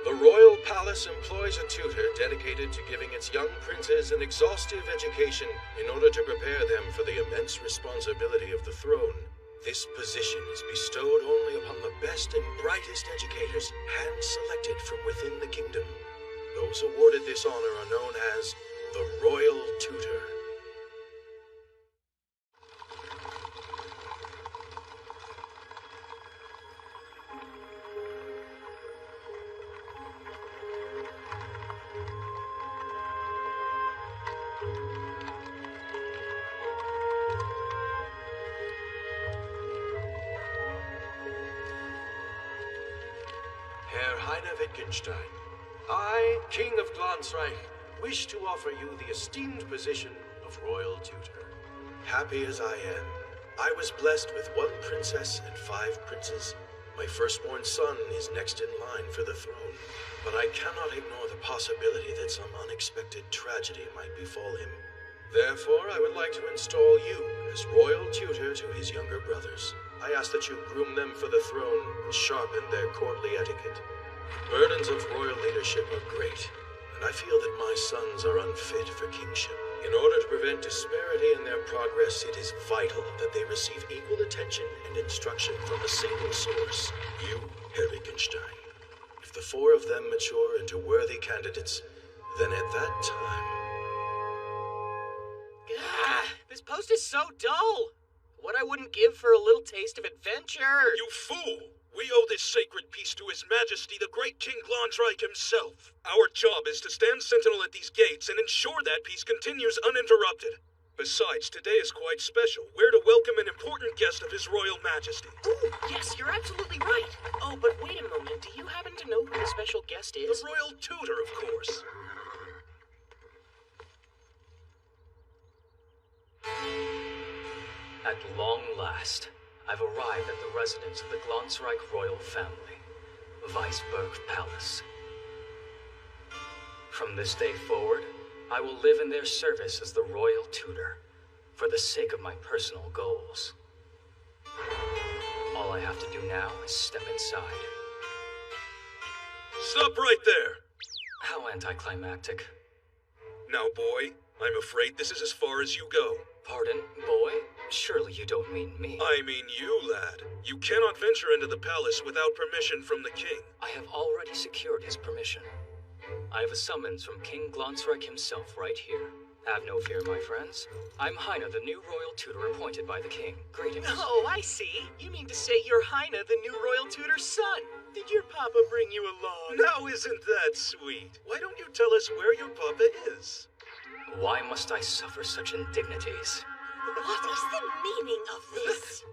The royal palace employs a tutor dedicated to giving its young princes an exhaustive education in order to prepare them for the immense responsibility of the throne. This position is bestowed only upon the best and brightest educators, hand-selected from within the kingdom. Those awarded this honor are known as the Royal Tutor. Herr Heine Wittgenstein, I, King of Glansreich, wish to offer you the esteemed position of Royal Tutor. Happy as I am, I was blessed with 1 princess and 5 princes. My firstborn son is next in line for the throne, but I cannot ignore the possibility that some unexpected tragedy might befall him. Therefore, I would like to install you as Royal Tutor to his younger brothers. I ask that you groom them for the throne and sharpen their courtly etiquette. The burdens of royal leadership are great, and I feel that my sons are unfit for kingship. In order to prevent disparity in their progress, it is vital that they receive equal attention and instruction from a single source, you, Herr Wittgenstein. If the 4 of them mature into worthy candidates, then at that time... This post is so dull! What I wouldn't give for a little taste of adventure! You fool! We owe this sacred piece to His Majesty the great King Glansreich himself. Our job is to stand sentinel at these gates and ensure that peace continues uninterrupted. Besides, today is quite special. We're to welcome an important guest of His Royal Majesty. Ooh, yes, you're absolutely right. Oh, but wait a moment. Do you happen to know who the special guest is? The Royal Tutor, of course. At long last, I've arrived at the residence of the Glansreich royal family, Weisberg Palace. From this day forward, I will live in their service as the royal tutor, for the sake of my personal goals. All I have to do now is step inside. Stop right there! How anticlimactic. Now, boy, I'm afraid this is as far as you go. Pardon, boy? Surely you don't mean me. I mean you, lad. You cannot venture into the palace without permission from the king. I have already secured his permission. I have a summons from King Glansreich himself right here. Have no fear, my friends. I'm Heine, the new royal tutor appointed by the king. Greetings. Oh, I see. You mean to say you're Heine, the new royal tutor's son. Did your papa bring you along? Now isn't that sweet? Why don't you tell us where your papa is? Why must I suffer such indignities? What is the meaning of this?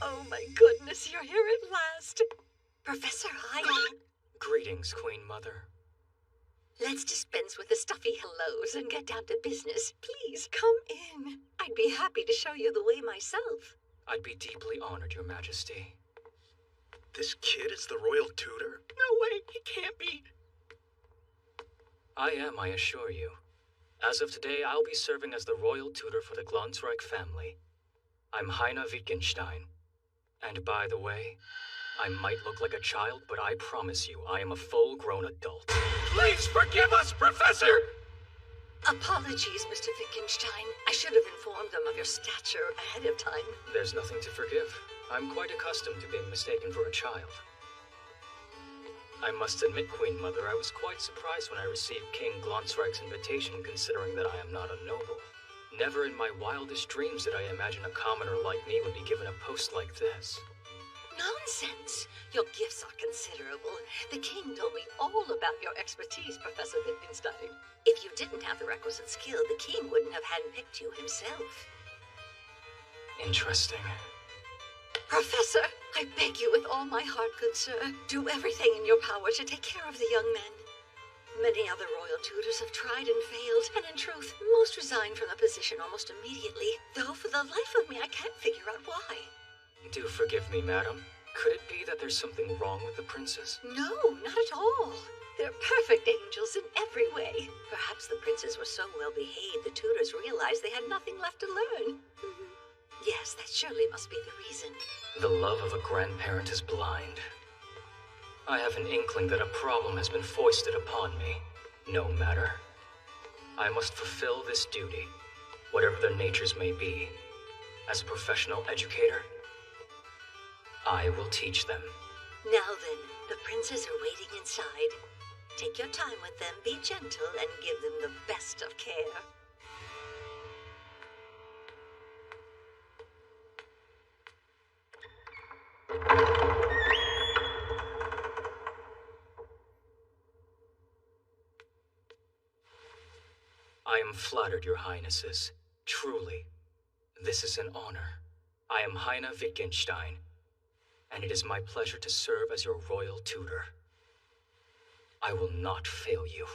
Oh my goodness, you're here at last. Professor Heine, Greetings, Queen Mother. let's dispense with the stuffy hellos and get down to business. Please, come in. I'd be happy to show you the way myself. I'd be deeply honored, Your Majesty. This kid is the royal tutor? No way, he can't be. I am, I assure you. As of today, I'll be serving as the royal tutor for the Glansreich family. I'm Heine Wittgenstein. And by the way, I might look like a child, but I promise you, I am a full-grown adult. Please forgive us, Professor! Apologies, Mr. Wittgenstein. I should have informed them of your stature ahead of time. There's nothing to forgive. I'm quite accustomed to being mistaken for a child. I must admit, Queen Mother, I was quite surprised when I received King Glansreich's invitation, considering that I am not a noble. Never in my wildest dreams did I imagine a commoner like me would be given a post like this. Nonsense! Your gifts are considerable. The king told me all about your expertise, Professor Wittgenstein. If you didn't have the requisite skill, the king wouldn't have handpicked you himself. Interesting. Professor, I beg you with all my heart, good sir, do everything in your power to take care of the young men. Many other royal tutors have tried and failed, and in truth, most resigned from the position almost immediately, though for the life of me I can't figure out why. Do forgive me, madam. Could it be that there's something wrong with the princes? No, not at all. They're perfect angels in every way. Perhaps the princes were so well behaved the tutors realized they had nothing left to learn. Yes, that surely must be the reason. The love of a grandparent is blind. I have an inkling that a problem has been foisted upon me. No matter. I must fulfill this duty, whatever their natures may be. As a professional educator, I will teach them. Now then, the princes are waiting inside. Take your time with them, be gentle, and give them the best of care. I am flattered, your highnesses. Truly, this is an honor. I am Heine Wittgenstein, and it is my pleasure to serve as your royal tutor. I will not fail you.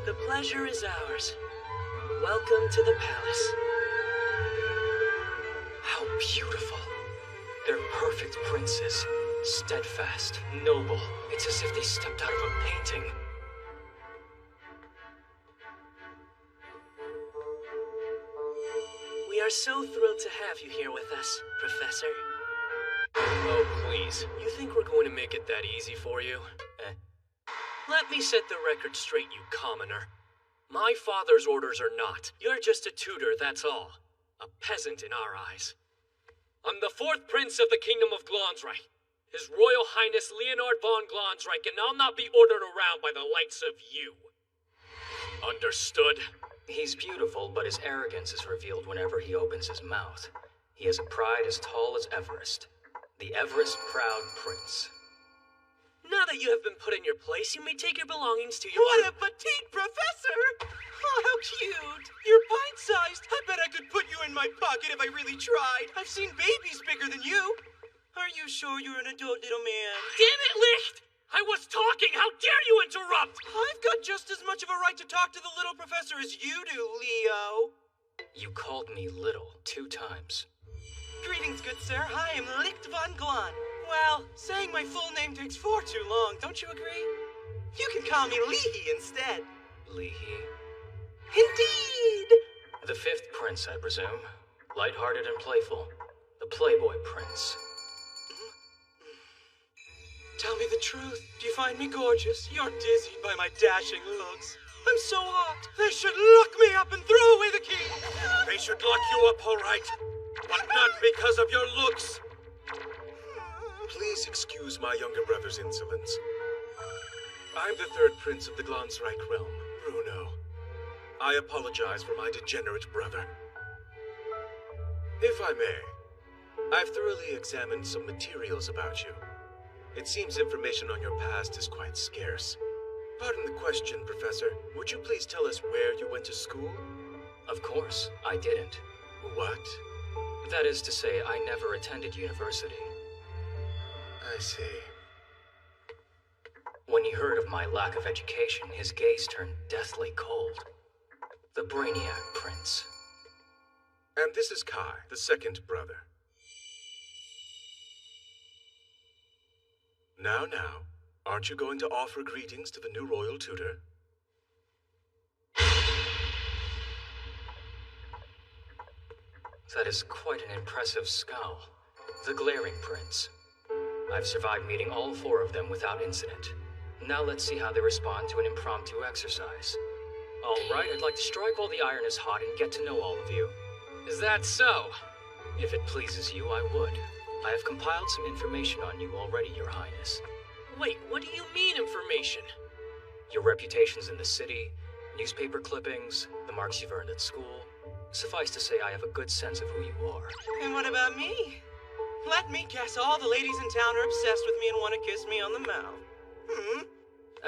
The pleasure is ours. Welcome to the palace. How beautiful. They're perfect princes. Steadfast, noble. It's as if they stepped out of a painting. We are so thrilled to have you here with us, Professor. Oh, please. You think we're going to make it that easy for you? Let me set the record straight, you commoner. My father's orders are not. You're just a tutor, that's all. A peasant in our eyes. I'm the fourth prince of the Kingdom of Glonsreich. His Royal Highness Leonard von Glonsreich, and I'll not be ordered around by the likes of you. Understood? He's beautiful, but his arrogance is revealed whenever he opens his mouth. He has a pride as tall as Everest. The Everest Proud Prince. Now that you have been put in your place, you may take your belongings to your... What a petite professor! Oh, how cute! You're pint-sized. I bet I could put you in my pocket if I really tried. I've seen babies bigger than you. Are you sure you're an adult little man? Damn it, Licht! I was talking! How dare you interrupt! I've got just as much of a right to talk to the little professor as you do, Leo. You called me little 2 times. Greetings, good sir. I am Licht von Glon. Well, saying my full name takes far too long, don't you agree? You can call me Leahy instead. Leahy? Indeed! The 5th prince, I presume. Light-hearted and playful. The Playboy Prince. Tell me the truth. Do you find me gorgeous? You're dizzied by my dashing looks. I'm so hot. They should lock me up and throw away the key. They should lock you up, all right. But not because of your looks. Please excuse my younger brother's insolence. I'm the 3rd prince of the Glonsreich realm, Bruno. I apologize for my degenerate brother. If I may, I've thoroughly examined some materials about you. It seems information on your past is quite scarce. Pardon the question, Professor. Would you please tell us where you went to school? Of course, I didn't. What? That is to say, I never attended university. I see. When he heard of my lack of education, his gaze turned deathly cold. The Brainiac Prince. And this is Kai, the 2nd brother. Now, aren't you going to offer greetings to the new royal tutor? That is quite an impressive scowl. The Glaring Prince. I've survived meeting all 4 of them without incident. Now let's see how they respond to an impromptu exercise. All right, I'd like to strike while the iron is hot and get to know all of you. Is that so? If it pleases you, I would. I have compiled some information on you already, Your Highness. Wait, what do you mean information? Your reputations in the city, newspaper clippings, the marks you've earned at school. Suffice to say, I have a good sense of who you are. And what about me? Let me guess, all the ladies in town are obsessed with me and want to kiss me on the mouth.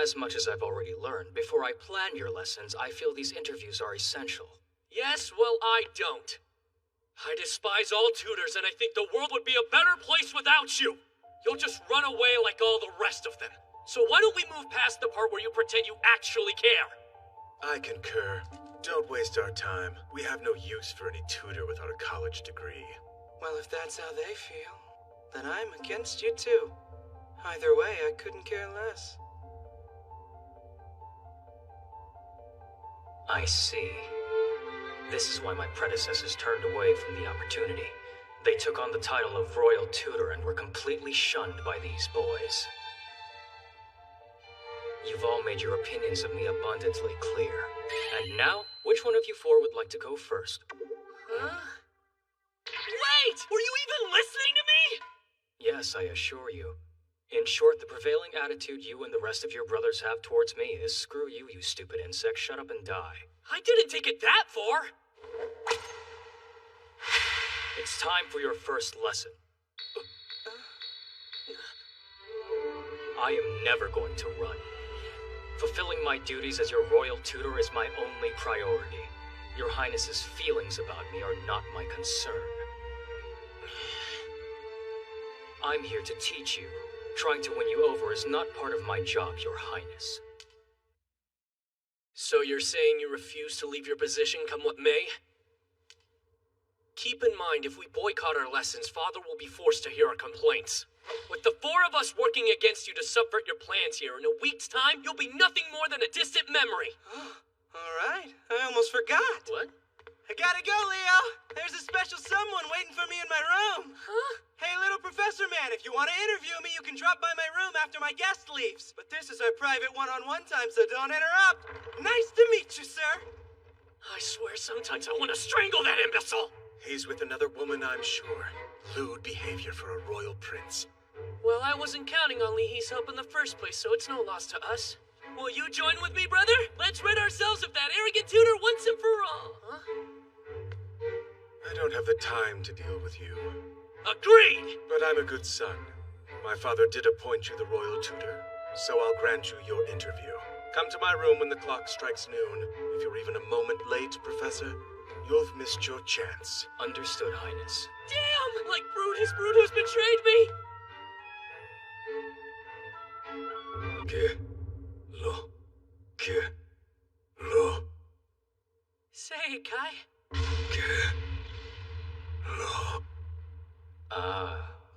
As much as I've already learned, before I plan your lessons, I feel these interviews are essential. Yes, well, I don't. I despise all tutors, and I think the world would be a better place without you. You'll just run away like all the rest of them. So why don't we move past the part where you pretend you actually care? I concur. Don't waste our time. We have no use for any tutor without a college degree. Well, if that's how they feel, then I'm against you too. Either way, I couldn't care less. I see. This is why my predecessors turned away from the opportunity. They took on the title of Royal Tutor and were completely shunned by these boys. You've all made your opinions of me abundantly clear. And now, which one of you four would like to go first? Huh? Wait! Were you even listening to me? Yes, I assure you. In short, the prevailing attitude you and the rest of your brothers have towards me is screw you, you stupid insect, shut up and die. I didn't take it that far. It's time for your first lesson. I am never going to run. Fulfilling my duties as your royal tutor is my only priority. Your Highness's feelings about me are not my concern. I'm here to teach you. Trying to win you over is not part of my job, Your Highness. So you're saying you refuse to leave your position come what may? Keep in mind, if we boycott our lessons, Father will be forced to hear our complaints. With the four of us working against you to subvert your plans here, in a week's time, you'll be nothing more than a distant memory. All right, I almost forgot. What? I gotta go, Leo. There's a special someone waiting for me in my room. Huh? Hey, little professor man, if you want to interview me, you can drop by my room after my guest leaves. But this is our private one-on-one time, so don't interrupt. Nice to meet you, sir. I swear sometimes I want to strangle that imbecile. He's with another woman, I'm sure. Lewd behavior for a royal prince. Well, I wasn't counting on Lee's help in the first place, so it's no loss to us. Will you join with me, brother? Let's rid ourselves of that arrogant tutor once and for all. Huh? I don't have the time to deal with you. Agreed! But I'm a good son. My father did appoint you the royal tutor, so I'll grant you your interview. Come to my room when the clock strikes noon. If you're even a moment late, Professor, you've missed your chance. Understood, Highness. Damn! Like Brutus betrayed me! Lo. Say it, Kai. Lo.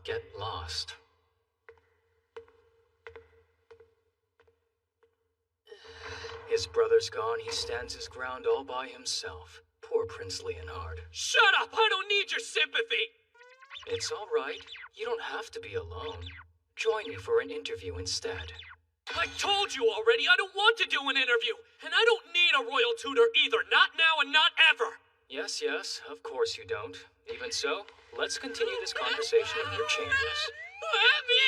Get lost. His brother's gone, he stands his ground all by himself. Poor Prince Leonhard. Shut up! I don't need your sympathy! It's all right. You don't have to be alone. Join me for an interview instead. I told you already, I don't want to do an interview! And I don't need a royal tutor either, not now and not ever! Yes, of course you don't. Even so, let's continue this conversation in your chambers. Let me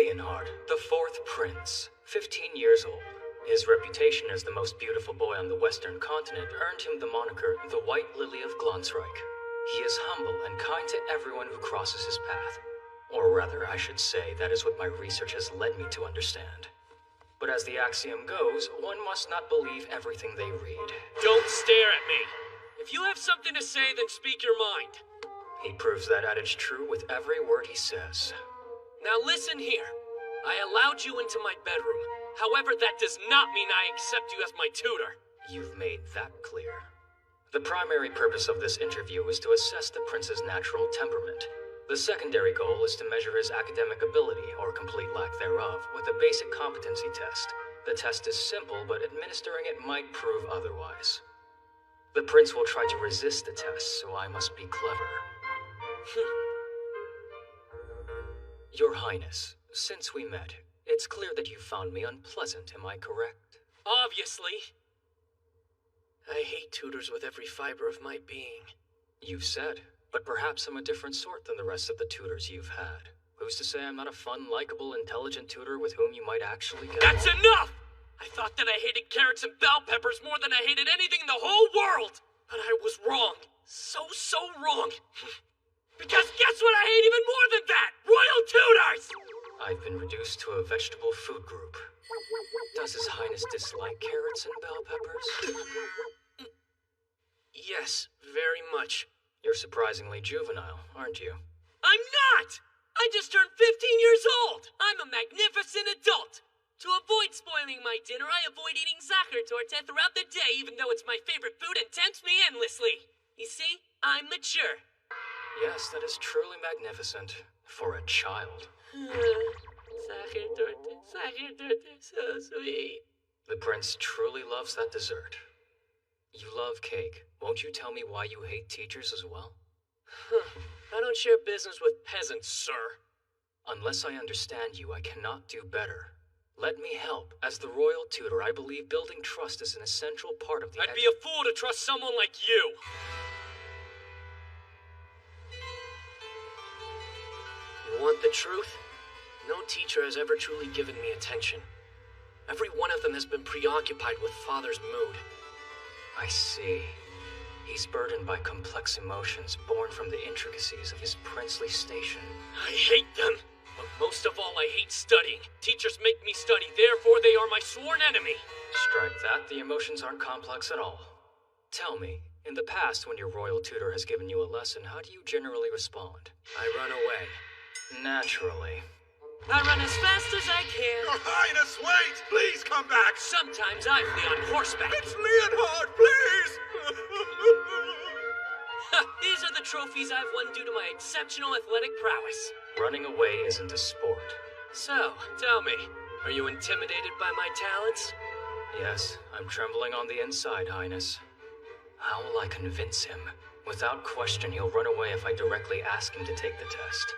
out! Leonhard, the fourth prince, 15 years old. His reputation as the most beautiful boy on the western continent earned him the moniker the White Lily of Glonsreich. He is humble and kind to everyone who crosses his path. Or rather, I should say, that is what my research has led me to understand. But as the axiom goes, one must not believe everything they read. Don't stare at me! If you have something to say, then speak your mind. He proves that adage true with every word he says. Now listen here. I allowed you into my bedroom. However, that does not mean I accept you as my tutor. You've made that clear. The primary purpose of this interview is to assess the prince's natural temperament. The secondary goal is to measure his academic ability, or complete lack thereof, with a basic competency test. The test is simple, but administering it might prove otherwise. The prince will try to resist the test, so I must be clever. Your Highness, since we met, it's clear that you found me unpleasant, am I correct? Obviously. I hate tutors with every fiber of my being. You've said, but perhaps I'm a different sort than the rest of the tutors you've had. Who's to say I'm not a fun, likable, intelligent tutor with whom you might actually get That's along? enough! I thought that I hated carrots and bell peppers more than I hated anything in the whole world! But I was wrong. So wrong. Because guess what I hate even more than that? Royal tutors! I've been reduced to a vegetable food group. Does His Highness dislike carrots and bell peppers? Yes, very much. You're surprisingly juvenile, aren't you? I'm not! I just turned 15 years old! I'm a magnificent adult! To avoid spoiling my dinner, I avoid eating soccer torta throughout the day, even though it's my favorite food and tempts me endlessly. You see, I'm mature. Yes, that is truly magnificent. For a child. Sacerdote, so sweet. The prince truly loves that dessert. You love cake. Won't you tell me why you hate teachers as well? I don't share business with peasants, sir. Unless I understand you, I cannot do better. Let me help. As the royal tutor, I believe building trust is an essential part of the I'd be a fool to trust someone like you. You want the truth? No teacher has ever truly given me attention. Every one of them has been preoccupied with Father's mood. I see. He's burdened by complex emotions born from the intricacies of his princely station. I hate them. But most of all, I hate studying. Teachers make me study, therefore they are my sworn enemy. Strike that. The emotions aren't complex at all. Tell me, in the past when your royal tutor has given you a lesson, how do you generally respond? I run away. Naturally. I run as fast as I can. Your Highness, wait! Please come back! Sometimes I flee on horseback. It's Leonhard, please! These are the trophies I've won due to my exceptional athletic prowess. Running away isn't a sport. So, tell me, are you intimidated by my talents? Yes, I'm trembling on the inside, Highness. How will I convince him? Without question, he'll run away if I directly ask him to take the test.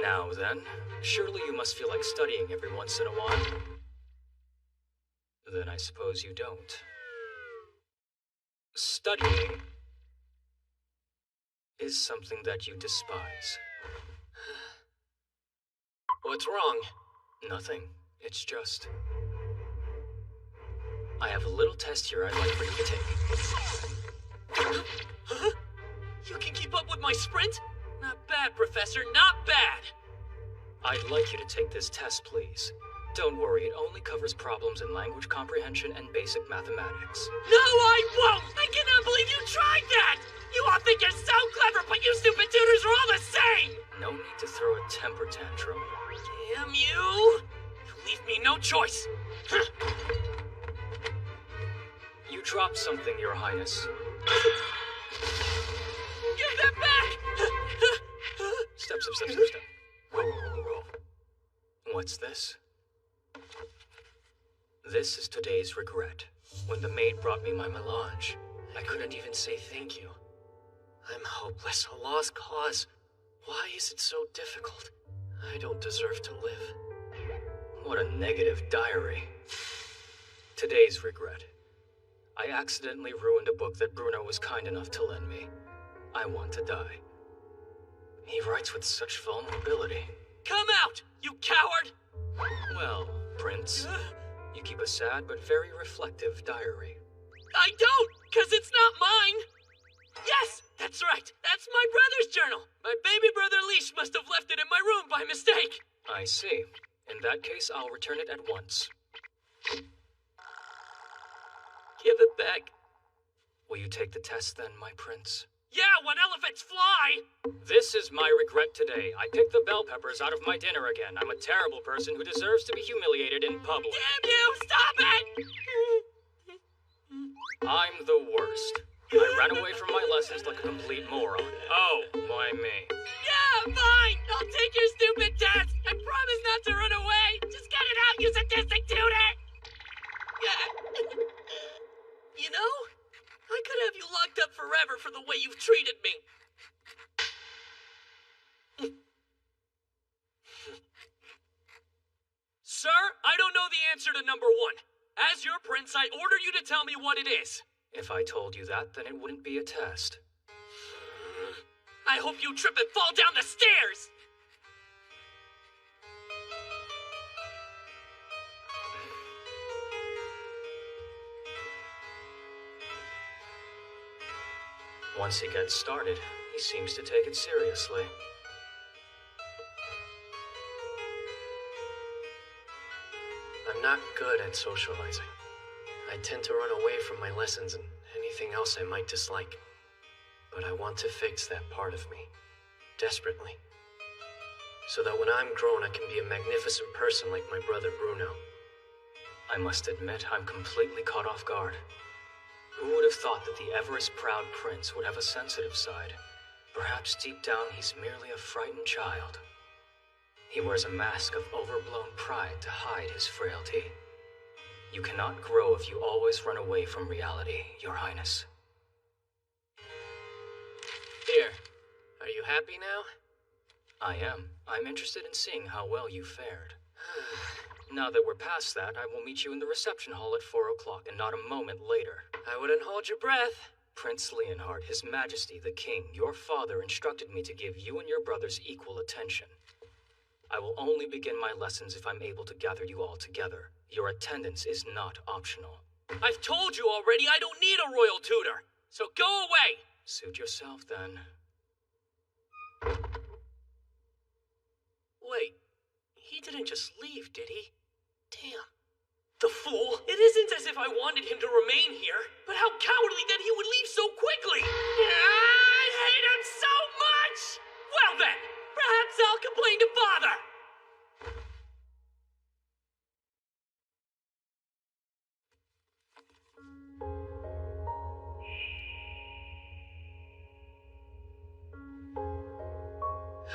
Now then, surely you must feel like studying every once in a while. Then I suppose you don't. Studying is something that you despise. What's wrong? Nothing. It's just... I have a little test here I'd like for you to take. Huh? You can keep up with my sprint? Not bad, Professor, not bad! I'd like you to take this test, please. Don't worry, it only covers problems in language comprehension and basic mathematics. No, I won't! I cannot believe you tried that! You all think you're so clever, but you stupid tutors are all the same! No need to throw a temper tantrum. Damn you! You leave me no choice! You dropped something, Your Highness. Give that back! Step. Whoa. What's this? This is today's regret. When the maid brought me my melange, I couldn't even say thank you. I'm hopeless, a lost cause. Why is it so difficult? I don't deserve to live. what a negative diary. Today's regret. I accidentally ruined a book that Bruno was kind enough to lend me. I want to die. He writes with such vulnerability. Come out, you coward! Well, Prince, you keep a sad but very reflective diary. I don't, because it's not mine! Yes, that's right. That's my brother's journal. My baby brother Leash must have left it in my room by mistake. I see. In that case, I'll return it at once. Give it back. Will you take the test then, my prince? Yeah, when elephants fly! This is my regret today. I picked the bell peppers out of my dinner again. I'm a terrible person who deserves to be humiliated in public. Damn you! Stop it! I'm the worst. I ran away from my lessons like a complete moron. Oh, why me? Yeah, fine! I'll take your stupid test! I promise not to run away! Just get it out, you sadistic tutor! Yeah. You know, I could have you locked up forever for the way you've treated me. Sir, I don't know the answer to number 1. As your prince, I order you to tell me what it is. If I told you that, then it wouldn't be a test. I hope you trip and fall down the stairs! Once he gets started, he seems to take it seriously. I'm not good at socializing. I tend to run away from my lessons and anything else I might dislike. But I want to fix that part of me. Desperately. So that when I'm grown, I can be a magnificent person like my brother Bruno. I must admit, I'm completely caught off guard. Who would have thought that the Everest-proud prince would have a sensitive side? Perhaps deep down he's merely a frightened child. He wears a mask of overblown pride to hide his frailty. You cannot grow if you always run away from reality, Your Highness. Here. Are you happy now? I am. I'm interested in seeing how well you fared. Now that we're past that, I will meet you in the reception hall at 4 o'clock, and not a moment later. I wouldn't hold your breath. Prince Leonhard, His Majesty the King, your father, instructed me to give you and your brothers equal attention. I will only begin my lessons if I'm able to gather you all together. Your attendance is not optional. I've told you already I don't need a royal tutor, so go away! Suit yourself, then. Wait, he didn't just leave, did he? Damn. The fool! It isn't as if I wanted him to remain here, but how cowardly that he would leave so quickly! I hate him so much! Well then, perhaps I'll complain to Father!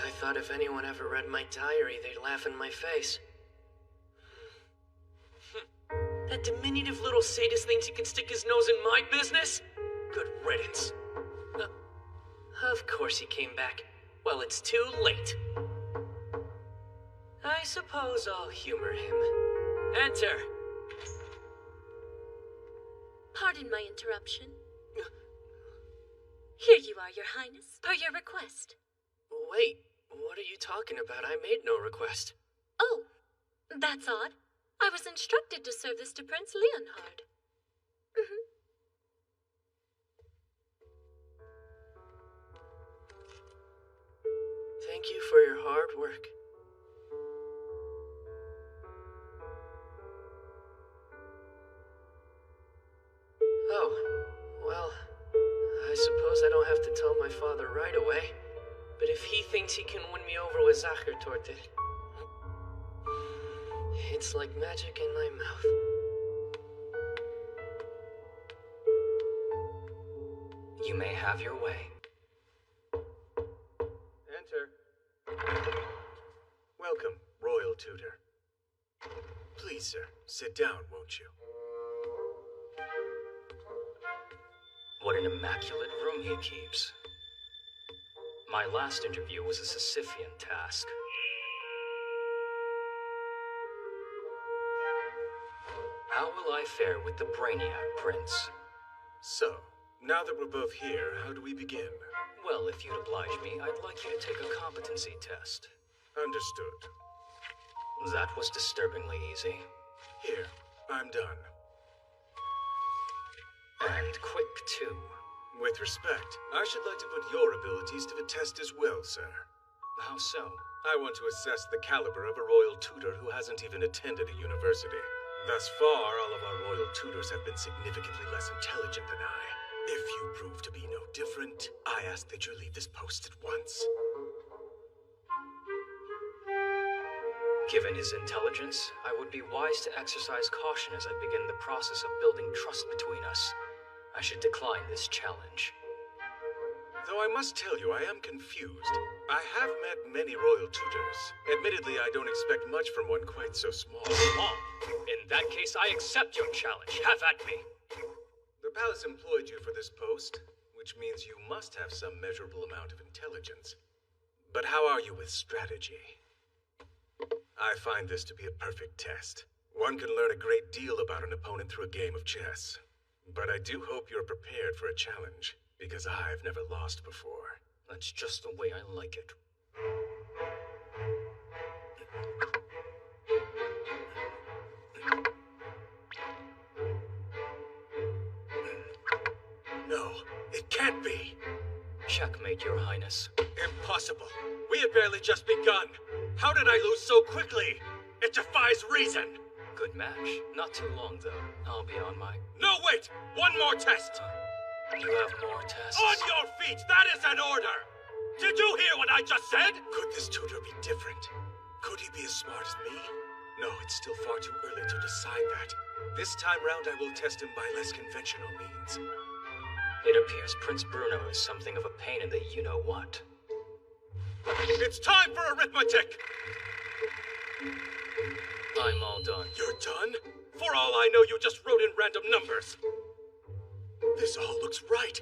I thought if anyone ever read my diary, they'd laugh in my face. That diminutive little sadist thinks he can stick his nose in my business? Good riddance. Of course he came back. Well, it's too late. I suppose I'll humor him. Enter. Pardon my interruption. Here you are, Your Highness, per your request. Wait, what are you talking about? I made no request. Oh, that's odd. I was instructed to serve this to Prince Leonhard. Thank you for your hard work. Oh, well, I suppose I don't have to tell my father right away. But if he thinks he can win me over with Zachertorte, it's like magic in my mouth. You may have your way. Enter. Welcome, Royal Tutor. Please, sir, sit down, won't you? What an immaculate room he keeps. My last interview was a Sisyphean task. How will I fare with the Brainiac Prince? So, now that we're both here, how do we begin? Well, if you'd oblige me, I'd like you to take a competency test. Understood. That was disturbingly easy. Here, I'm done. And quick, too. With respect, I should like to put your abilities to the test as well, sir. How so? I want to assess the caliber of a royal tutor who hasn't even attended a university. Thus far, all of our royal tutors have been significantly less intelligent than I. If you prove to be no different, I ask that you leave this post at once. Given his intelligence, I would be wise to exercise caution as I begin the process of building trust between us. I should decline this challenge. Though I must tell you, I am confused. I have met many royal tutors. Admittedly, I don't expect much from one quite so small. In that case, I accept your challenge. Have at me. The palace employed you for this post, which means you must have some measurable amount of intelligence. But how are you with strategy? I find this to be a perfect test. One can learn a great deal about an opponent through a game of chess. But I do hope you're prepared for a challenge, because I've never lost before. That's just the way I like it. No, it can't be! Checkmate, Your Highness. Impossible! We had barely just begun! How did I lose so quickly? It defies reason! Good match. Not too long, though. I'll be on my... No, wait! One more test! You have more tests? On your feet! That is an order! Did you hear what I just said? Could this tutor be different? Could he be as smart as me? No, it's still far too early to decide that. This time round, I will test him by less conventional means. It appears Prince Bruno is something of a pain in the you-know-what. It's time for arithmetic! I'm all done. You're done? For all I know, you just wrote in random numbers. This all looks right.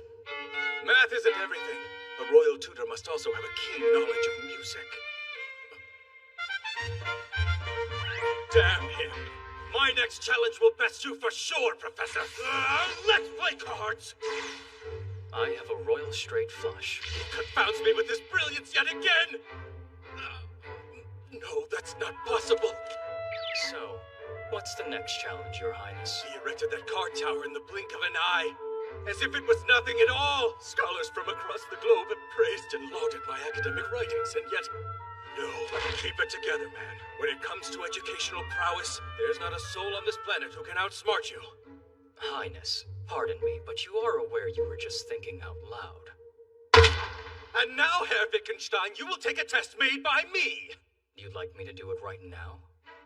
Math isn't everything. A royal tutor must also have a keen knowledge of music. Damn him! My next challenge will best you for sure, Professor! Let's play cards! I have a royal straight flush. He confounds me with his brilliance yet again! No, that's not possible. So, what's the next challenge, Your Highness? He erected that card tower in the blink of an eye. As if it was nothing at all. Scholars from across the globe have praised and lauded my academic writings, and yet... No, keep it together, man. When it comes to educational prowess, there's not a soul on this planet who can outsmart you. Highness, pardon me, but you are aware you were just thinking out loud. And now, Herr Wittgenstein, you will take a test made by me! You'd like me to do it right now?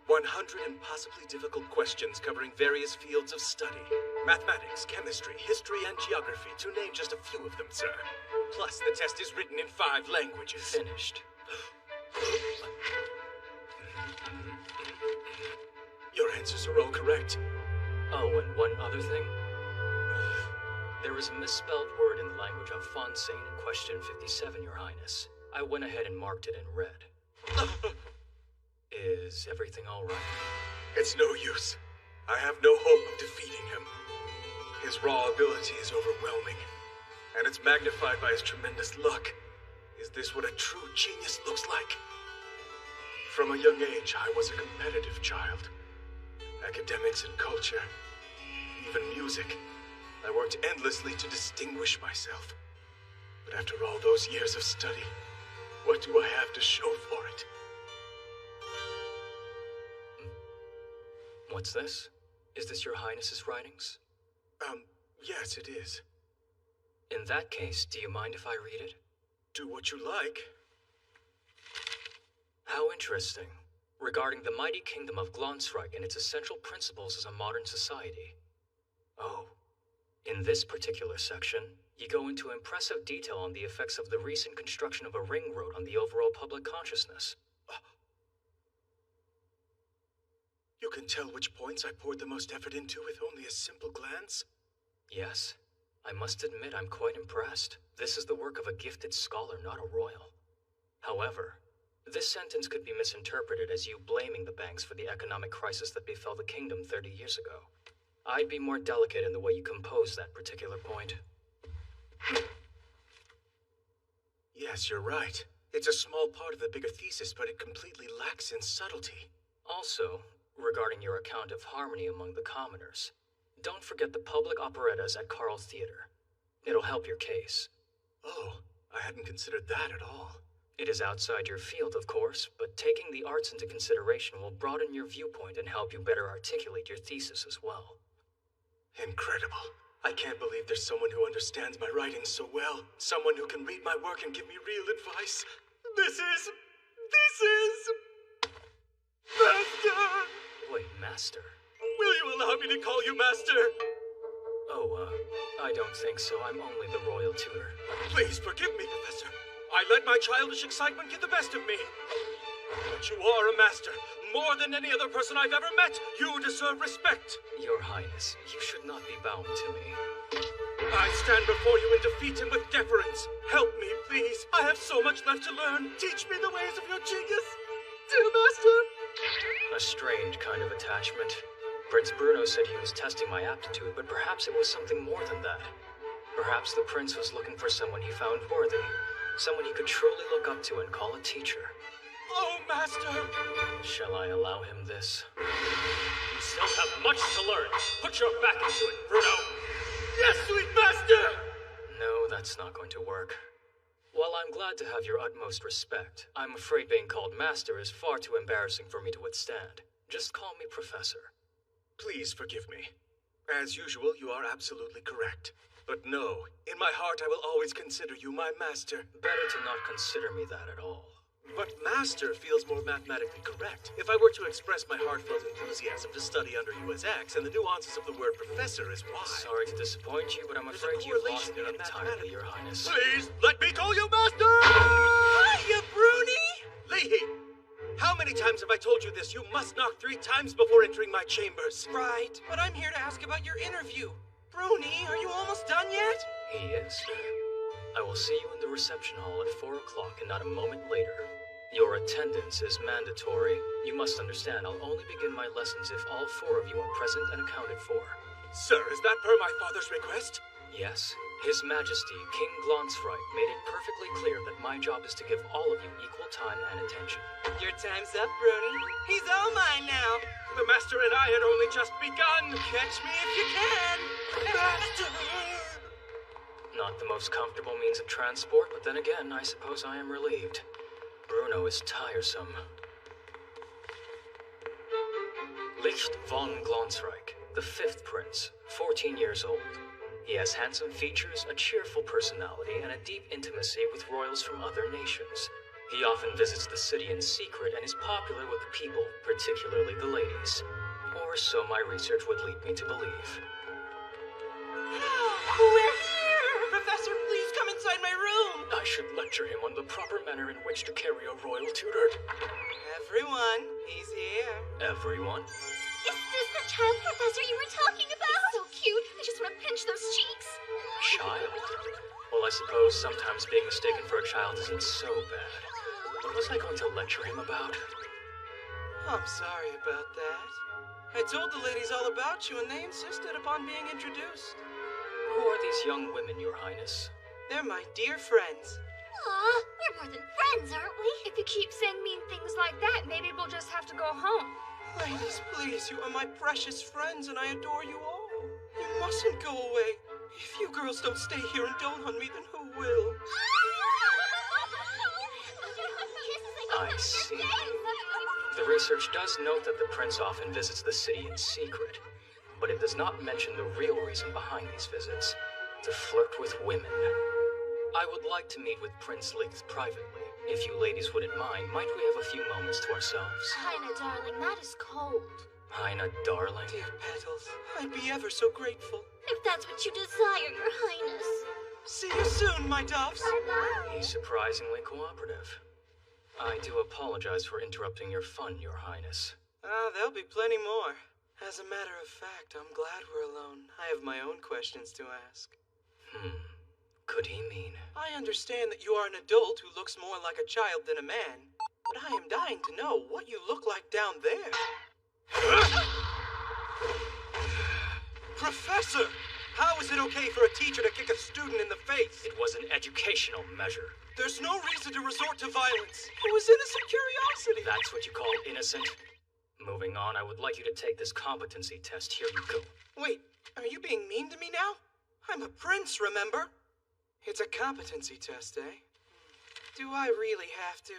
100 impossibly difficult questions covering various fields of study. Mathematics, chemistry, history, and geography, to name just a few of them, sir. Plus, the test is written in 5 languages. Finished. Your answers are all correct. Oh, and one other thing. There is a misspelled word in the language of Fonsane in question 57, Your Highness. I went ahead and marked it in red. Is everything all right? It's no use. I have no hope of defeating him. His raw ability is overwhelming, and it's magnified by his tremendous luck. Is this what a true genius looks like? From a young age, I was a competitive child. Academics and culture, even music. I worked endlessly to distinguish myself. But after all those years of study, what do I have to show for it? What's this? Is this Your Highness's writings? Yes, it is. In that case, do you mind if I read it? Do what you like. How interesting. Regarding the mighty kingdom of Glonsreich and its essential principles as a modern society. Oh. In this particular section, you go into impressive detail on the effects of the recent construction of a ring road on the overall public consciousness. You can tell which points I poured the most effort into with only a simple glance? Yes. I must admit I'm quite impressed. This is the work of a gifted scholar, not a royal. However, this sentence could be misinterpreted as you blaming the banks for the economic crisis that befell the kingdom 30 years ago. I'd be more delicate in the way you compose that particular point. Yes, you're right. It's a small part of the bigger thesis, but it completely lacks in subtlety. Also, regarding your account of harmony among the commoners, don't forget the public operettas at Carl's Theater. It'll help your case. Oh, I hadn't considered that at all. It is outside your field, of course, but taking the arts into consideration will broaden your viewpoint and help you better articulate your thesis as well. Incredible. I can't believe there's someone who understands my writing so well. Someone who can read my work and give me real advice. This is... Master! Wait, Master? Will you allow me to call you Master? Oh, I don't think so. I'm only the royal tutor. Please forgive me, Professor. I let my childish excitement get the best of me. But you are a master. More than any other person I've ever met, you deserve respect. Your Highness, you should not be bound to me. I stand before you and defeat him with deference. Help me, please. I have so much left to learn. Teach me the ways of your genius. Dear Master. A strange kind of attachment. Prince Bruno said he was testing my aptitude, but perhaps it was something more than that. Perhaps the prince was looking for someone he found worthy. Someone he could truly look up to and call a teacher. Oh, Master! Shall I allow him this? You still have much to learn. Put your back into it, Bruno. Yes, sweet Master! No, that's not going to work. While I'm glad to have your utmost respect, I'm afraid being called Master is far too embarrassing for me to withstand. Just call me Professor. Please forgive me. As usual, you are absolutely correct. But no, in my heart I will always consider you my master. Better to not consider me that at all. But Master feels more mathematically correct. If I were to express my heartfelt enthusiasm to study under you as X and the nuances of the word professor as Y. Sorry to disappoint you, but I'm There's a afraid you've lost correlation me in entirely, mathematics. Your Highness. Please, let me call you Master! Hiya, Bruni! Leahy! How many times have I told you this? You must knock 3 times before entering my chambers. Right, but I'm here to ask about your interview. Bruni, are you almost done yet? He is. I will see you in the reception hall at 4 o'clock and not a moment later. Your attendance is mandatory. You must understand, I'll only begin my lessons if all 4 of you are present and accounted for. Sir, is that per my father's request? Yes, His Majesty, King Glonsfright, made it perfectly clear that my job is to give all of you equal time and attention. Your time's up, Bruni. He's all mine now. The Master and I had only just begun. Catch me if you can. Master! Not the most comfortable means of transport, but then again, I suppose I am relieved. Bruno is tiresome. Licht von Glonsreich, the 5th prince, 14 years old. He has handsome features, a cheerful personality, and a deep intimacy with royals from other nations. He often visits the city in secret and is popular with the people, particularly the ladies. Or so my research would lead me to believe. We're here! Professor, please come inside my room. I should lecture him on the proper manner in which to carry a royal tutor. Everyone, he's here. Everyone? Is this the child professor you were talking about? So cute. I just want to pinch those cheeks. Child? Well, I suppose sometimes being mistaken for a child isn't so bad. What was I going to lecture him about? I'm sorry about that. I told the ladies all about you and they insisted upon being introduced. Who are these young women, Your Highness? They're my dear friends. Aw, we're more than friends, aren't we? If you keep saying mean things like that, maybe we'll just have to go home. Ladies, please, you are my precious friends and I adore you all. You mustn't go away. If you girls don't stay here and dote on me, then who will? I see. The research does note that the prince often visits the city in secret, but it does not mention the real reason behind these visits, to flirt with women. I would like to meet with Prince Licht privately. If you ladies wouldn't mind, might we have a few moments to ourselves? Heine, darling, that is cold. Heine, darling. Dear Petals, I'd be ever so grateful. If that's what you desire, Your Highness. See you soon, my doves. He's surprisingly cooperative. I do apologize for interrupting your fun, Your Highness. Ah, there'll be plenty more. As a matter of fact, I'm glad we're alone. I have my own questions to ask. Could he mean? I understand that you are an adult who looks more like a child than a man, but I am dying to know what you look like down there. Professor! How is it okay for a teacher to kick a student in the face? It was an educational measure. There's no reason to resort to violence. It was innocent curiosity. That's what you call innocent? Moving on, I would like you to take this competency test. Here you go. Wait, are you being mean to me now? I'm a prince, remember? It's a competency test, eh? Do I really have to?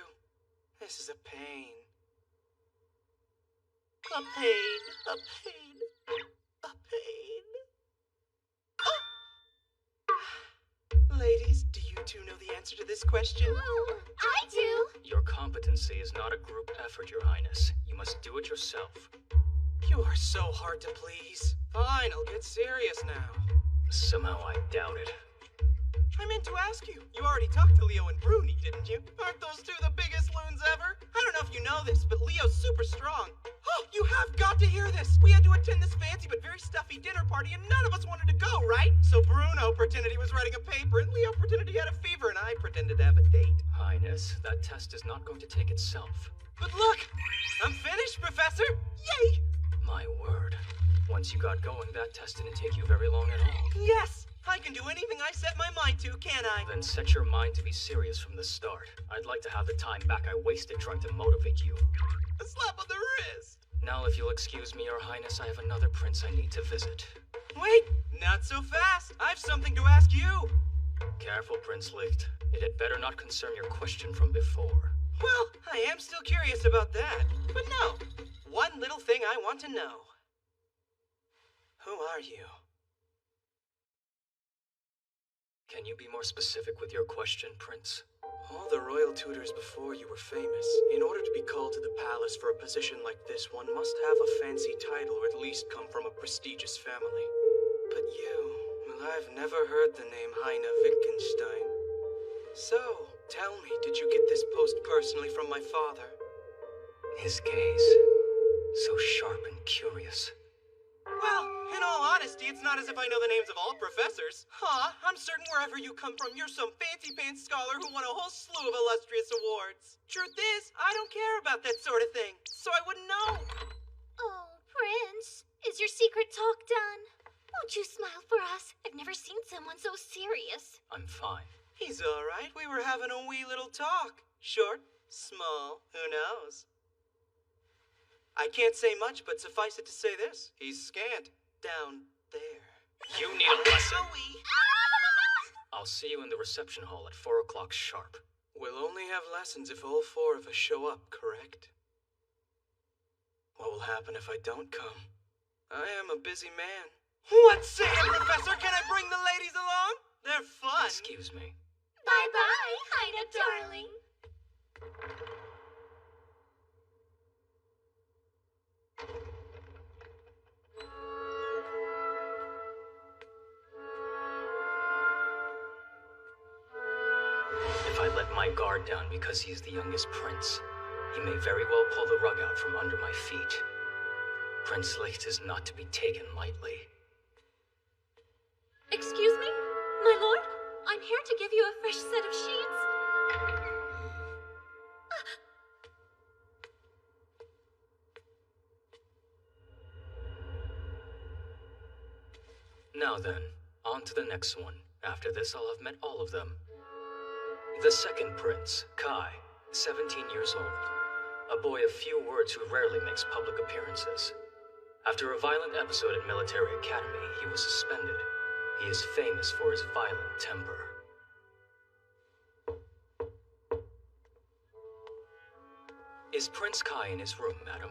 This is a pain. A pain, a pain, a pain. Oh! Ladies, do you two know the answer to this question? I do. Your competency is not a group effort, Your Highness. You must do it yourself. You are so hard to please. Fine, I'll get serious now. Somehow I doubt it. I meant to ask you. You already talked to Leo and Bruni, didn't you? Aren't those two the biggest loons ever? I don't know if you know this, but Leo's super strong. Oh, you have got to hear this. We had to attend this fancy but very stuffy dinner party, and none of us wanted to go, right? So Bruno pretended he was writing a paper, and Leo pretended he had a fever, and I pretended to have a date. Highness, that test is not going to take itself. But look, I'm finished, Professor. Yay! My word. Once you got going, that test didn't take you very long at all. Yes, I can do anything I set my mind to, can't I? Then set your mind to be serious from the start. I'd like to have the time back I wasted trying to motivate you. A slap on the wrist. Now, if you'll excuse me, Your Highness, I have another prince I need to visit. Wait, not so fast. I have something to ask you. Careful, Prince Licht. It had better not concern your question from before. Well, I am still curious about that. But no, one little thing I want to know. Who are you? Can you be more specific with your question, Prince? All the royal tutors before you were famous. In order to be called to the palace for a position like this, one must have a fancy title or at least come from a prestigious family. But you, well, I've never heard the name Heine Wittgenstein. So, tell me, did you get this post personally from my father? His gaze, so sharp and curious. Well, in all honesty, it's not as if I know the names of all professors. I'm certain wherever you come from, you're some fancy-pants scholar who won a whole slew of illustrious awards. Truth is, I don't care about that sort of thing, so I wouldn't know. Oh, Prince, is your secret talk done? Won't you smile for us? I've never seen someone so serious. I'm fine. He's all right. We were having a wee little talk. Short, small, who knows? I can't say much, but suffice it to say this. He's scant down there. You need a lesson. Zoe! I'll see you in the reception hall at 4 o'clock sharp. We'll only have lessons if all four of us show up, correct? What will happen if I don't come? I am a busy man. What's saying, Professor? Can I bring the ladies along? They're fun. Excuse me. Bye-bye, Heine darling. If I let my guard down because he's the youngest prince, he may very well pull the rug out from under my feet. Prince Licht is not to be taken lightly. Excuse me? My lord? I'm here to give you a fresh set of sheets. Now then, on to the next one. After this, I'll have met all of them. The second prince, Kai, 17 years old. A boy of few words who rarely makes public appearances. After a violent episode at Military Academy, he was suspended. He is famous for his violent temper. Is Prince Kai in his room, madam?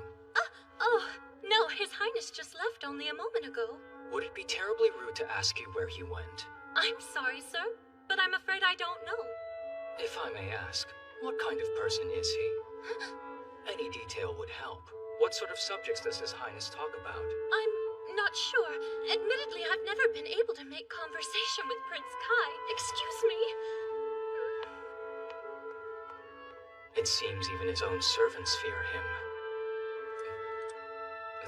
Oh, no, His Highness just left only a moment ago. Would it be terribly rude to ask you where he went? I'm sorry, sir, but I'm afraid I don't know. If I may ask, what kind of person is he? Any detail would help. What sort of subjects does His Highness talk about? I'm not sure. Admittedly, I've never been able to make conversation with Prince Kai. Excuse me. It seems even his own servants fear him.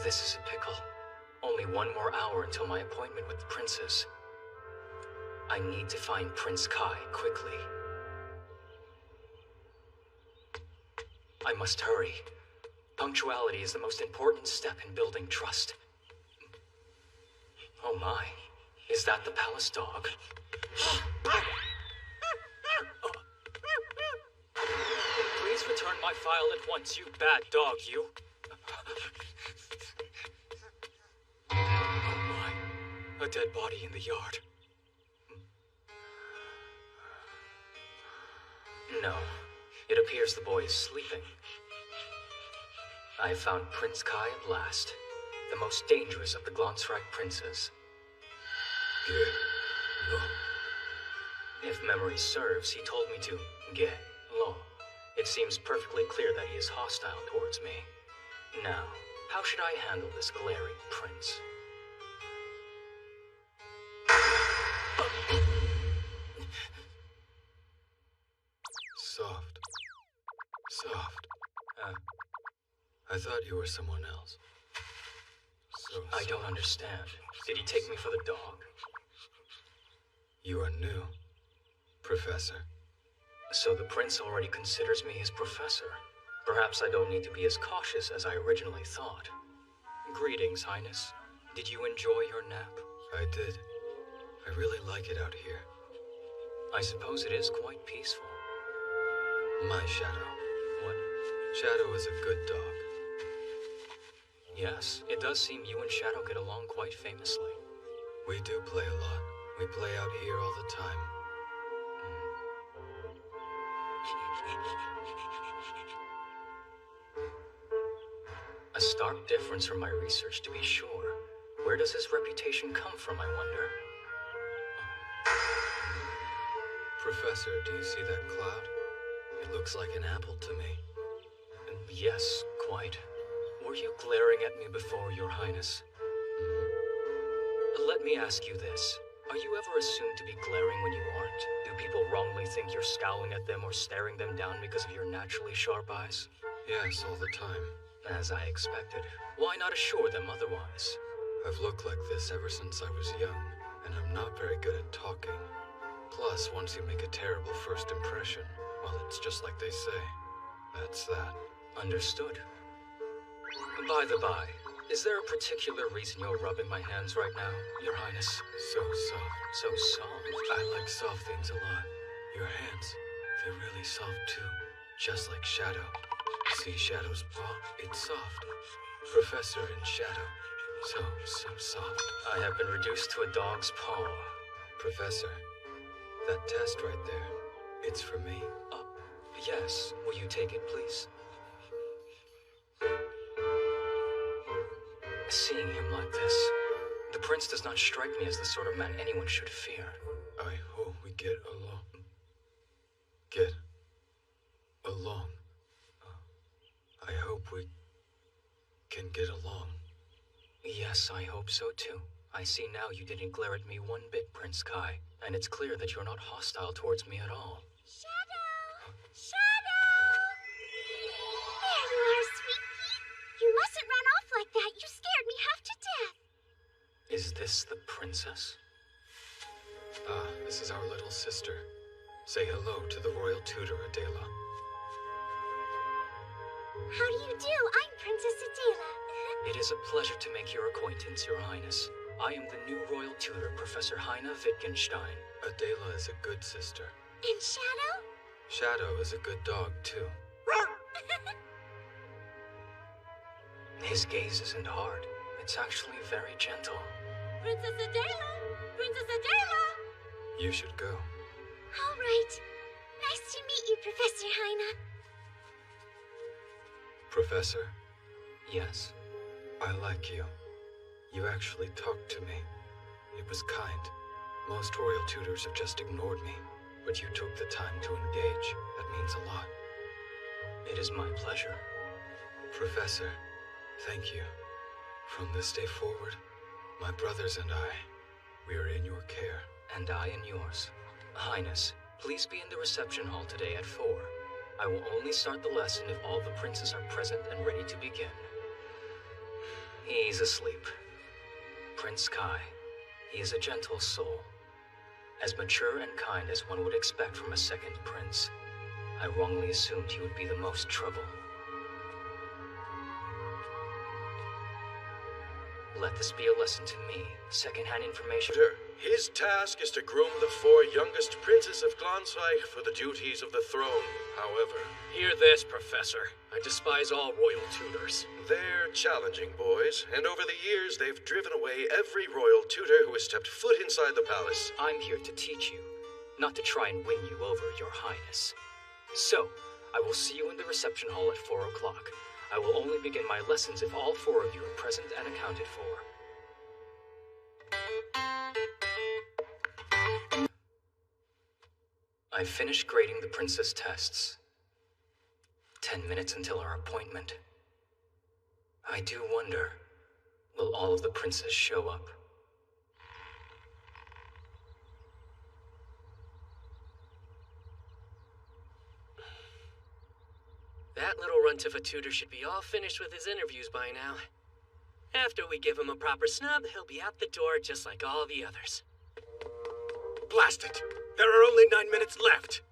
This is a pickle. Only 1 more hour until my appointment with the princes. I need to find Prince Kai quickly. I must hurry. Punctuality is the most important step in building trust. Oh my, is that the palace dog? Please return my file at once, you bad dog, you. Oh my, a dead body in the yard. No, it appears the boy is sleeping. I have found Prince Kai at last, the most dangerous of the Glansreich princes. If memory serves, he told me to get low. It seems perfectly clear that he is hostile towards me. Now, how should I handle this glaring prince? Soft. Soft. I thought you were someone else. So I don't understand. Did he take me for the dog? You are new, Professor. So the prince already considers me his professor. Perhaps I don't need to be as cautious as I originally thought. Greetings, Highness. Did you enjoy your nap? I did. I really like it out here. I suppose it is quite peaceful. My Shadow. What? Shadow is a good dog. Yes, it does seem you and Shadow get along quite famously. We do play a lot. We play out here all the time. A stark difference from my research, to be sure. Where does his reputation come from, I wonder? Professor, do you see that cloud? looks like an apple to me. Yes, quite. Were you glaring at me before, Your Highness? Let me ask you this. Are you ever assumed to be glaring when you aren't? Do people wrongly think you're scowling at them or staring them down because of your naturally sharp eyes? Yes, all the time. As I expected. Why not assure them otherwise? I've looked like this ever since I was young, and I'm not very good at talking. Plus, once you make a terrible first impression, well, it's just like they say. That's that. Understood. By the by, is there a particular reason you're rubbing my hands right now, Your Highness? So soft. So soft. I like soft things a lot. Your hands, they're really soft too. Just like Shadow. See Shadow's paw? It's soft. Professor and Shadow. So soft. I have been reduced to a dog's paw. Professor, that test right there, it's for me. Yes. Will you take it, please? Seeing him like this, the prince does not strike me as the sort of man anyone should fear. I hope we get along. Get along. I hope we can get along. Yes, I hope so too. I see now you didn't glare at me one bit, Prince Kai, and it's clear that you're not hostile towards me at all. Shadow! Shadow! There you are, sweet pea. You mustn't run off like that. You scared me half to death. Is this the princess? This is our little sister. Say hello to the royal tutor, Adela. How do you do? I'm Princess Adela. It is a pleasure to make your acquaintance, Your Highness. I am the new royal tutor, Professor Heine Wittgenstein. Adela is a good sister. And Shadow? Shadow is a good dog, too. His gaze isn't hard. It's actually very gentle. Princess Adela! Princess Adela! You should go. All right. Nice to meet you, Professor Heine. Professor, Yes. I like you. You actually talked to me. It was kind. Most royal tutors have just ignored me, but you took the time to engage. That means a lot. It is my pleasure. Professor, thank you. From this day forward, my brothers and I, we are in your care. And I in yours. Highness, please be in the reception hall today at 4. I will only start the lesson if all the princes are present and ready to begin. He's asleep. Prince Kai. He is a gentle soul. As mature and kind as one would expect from a second prince. I wrongly assumed he would be the most trouble. Let this be a lesson to me. Second-hand information. His task is to groom the 4 youngest princes of Glansreich for the duties of the throne. However, Hear this, Professor. I despise all royal tutors. they're challenging boys, and over the years they've driven away every royal tutor who has stepped foot inside the palace. I'm here to teach you, not to try and win you over, Your Highness. So, I will see you in the reception hall at 4 o'clock. I will only begin my lessons if all 4 of you are present and accounted for. I've finished grading the princess tests. 10 minutes until our appointment. I do wonder, will all of the princes show up? That little runt of a tutor should be all finished with his interviews by now. After we give him a proper snub, he'll be out the door just like all the others. Blast it! There are only 9 minutes left!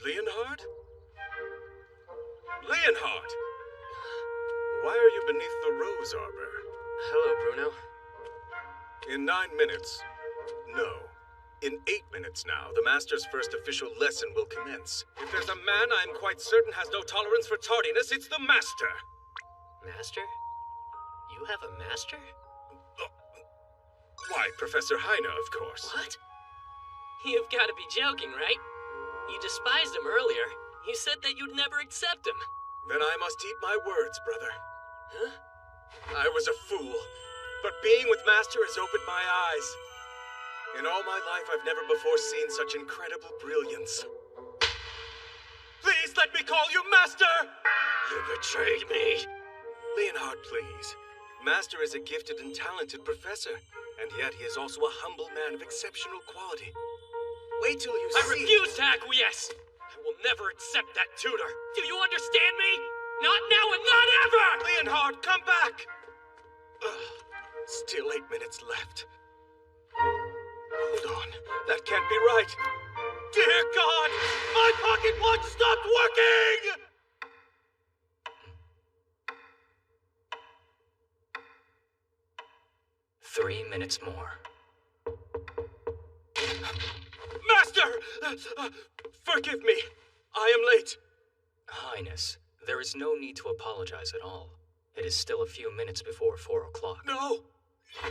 Leonhard? Leonhard! Why are you beneath the rose arbor? Hello, Bruno. In 9 minutes. No. In 8 minutes now, the Master's first official lesson will commence. If there's a man I'm quite certain has no tolerance for tardiness, it's the Master! Master? You have a master? Why, Professor Heine, of course. What? You've got to be joking, right? You despised him earlier. You said that you'd never accept him. Then I must eat my words, brother. Huh? I was a fool, but being with Master has opened my eyes. In all my life, I've never before seen such incredible brilliance. Please let me call you Master! You betrayed me. Leonhard, please. Master is a gifted and talented professor, and yet he is also a humble man of exceptional quality. Wait till you I see— refuse to acquiesce! I will never accept that tutor! Do you understand me? Not now and not ever! Leonhard, come back! Still 8 minutes left. Hold on, that can't be right. Dear God, my pocket watch stopped working! 3 minutes more. Master! Forgive me. I am late. Highness, there is no need to apologize at all. It is still a few minutes before 4 o'clock. No!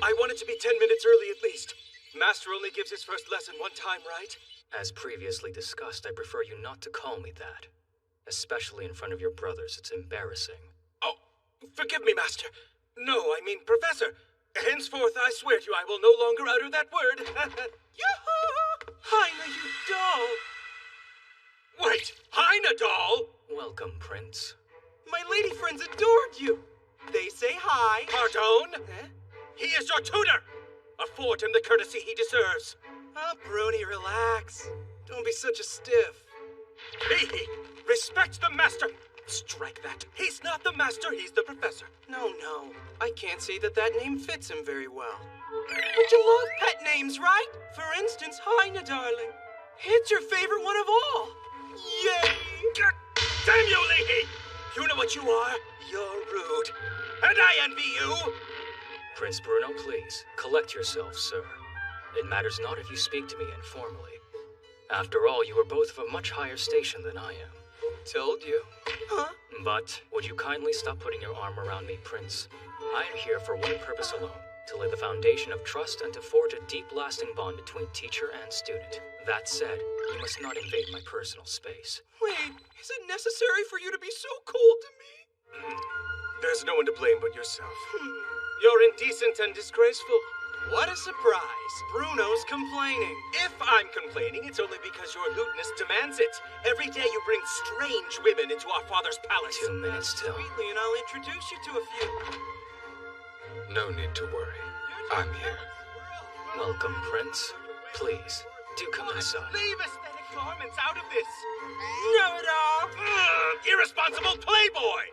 I want it to be 10 minutes early at least. Master only gives his first lesson one time, right? As previously discussed, I prefer you not to call me that. Especially in front of your brothers, it's embarrassing. Oh, forgive me, Master. No, I mean Professor. Henceforth, I swear to you, I will no longer utter that word. Yoo-hoo! Heine, you doll! Wait, Heine doll? Welcome, Prince. My lady friends adored you. They say hi. Pardon? Huh? He is your tutor. Afford him the courtesy he deserves. Oh, Brony, relax. Don't be such a stiff. He, respect the master. Strike that. He's not the master, he's the professor. No, I can't say that name fits him very well. But you love pet names, right? For instance, Heine, darling. It's your favorite one of all. Yay! Damn you, Leahy! You know what you are? You're rude. And I envy you! Prince Bruno, please, collect yourself, sir. It matters not if you speak to me informally. After all, you are both of a much higher station than I am. Told you. Huh? But would you kindly stop putting your arm around me, Prince? I am here for one purpose alone, to lay the foundation of trust and to forge a deep, lasting bond between teacher and student. That said, you must not invade my personal space. Wait, is it necessary for you to be so cold to me? There's no one to blame but yourself. You're indecent and disgraceful. What a surprise. Bruno's complaining. If I'm complaining, it's only because your lewdness demands it. Every day you bring strange women into our father's palace. 2 minutes till. Sweetly, and I'll introduce you to a few. No need to worry. I'm here. Welcome, Prince. Please, do come inside. Leave aesthetic garments out of this. Know it all. Irresponsible playboy!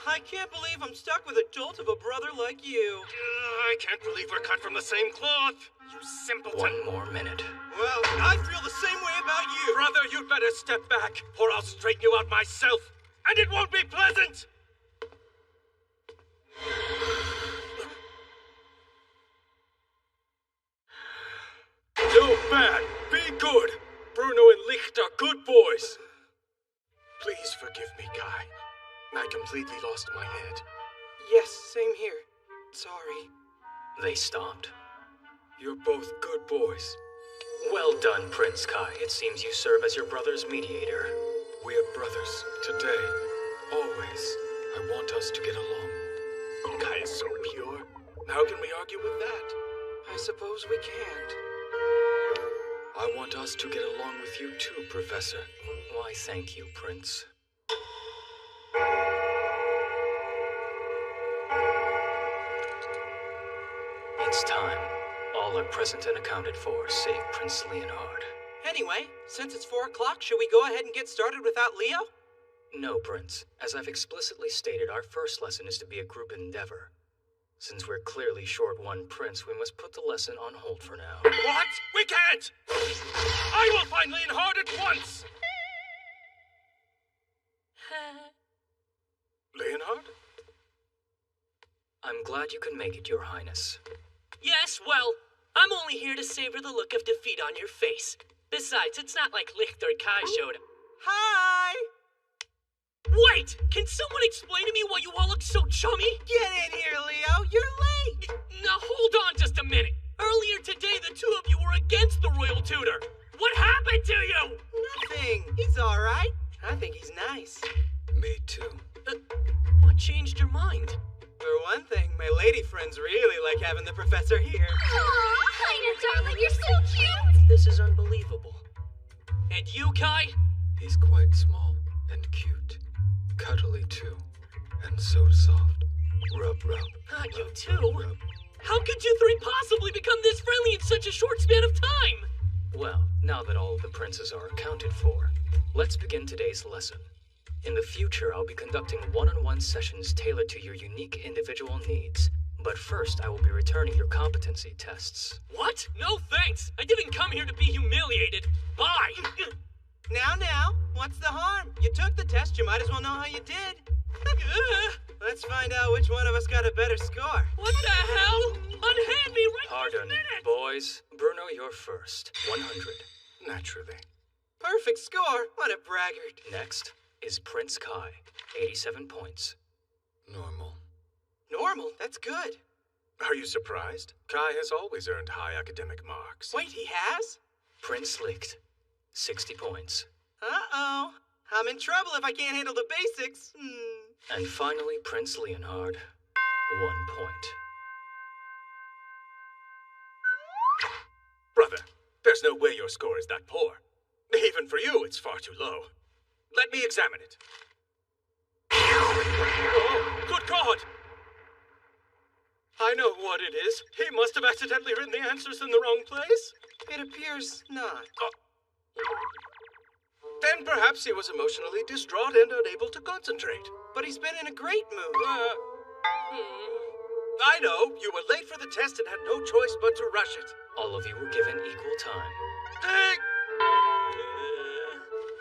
I can't believe I'm stuck with a dolt of a brother like you. I can't believe we're cut from the same cloth. You simpleton. 1 more minute. Well, I feel the same way about you. Brother, you'd better step back, or I'll straighten you out myself. And it won't be pleasant! No bad. Be good. Bruno and Licht are good boys. Please forgive me, Kai. I completely lost my head. Yes, same here. Sorry. They stopped. You're both good boys. Well done, Prince Kai. It seems you serve as your brother's mediator. We are brothers. Today. Always. I want us to get along. Kai is so pure. How can we argue with that? I suppose we can't. I want us to get along with you too, Professor. Why, thank you, Prince. It's time. All are present and accounted for, save Prince Leonhard. Anyway, since it's 4 o'clock, should we go ahead and get started without Leo? No, Prince. As I've explicitly stated, our first lesson is to be a group endeavor. Since we're clearly short one prince, we must put the lesson on hold for now. What? We can't! I will find Leonhard at once! Leonhard? I'm glad you can make it, Your Highness. Yes, well, I'm only here to savor the look of defeat on your face. Besides, it's not like Licht or Kai showed up. Hi! Wait! Can someone explain to me why you all look so chummy? Get in here, Leo. You're late. Now hold on just a minute. Earlier today, the two of you were against the royal tutor. What happened to you? Nothing. He's all right. I think he's nice. Me too. What changed your mind? For one thing, my lady friends really like having the professor here. Aw, Heiner, darling, you're so cute! This is unbelievable. And you, Kai? He's quite small and cute. Cuddly, too. And so soft. Rub, rub. Not you rub, too. rub, rub. How could you three possibly become this friendly in such a short span of time? Well, now that all of the princes are accounted for, let's begin today's lesson. In the future, I'll be conducting one-on-one sessions tailored to your unique individual needs. But first, I will be returning your competency tests. What? No thanks! I didn't come here to be humiliated. Bye! Now, what's the harm? You took the test, you might as well know how you did. Let's find out which one of us got a better score. What the hell? Unhand me right Pardon, this minute! boys. Bruno, you're first. 100. Naturally. Perfect score. What a braggart. Next is Prince Kai, 87 points. Normal. Normal, that's good. Are you surprised? Kai has always earned high academic marks. Wait, he has? Prince Licht, 60 points. Uh-oh. I'm in trouble if I can't handle the basics. And finally, Prince Leonhard, 1 point. Brother, there's no way your score is that poor. Even for you, it's far too low. Let me examine it. Oh, good God! I know what it is. He must have accidentally written the answers in the wrong place. It appears not. Then perhaps he was emotionally distraught and unable to concentrate. But he's been in a great mood. I know. You were late for the test and had no choice but to rush it. All of you were given equal time.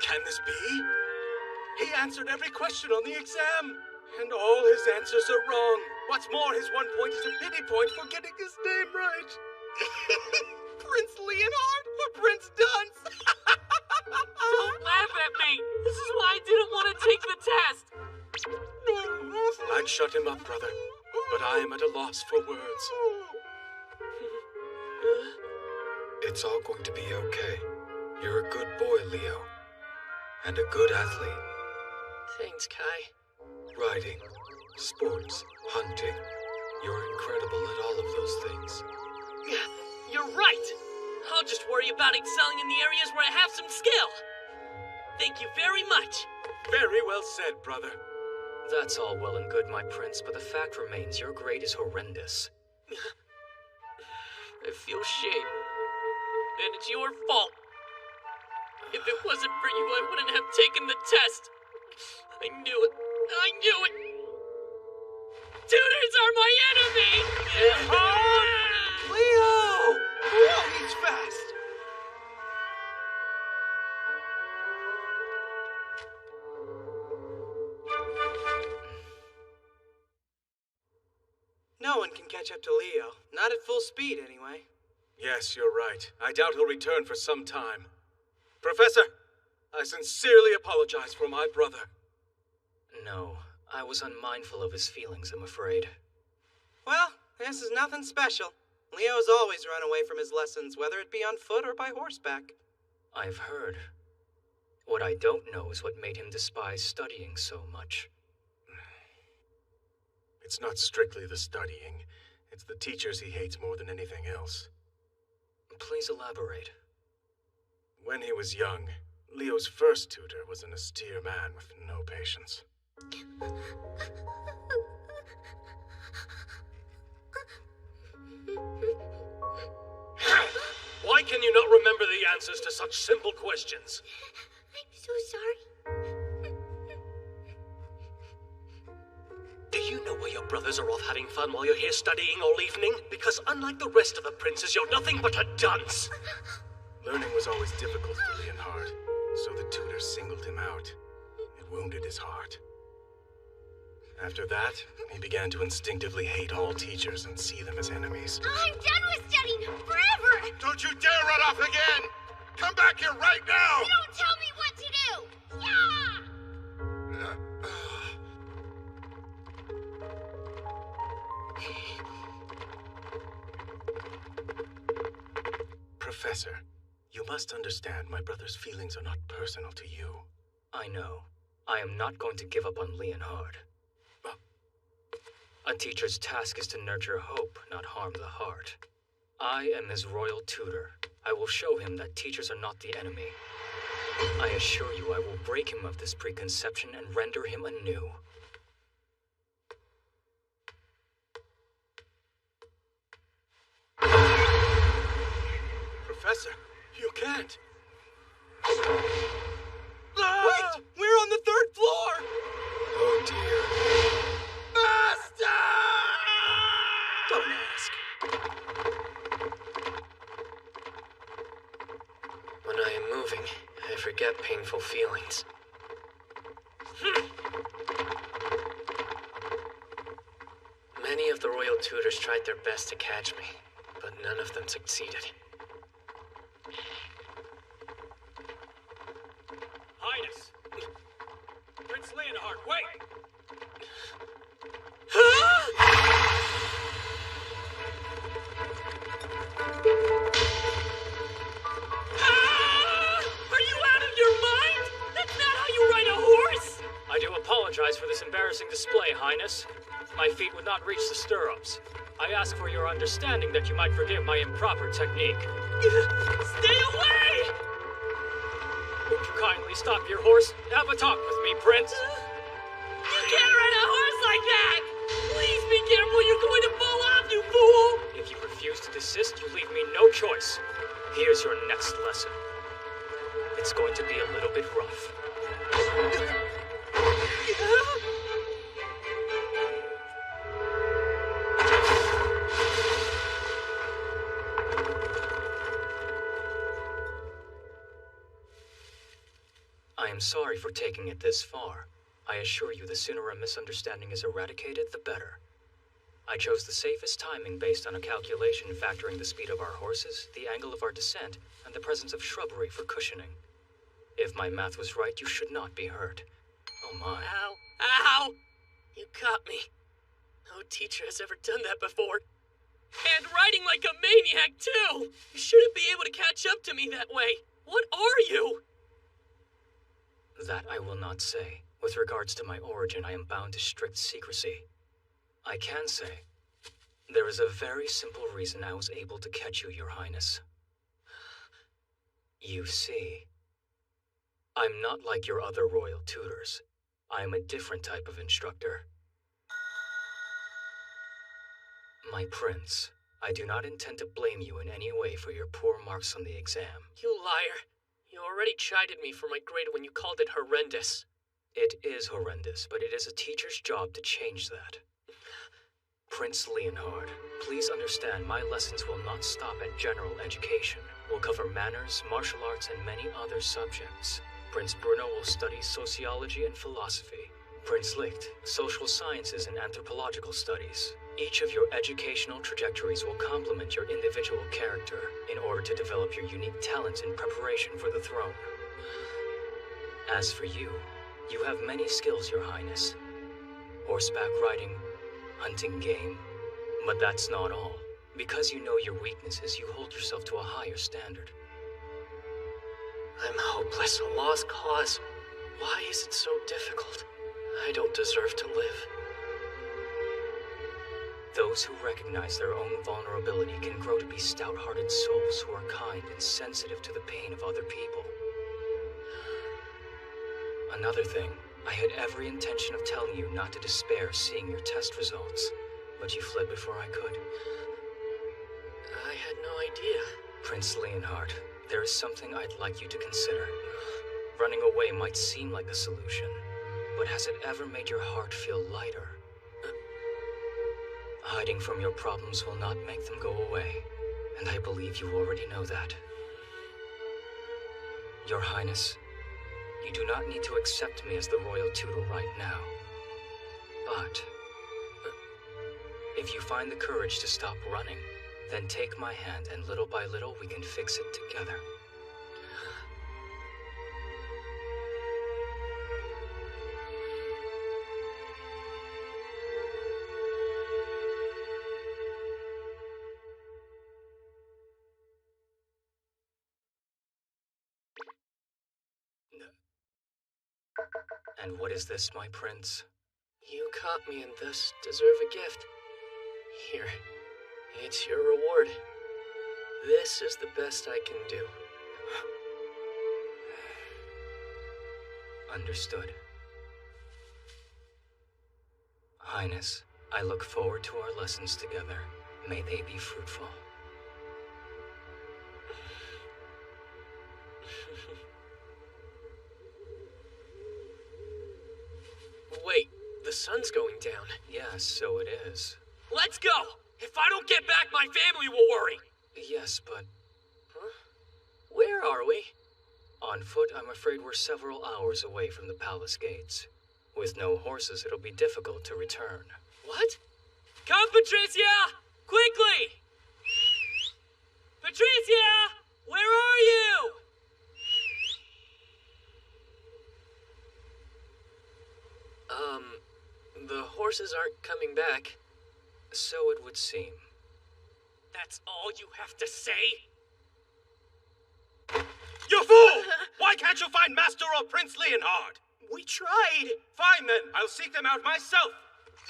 Can this be? He answered every question on the exam. And all his answers are wrong. What's more, his 1 point is a pity point for getting his name right. Prince Leonhard or Prince Dunce? Don't laugh at me! This is why I didn't want to take the test! I'd shut him up, brother. But I am at a loss for words. It's all going to be okay. You're a good boy, Leo. And a good athlete. Thanks, Kai. Riding, sports, hunting. You're incredible at all of those things. You're right! I'll just worry about excelling in the areas where I have some skill. Thank you very much. Very well said, brother. That's all well and good, my prince, but the fact remains your grade is horrendous. I feel shame. And it's your fault. If it wasn't for you, I wouldn't have taken the test. I knew it. I knew it. Tutors are my enemy! Leo! Whoa, he's fast. No one can catch up to Leo. Not at full speed, anyway. Yes, you're right. I doubt he'll return for some time. Professor, I sincerely apologize for my brother. No, I was unmindful of his feelings, I'm afraid. Well, this is nothing special. Leo's always run away from his lessons, whether it be on foot or by horseback. I've heard. What I don't know is what made him despise studying so much. It's not strictly the studying. It's the teachers he hates more than anything else. Please elaborate. When he was young, Leo's first tutor was an austere man with no patience. Why can you not remember the answers to such simple questions? I'm so sorry. Do you know where your brothers are off having fun while you're here studying all evening? Because unlike the rest of the princes, you're nothing but a dunce. Learning was always difficult for Leonhard, so the tutor singled him out. It wounded his heart. After that, he began to instinctively hate all teachers and see them as enemies. I'm done with studying forever! Don't you dare run off again! Come back here right now! You don't tell me what to do! Yeah! Professor, you must understand my brother's feelings are not personal to you. I know. I am not going to give up on Leonhard. A teacher's task is to nurture hope, not harm the heart. I am his royal tutor. I will show him that teachers are not the enemy. I assure you I will break him of this preconception and render him anew. Professor, you can't. Wait! We're on the 3rd floor! Oh dear. Master! Don't ask. When I am moving, I forget painful feelings. Many of the royal tutors tried their best to catch me, but none of them succeeded. Highness! Prince Leonhard, wait! Are you out of your mind? That's not how you ride a horse! I do apologize for this embarrassing display, Highness. My feet would not reach the stirrups. I ask for your understanding that you might forgive my improper technique. Stay away! Would you kindly stop your horse? Have a talk with me, Prince. You can't ride a horse like that! Please be careful, you're going to fall off, you fool! If you refuse to desist, you leave me no choice. Here's your next lesson. It's going to be a little bit rough. I am sorry for taking it this far. I assure you the sooner a misunderstanding is eradicated, the better. I chose the safest timing based on a calculation factoring the speed of our horses, the angle of our descent, and the presence of shrubbery for cushioning. If my math was right, you should not be hurt. Oh my. Ow! Ow! You caught me. No teacher has ever done that before. And riding like a maniac, too! You shouldn't be able to catch up to me that way. What are you? That I will not say. With regards to my origin, I am bound to strict secrecy. I can say, there is a very simple reason I was able to catch you, Your Highness. You see, I'm not like your other royal tutors. I am a different type of instructor. My prince, I do not intend to blame you in any way for your poor marks on the exam. You liar. You already chided me for my grade when you called it horrendous. It is horrendous, but it is a teacher's job to change that. Prince Leonhard, please understand my lessons will not stop at general education. We'll cover manners, martial arts, and many other subjects. Prince Bruno will study sociology and philosophy. Prince Licht, social sciences and anthropological studies. Each of your educational trajectories will complement your individual character in order to develop your unique talents in preparation for the throne. As for you, you have many skills, Your Highness. Horseback riding, hunting game. But that's not all. Because you know your weaknesses, you hold yourself to a higher standard. I'm hopeless, a lost cause. Why is it so difficult? I don't deserve to live. Those who recognize their own vulnerability can grow to be stout-hearted souls who are kind and sensitive to the pain of other people. Another thing, I had every intention of telling you not to despair seeing your test results, but you fled before I could. I had no idea. Prince Leonhard, there is something I'd like you to consider. Running away might seem like a solution, but has it ever made your heart feel lighter? Hiding from your problems will not make them go away, and I believe you already know that. Your Highness, you do not need to accept me as the royal tutor right now. But if you find the courage to stop running, then take my hand and little by little we can fix it together. And what is this, my prince? You caught me and thus deserve a gift. Here, it's your reward. This is the best I can do. Understood. Highness, I look forward to our lessons together. May they be fruitful. Wait, the sun's going down. Yes, so it is. Let's go! If I don't get back, my family will worry! Yes, but Huh? Where are we? on foot, I'm afraid we're several hours away from the palace gates. With no horses, it'll be difficult to return. What? Come, Patricia! Quickly! Patricia! Where are you? The horses aren't coming back. So it would seem. That's all you have to say? You fool! Why can't you find Master or Prince Leonhard? We tried! Fine then, I'll seek them out myself.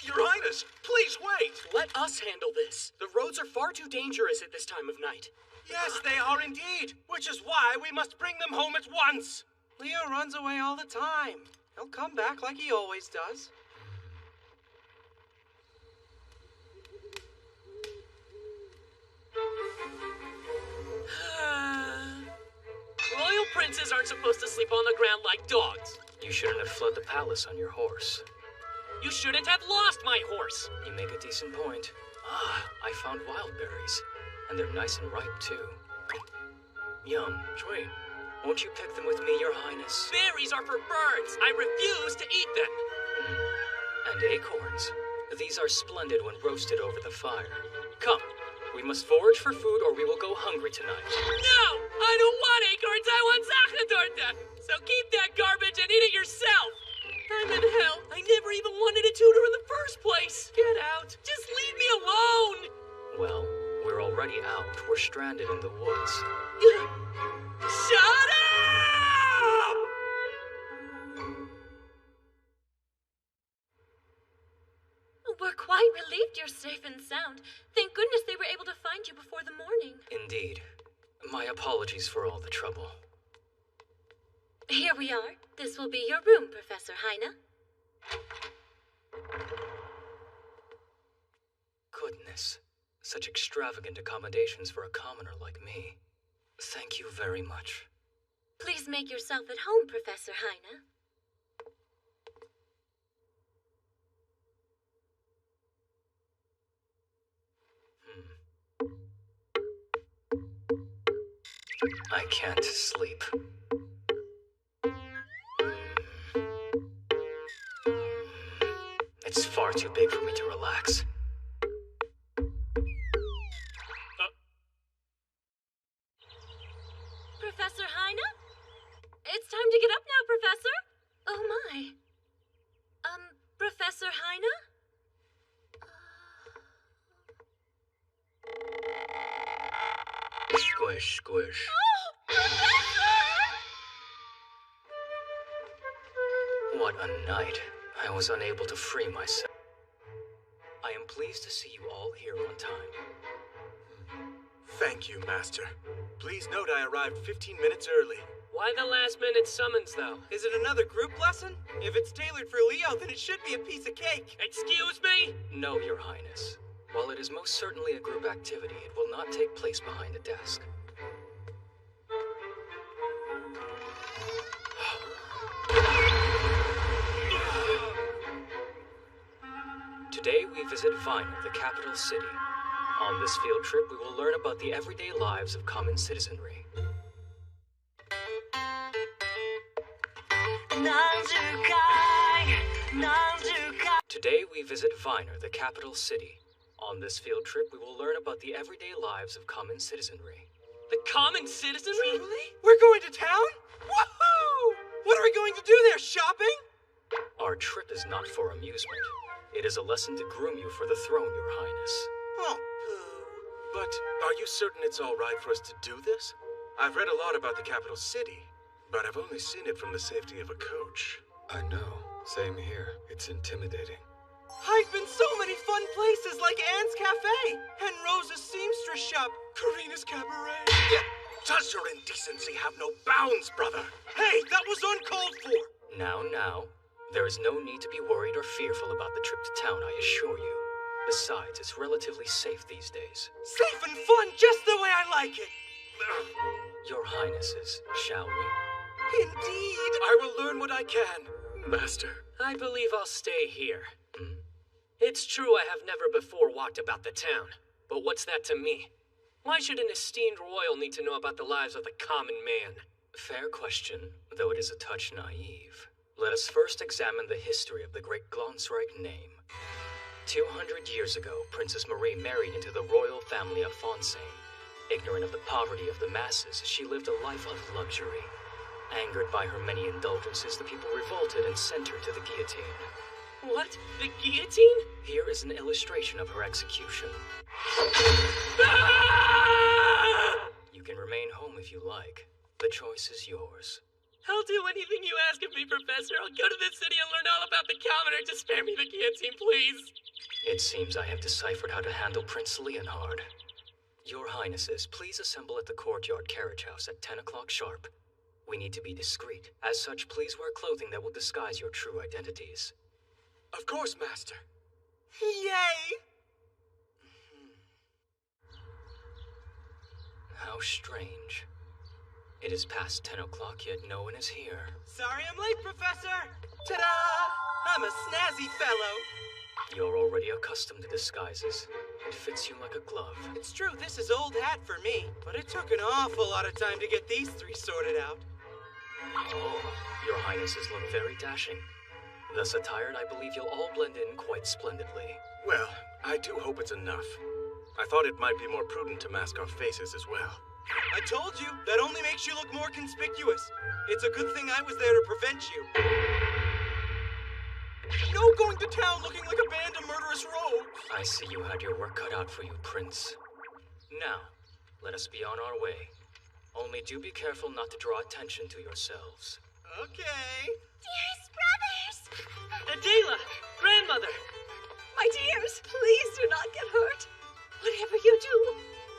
Your Highness, please wait. Let us handle this. The roads are far too dangerous at this time of night. Yes, they are indeed, which is why we must bring them home at once. Leo runs away all the time. He'll come back like he always does. Royal princes aren't supposed to sleep on the ground like dogs. You shouldn't have fled the palace on your horse. You shouldn't have lost my horse. You make a decent point. I found wild berries. And they're nice and ripe, too. Yum. Sweet. Won't you pick them with me, Your Highness? Berries are for birds. I refuse to eat them. And acorns. These are splendid when roasted over the fire. Come, we must forage for food or we will go hungry tonight. No! I don't want acorns. I want Sachatorta. So keep that garbage and eat it yourself. I'm in hell. I never even wanted a tutor in the first place. Get out. Just leave me alone. Well, we're already out. We're stranded in the woods. Shut up! We're quite relieved you're safe and sound. Thank goodness they were able to find you before the morning. Indeed. My apologies for all the trouble. Here we are. This will be your room, Professor Heine. Goodness. Such extravagant accommodations for a commoner like me. Thank you very much. Please make yourself at home, Professor Heine. I can't sleep. It's far too big for me to relax. Professor Heine? It's time to get up now, Professor. Oh my. Professor Heine? Squish, squish. Oh, Professor! What a night. I was unable to free myself. I am pleased to see you all here on time. Thank you, Master. Please note I arrived 15 minutes early. Why the last-minute summons, though? Is it another group lesson? If it's tailored for Leo, then it should be a piece of cake. Excuse me? No, Your Highness. While it is most certainly a group activity, it will not take place behind a desk. Today we visit Viner, the capital city. On this field trip, we will learn about the everyday lives of common citizenry. Today we visit Viner, the capital city. On this field trip, we will learn about the everyday lives of common citizenry. The common citizenry? Really? We're going to town? Woohoo! What are we going to do there, shopping? Our trip is not for amusement. It is a lesson to groom you for the throne, Your Highness. Oh, pooh. But are you certain it's all right for us to do this? I've read a lot about the capital city, but I've only seen it from the safety of a coach. I know. Same here. It's intimidating. I've been so many fun places like Anne's Cafe and Rose's seamstress shop, Karina's Cabaret. Yeah, does your indecency have no bounds, brother? Hey, that was uncalled for. Now. There is no need to be worried or fearful about the trip to town, I assure you. Besides, it's relatively safe these days. Safe and fun, just the way I like it. Your Highnesses, shall we? Indeed. I will learn what I can. Master. I believe I'll stay here. It's true I have never before walked about the town, but what's that to me? Why should an esteemed royal need to know about the lives of the common man? Fair question, though it is a touch naive. Let us first examine the history of the great Glonsreich name. 200 years ago, Princess Marie married into the royal family of Fontaine. Ignorant of the poverty of the masses, she lived a life of luxury. Angered by her many indulgences, the people revolted and sent her to the guillotine. What? The guillotine? Here is an illustration of her execution. You can remain home if you like. The choice is yours. I'll do anything you ask of me, Professor. I'll go to the city and learn all about the commoner. Just spare me the guillotine, please. It seems I have deciphered how to handle Prince Leonhard. Your Highnesses, please assemble at the courtyard carriage house at 10 o'clock sharp. We need to be discreet. As such, please wear clothing that will disguise your true identities. Of course, Master. Yay! How strange. It is past 10 o'clock, yet no one is here. Sorry I'm late, Professor. Ta-da! I'm a snazzy fellow. You're already accustomed to disguises. It fits you like a glove. It's true, this is old hat for me, but it took an awful lot of time to get these three sorted out. Oh, your Highnesses look very dashing. Thus attired, I believe you'll all blend in quite splendidly. Well, I do hope it's enough. I thought it might be more prudent to mask our faces as well. I told you, that only makes you look more conspicuous. It's a good thing I was there to prevent you. No going to town looking like a band of murderous rogues. I see you had your work cut out for you, Prince. Now, let us be on our way. Only do be careful not to draw attention to yourselves. Okay. Dearest brothers! Adela! Grandmother! My dears, please do not get hurt. Whatever you do,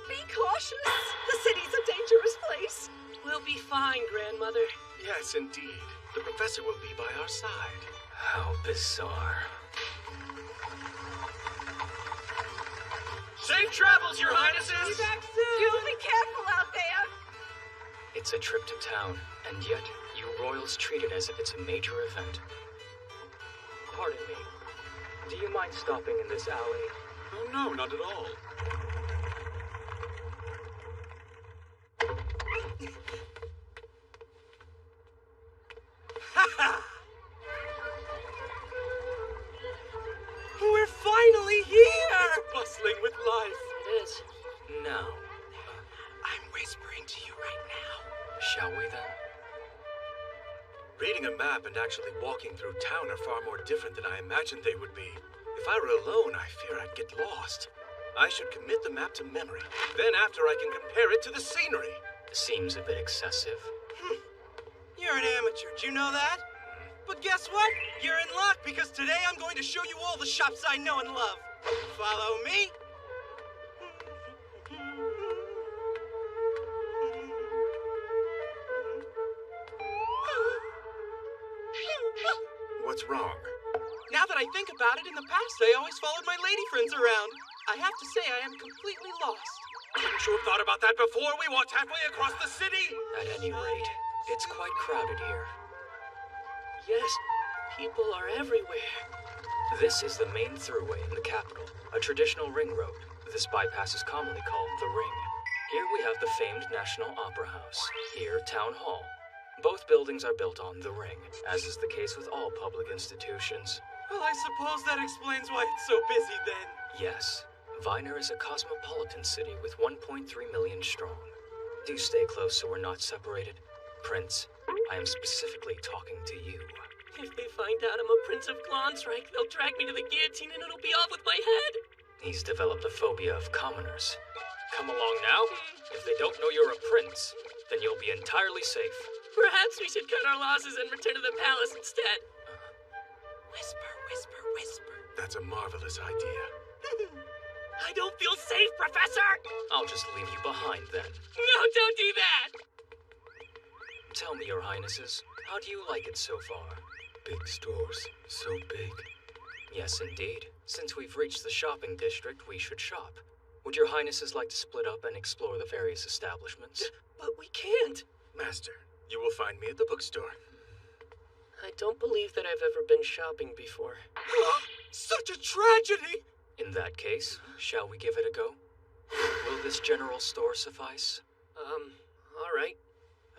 be cautious. The city's a dangerous place. We'll be fine, Grandmother. Yes, indeed. The professor will be by our side. How bizarre. Safe travels, Your Highnesses! Be back soon. You be careful out there. It's a trip to town, and yet you royals treat it as if it's a major event. Pardon me. Do you mind stopping in this alley? Oh, no, not at all. We're finally here! Bustling with life. It is. Now, I'm whispering to you right now. shall we then? Reading a map and actually walking through town are far more different than I imagined they would be. If I were alone, I fear I'd get lost. I should commit the map to memory. Then after I can compare it to the scenery. Seems a bit excessive. You're an amateur, do you know that? But guess what? You're in luck because today I'm going to show you all the shops I know and love. Follow me. What's wrong? Now that I think about it, in the past I always followed my lady friends around. I have to say I am completely lost. Couldn't you have thought about that before we walked halfway across the city? At any rate, it's quite crowded here. Yes, people are everywhere. This is the main throughway in the capital, a traditional ring road. This bypass is commonly called the Ring. Here we have the famed National Opera House. Here, Town Hall. Both buildings are built on the Ring, as is the case with all public institutions. Well, I suppose that explains why it's so busy then. Yes, Viner is a cosmopolitan city with 1.3 million strong. Do stay close so we're not separated. Prince, I am specifically talking to you. If they find out I'm a Prince of Glonsreich, they'll drag me to the guillotine and it'll be off with my head. He's developed a phobia of commoners. Come along now. If they don't know you're a prince, then you'll be entirely safe. Perhaps we should cut our losses and return to the palace instead. Whisper, whisper, whisper. That's a marvelous idea. I don't feel safe, Professor! I'll just leave you behind then. No, don't do that! Tell me, Your Highnesses, how do you like it so far? Big stores, so big. Yes, indeed. Since we've reached the shopping district, we should shop. Would Your Highnesses like to split up and explore the various establishments? But we can't. Master, you will find me at the bookstore. I don't believe that I've ever been shopping before. Such a tragedy! In that case, shall we give it a go? Will this general store suffice? All right.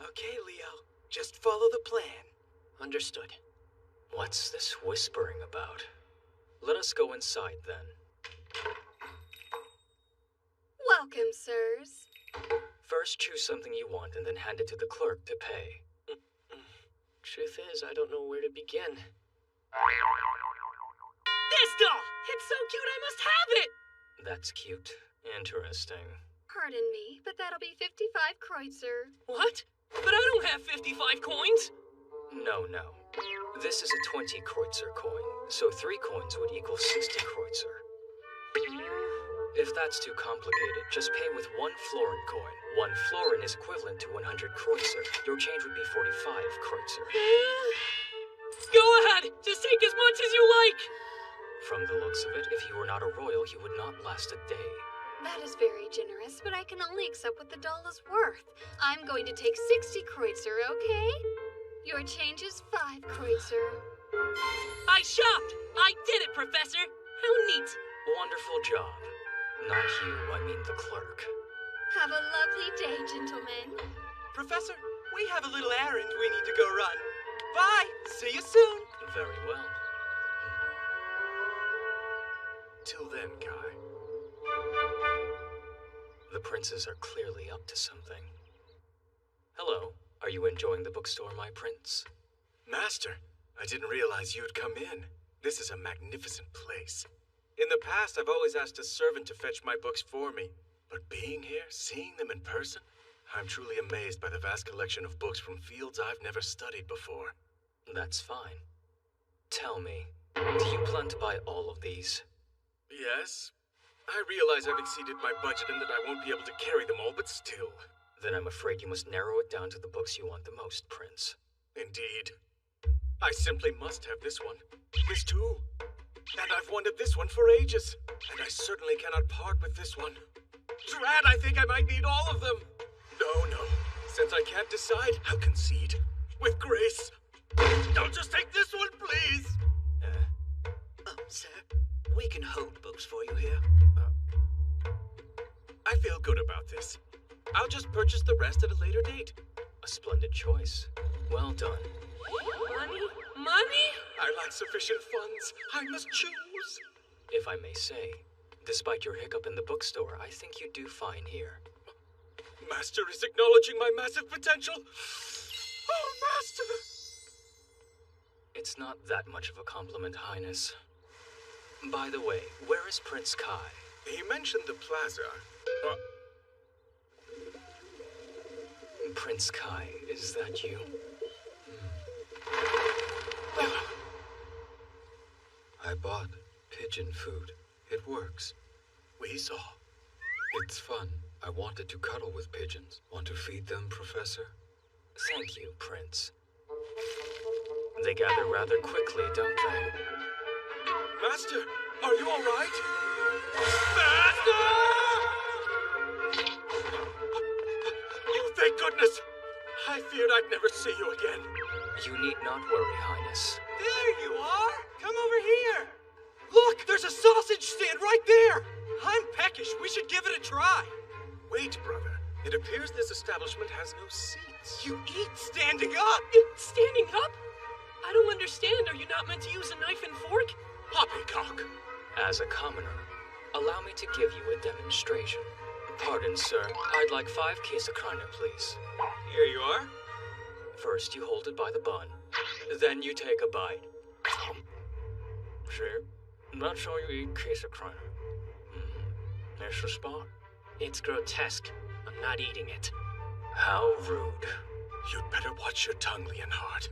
Okay, Leo. Just follow the plan. Understood. What's this whispering about? Let us go inside then. Welcome, sirs. First, choose something you want and then hand it to the clerk to pay. Truth is, I don't know where to begin. This doll! It's so cute, I must have it! That's cute. Interesting. Pardon me, but that'll be 55 kreutzer. What? But I don't have 55 coins! No. This is a 20 kreutzer coin, so 3 coins would equal 60 kreutzer. If that's too complicated, just pay with 1 florin coin. 1 florin is equivalent to 100 kreutzer. Your change would be 45 kreutzer. Go ahead! Just take as much as you like! From the looks of it, if you were not a royal, you would not last a day. That is very generous, but I can only accept what the doll is worth. I'm going to take 60 kreutzer, okay? Your change is 5 kreutzer. I shopped! I did it, Professor! How neat! Wonderful job. Not you, I mean the clerk. Have a lovely day, gentlemen. Professor, we have a little errand we need to go run. Bye! See you soon! Very well. Till then, Kai. The princes are clearly up to something. Hello. Are you enjoying the bookstore, my prince? Master, I didn't realize you'd come in. This is a magnificent place. In the past, I've always asked a servant to fetch my books for me. But being here, seeing them in person, I'm truly amazed by the vast collection of books from fields I've never studied before. That's fine. Tell me, do you plan to buy all of these? Yes. I realize I've exceeded my budget and that I won't be able to carry them all, but still. Then I'm afraid you must narrow it down to the books you want the most, Prince. Indeed. I simply must have this one. This too. And I've wanted this one for ages. And I certainly cannot part with this one. Drat, I think I might need all of them. No. Since I can't decide, I'll concede. With grace. Don't just take this one, please. Sir, we can hold books for you here. I feel good about this. I'll just purchase the rest at a later date. A splendid choice. Well done. Money? I lack sufficient funds. I must choose. If I may say, despite your hiccup in the bookstore, I think you do fine here. Master is acknowledging my massive potential. Oh, Master! It's not that much of a compliment, Highness. By the way, where is Prince Kai? He mentioned the plaza. Prince Kai, is that you? I bought pigeon food. It works. We saw. It's fun. I wanted to cuddle with pigeons. Want to feed them, Professor? Thank you, Prince. They gather rather quickly, don't they? Master, are you all right? Master! Oh, thank goodness! I feared I'd never see you again. You need not worry, Highness. There you are! Come over here! Look, there's a sausage stand right there! I'm peckish, we should give it a try. Wait, brother. It appears this establishment has no seats. You eat standing up! Standing up? I don't understand. Are you not meant to use a knife and fork? Poppycock! As a commoner, allow me to give you a demonstration. Pardon, sir. I'd like 5 Käsekreiner, please. Here you are. First, you hold it by the bun. Then you take a bite. See? That's how you eat Käsekreiner. There's the spot. It's grotesque. I'm not eating it. How rude. You'd better watch your tongue, Leonhard.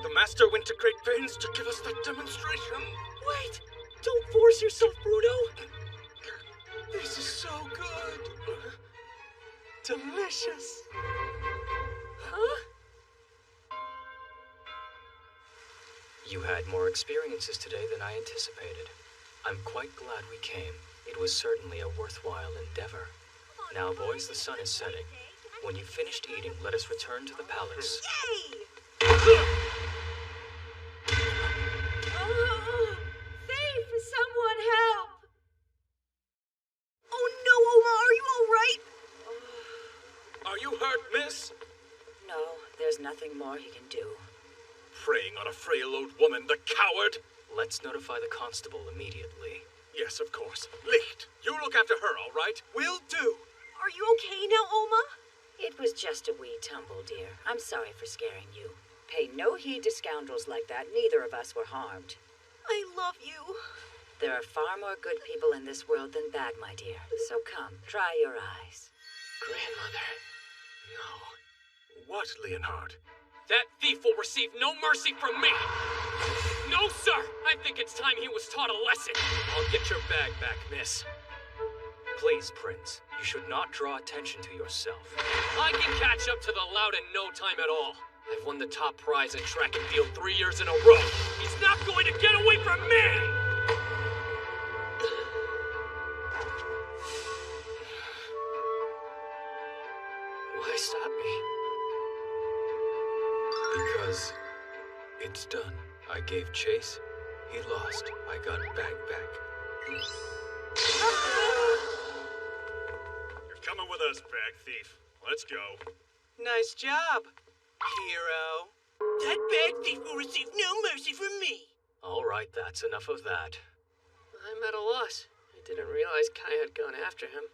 The master went to great pains to give us that demonstration. Wait! Don't force yourself, Bruno! This is so good! Delicious! Huh? You had more experiences today than I anticipated. I'm quite glad we came. It was certainly a worthwhile endeavor. Now, boys, the sun is setting. When you've finished eating, let us return to the palace. Yay! Oh, thief! Someone help! Oh no, Oma, are you alright? Are you hurt, miss? No, there's nothing more he can do. Preying on a frail old woman, the coward! Let's notify the constable immediately. Yes, of course. Licht, you look after her, all right? Will do. Are you okay now, Oma? It was just a wee tumble, dear. I'm sorry for scaring you. Pay no heed to scoundrels like that. Neither of us were harmed. I love you. There are far more good people in this world than bad, my dear. So come, dry your eyes. Grandmother. No. What, Leonhard? That thief will receive no mercy from me! No, sir! I think it's time he was taught a lesson. I'll get your bag back, miss. Please, Prince, you should not draw attention to yourself. I can catch up to the loud in no time at all. I've won the top prize in track and field 3 years in a row. He's not going to get away from me! Why stop me? Because it's done. I gave chase. He lost. I got bag back. You're coming with us, bag thief. Let's go. Nice job, hero. That bad thief will receive no mercy from me. All right, that's enough of that. I'm at a loss. I didn't realize Kai had gone after him.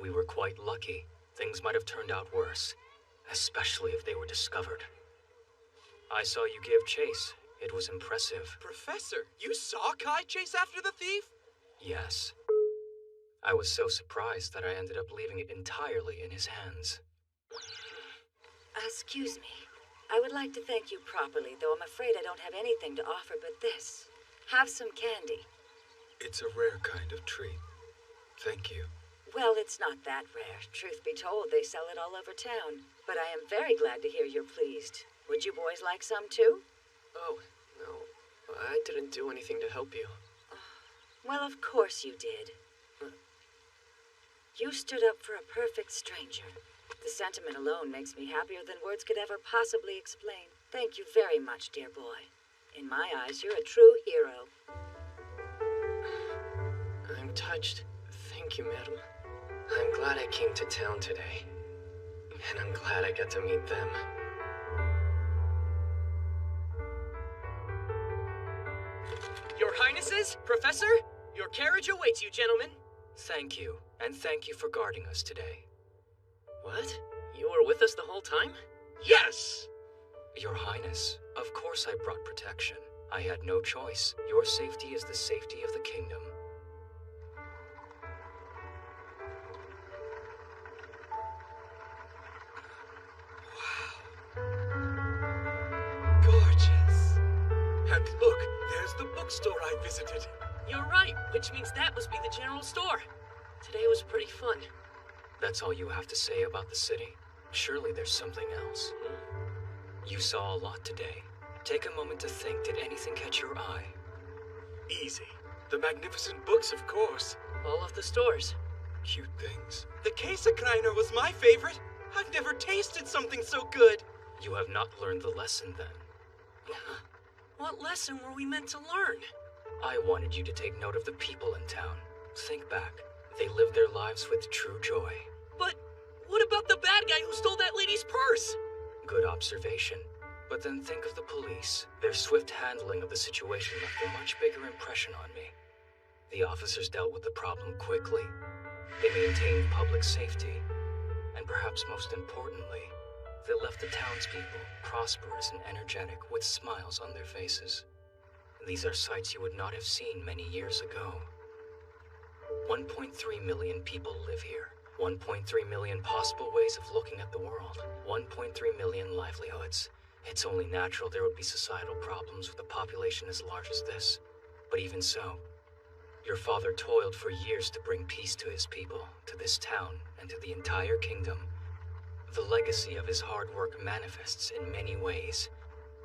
We were quite lucky. Things might have turned out worse, especially if they were discovered. I saw you give chase. It was impressive. Professor, you saw Kai chase after the thief? Yes. I was so surprised that I ended up leaving it entirely in his hands. Excuse me. I would like to thank you properly, though I'm afraid I don't have anything to offer but this. Have some candy. It's a rare kind of treat. Thank you. Well, it's not that rare. Truth be told, they sell it all over town. But I am very glad to hear you're pleased. Would you boys like some too? Oh, no. I didn't do anything to help you. Well, of course you did. You stood up for a perfect stranger. The sentiment alone makes me happier than words could ever possibly explain. Thank you very much, dear boy. In my eyes, you're a true hero. I'm touched. Thank you, madam. I'm glad I came to town today. And I'm glad I got to meet them. Your Highnesses, Professor, your carriage awaits you, gentlemen. Thank you, and thank you for guarding us today. What? You were with us the whole time? Yes! Your Highness, of course I brought protection. I had no choice. Your safety is the safety of the kingdom. Gorgeous. And look, there's the bookstore I visited. You're right, which means that must be the general store. Today was pretty fun. That's all you have to say about the city? Surely there's something else. You saw a lot today. Take a moment to think, did anything catch your eye? Easy. The magnificent books, of course. All of the stores. Cute things. The Käsekreiner was my favorite. I've never tasted something so good. You have not learned the lesson then. What lesson were we meant to learn? I wanted you to take note of the people in town. Think back. They lived their lives with true joy. But what about the bad guy who stole that lady's purse? Good observation. But then think of the police. Their swift handling of the situation left a much bigger impression on me. The officers dealt with the problem quickly. They maintained public safety. And perhaps most importantly, they left the townspeople prosperous and energetic with smiles on their faces. These are sights you would not have seen many years ago. 1.3 million people live here. 1.3 million possible ways of looking at the world. 1.3 million livelihoods. It's only natural there would be societal problems with a population as large as this. But even so, your father toiled for years to bring peace to his people, to this town, and to the entire kingdom. The legacy of his hard work manifests in many ways.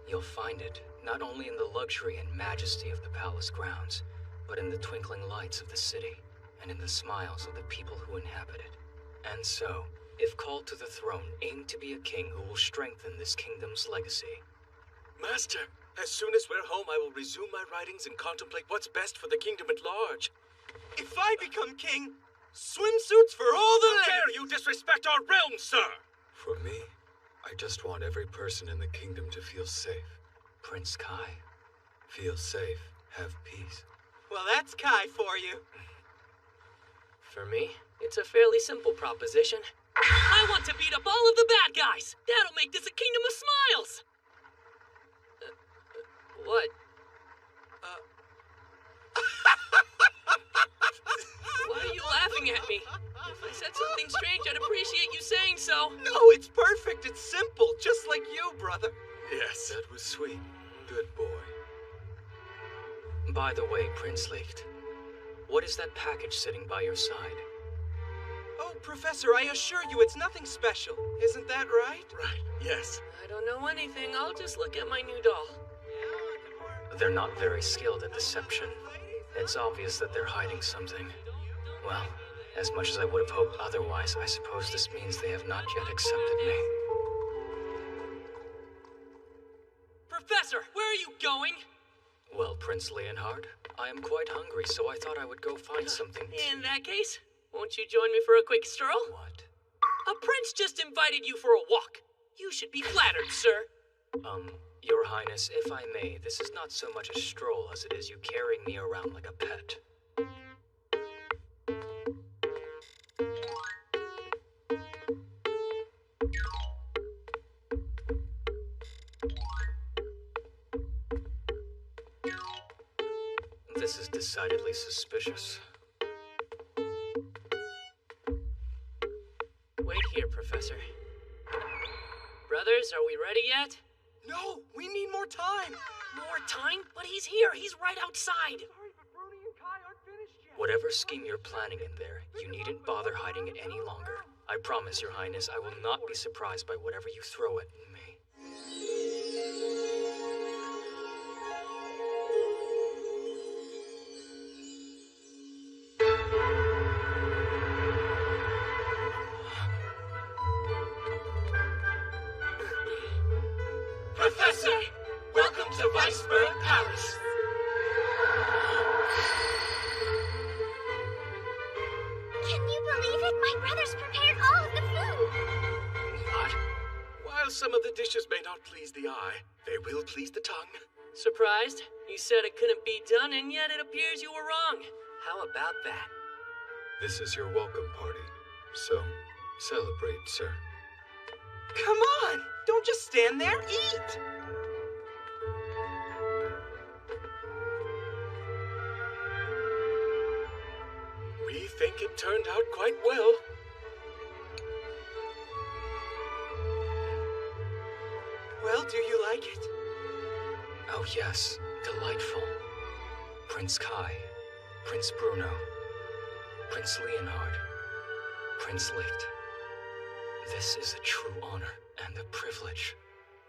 You'll find it not only in the luxury and majesty of the palace grounds, but in the twinkling lights of the city, and in the smiles of the people who inhabit it. And so, if called to the throne, aim to be a king who will strengthen this kingdom's legacy. Master, as soon as we're home, I will resume my writings and contemplate what's best for the kingdom at large. If I become king, swimsuits for all the How dare you disrespect our realm, sir! For me, I just want every person in the kingdom to feel safe. Prince Kai. Feel safe, have peace. Well, that's Kai for you. For me, it's a fairly simple proposition. I want to beat up all of the bad guys! That'll make this a kingdom of smiles! What? Why are you laughing at me? If I said something strange, I'd appreciate you saying so. No, it's perfect. It's simple, just like you, brother. Yes, that was sweet. Good boy. By the way, Prince Licht, what is that package sitting by your side? Oh, Professor, I assure you it's nothing special. Isn't that right? Right, yes. I don't know anything. I'll just look at my new doll. They're not very skilled at deception. It's obvious that they're hiding something. Well, as much as I would have hoped otherwise, I suppose this means they have not yet accepted me. Professor, where are you going? Well, Prince Leonhard, I am quite hungry, so I thought I would go find something to... In that case, won't you join me for a quick stroll? What? A prince just invited you for a walk. You should be flattered, sir. Your Highness, if I may, this is not so much a stroll as it is you carrying me around like a pet. This is decidedly suspicious. Wait here, Professor. Brothers, are we ready yet? No, we need more time. More time? But he's here. He's right outside. Sorry, but Brony and Kai aren't finished yet. Whatever scheme you're planning in there, you needn't bother hiding it any longer. I promise, Your Highness, I will not be surprised by whatever you throw at me. Professor, welcome to Weisberg Palace. Can you believe it? My brothers prepared all of the food. What? While some of the dishes may not please the eye, they will please the tongue. Surprised? You said it couldn't be done, and yet it appears you were wrong. How about that? This is your welcome party. So, celebrate, sir. Come on, don't just stand there. Eat. We think it turned out quite well. Well, do you like it? Oh yes, delightful. Prince Kai, Prince Bruno, Prince Leonhard, Prince Licht. This is a true honor and a privilege.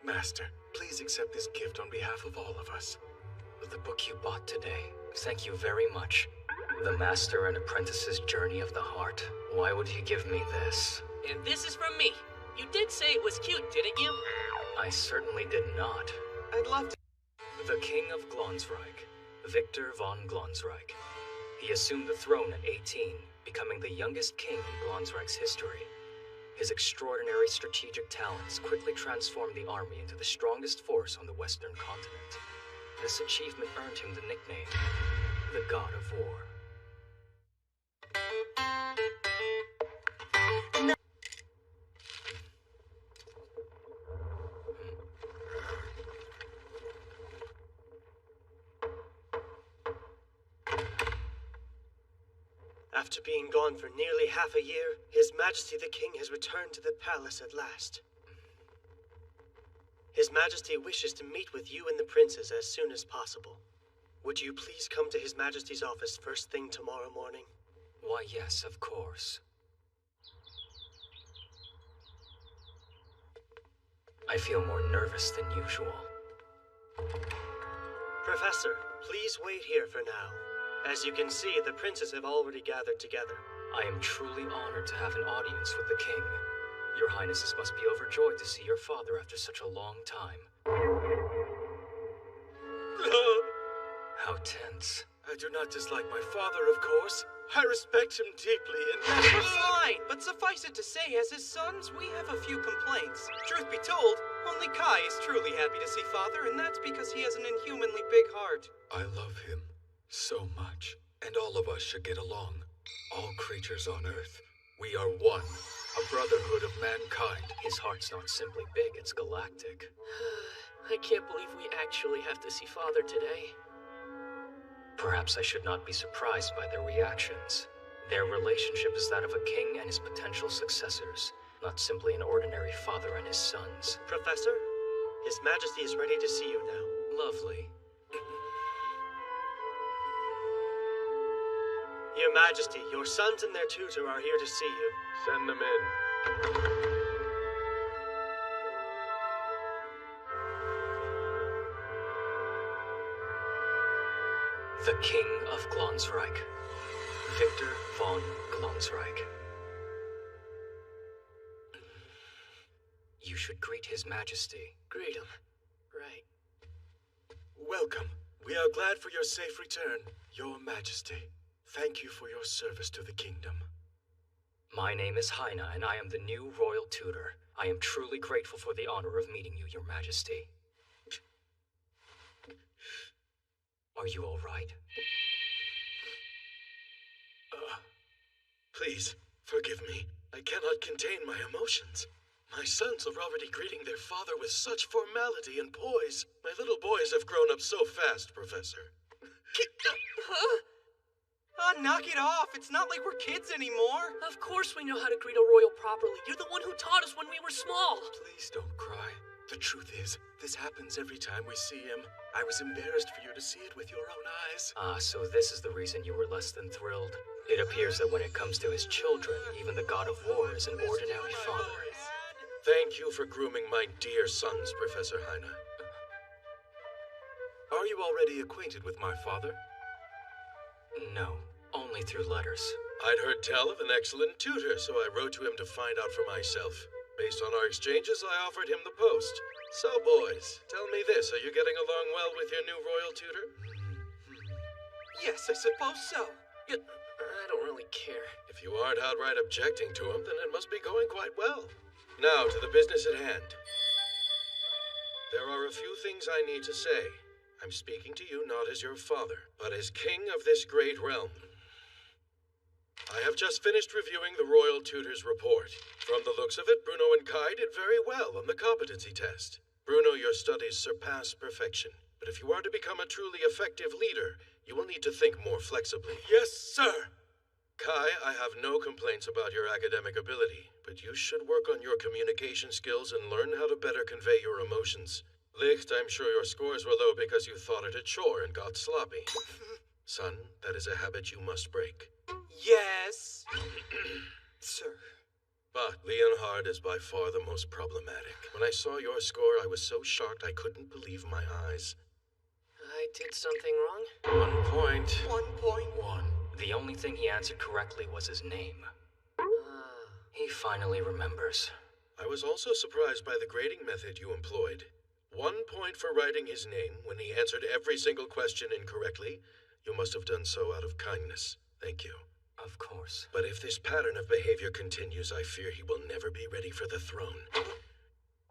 Master, please accept this gift on behalf of all of us. The book you bought today, thank you very much. The Master and Apprentice's Journey of the Heart. Why would you give me this? And this is from me. You did say it was cute, didn't you? I certainly did not. I'd love to. The King of Glonsreich, Victor von Glonsreich. He assumed the throne at 18, becoming the youngest king in Glonsreich's history. His extraordinary strategic talents quickly transformed the army into the strongest force on the Western continent. This achievement earned him the nickname, the God of War. After being gone for nearly half a year, His Majesty the King has returned to the palace at last. His Majesty wishes to meet with you and the princes as soon as possible. Would you please come to His Majesty's office first thing tomorrow morning? Why, yes, of course. I feel more nervous than usual. Professor, please wait here for now. As you can see, the princes have already gathered together. I am truly honored to have an audience with the king. Your Highnesses must be overjoyed to see your father after such a long time. How tense. I do not dislike my father, of course. I respect him deeply and... Fine, but suffice it to say, as his sons, we have a few complaints. Truth be told, only Kai is truly happy to see father, and that's because he has an inhumanly big heart. I love him so much, and all of us should get along. All creatures on Earth. We are one, a brotherhood of mankind. His heart's not simply big, it's galactic. I can't believe we actually have to see Father today. Perhaps I should not be surprised by their reactions. Their relationship is that of a king and his potential successors, not simply an ordinary father and his sons. Professor, His Majesty is ready to see you now. Lovely. Your Majesty, your sons and their tutor are here to see you. Send them in. The King of Glonsreich, Victor von Glonsreich. You should greet His Majesty. Greet him. Right. Welcome. We are glad for your safe return, Your Majesty. Thank you for your service to the kingdom. My name is Heine, and I am the new royal tutor. I am truly grateful for the honor of meeting you, Your Majesty. Are you all right? Please, forgive me. I cannot contain my emotions. My sons are already greeting their father with such formality and poise. My little boys have grown up so fast, Professor. Knock it off. It's not like we're kids anymore. Of course we know how to greet a royal properly. You're the one who taught us when we were small. Please don't cry. The truth is, this happens every time we see him. I was embarrassed for you to see it with your own eyes. So this is the reason you were less than thrilled. It appears that when it comes to his children, even the god of war is an ordinary father. Thank you for grooming my dear sons, Professor Heine. Are you already acquainted with my father? No, only through letters. I'd heard tell of an excellent tutor, so I wrote to him to find out for myself. Based on our exchanges, I offered him the post. So, boys, tell me this, are you getting along well with your new royal tutor? Yes, I suppose so. I don't really care. If you aren't outright objecting to him, then it must be going quite well. Now, to the business at hand. There are a few things I need to say. I'm speaking to you not as your father, but as king of this great realm. I have just finished reviewing the royal tutor's report. From the looks of it, Bruno and Kai did very well on the competency test. Bruno, your studies surpass perfection. But if you are to become a truly effective leader, you will need to think more flexibly. Yes, sir! Kai, I have no complaints about your academic ability, but you should work on your communication skills and learn how to better convey your emotions. Licht, I'm sure your scores were low because you thought it a chore and got sloppy. Son, that is a habit you must break. Yes, sir. But Leonhard is by far the most problematic. When I saw your score, I was so shocked I couldn't believe my eyes. I did something wrong? 1 point. 1 point. 1. The only thing he answered correctly was his name. He finally remembers. I was also surprised by the grading method you employed. 1 point for writing his name when he answered every single question incorrectly. You must have done so out of kindness. Thank you. Of course. But if this pattern of behavior continues, I fear he will never be ready for the throne.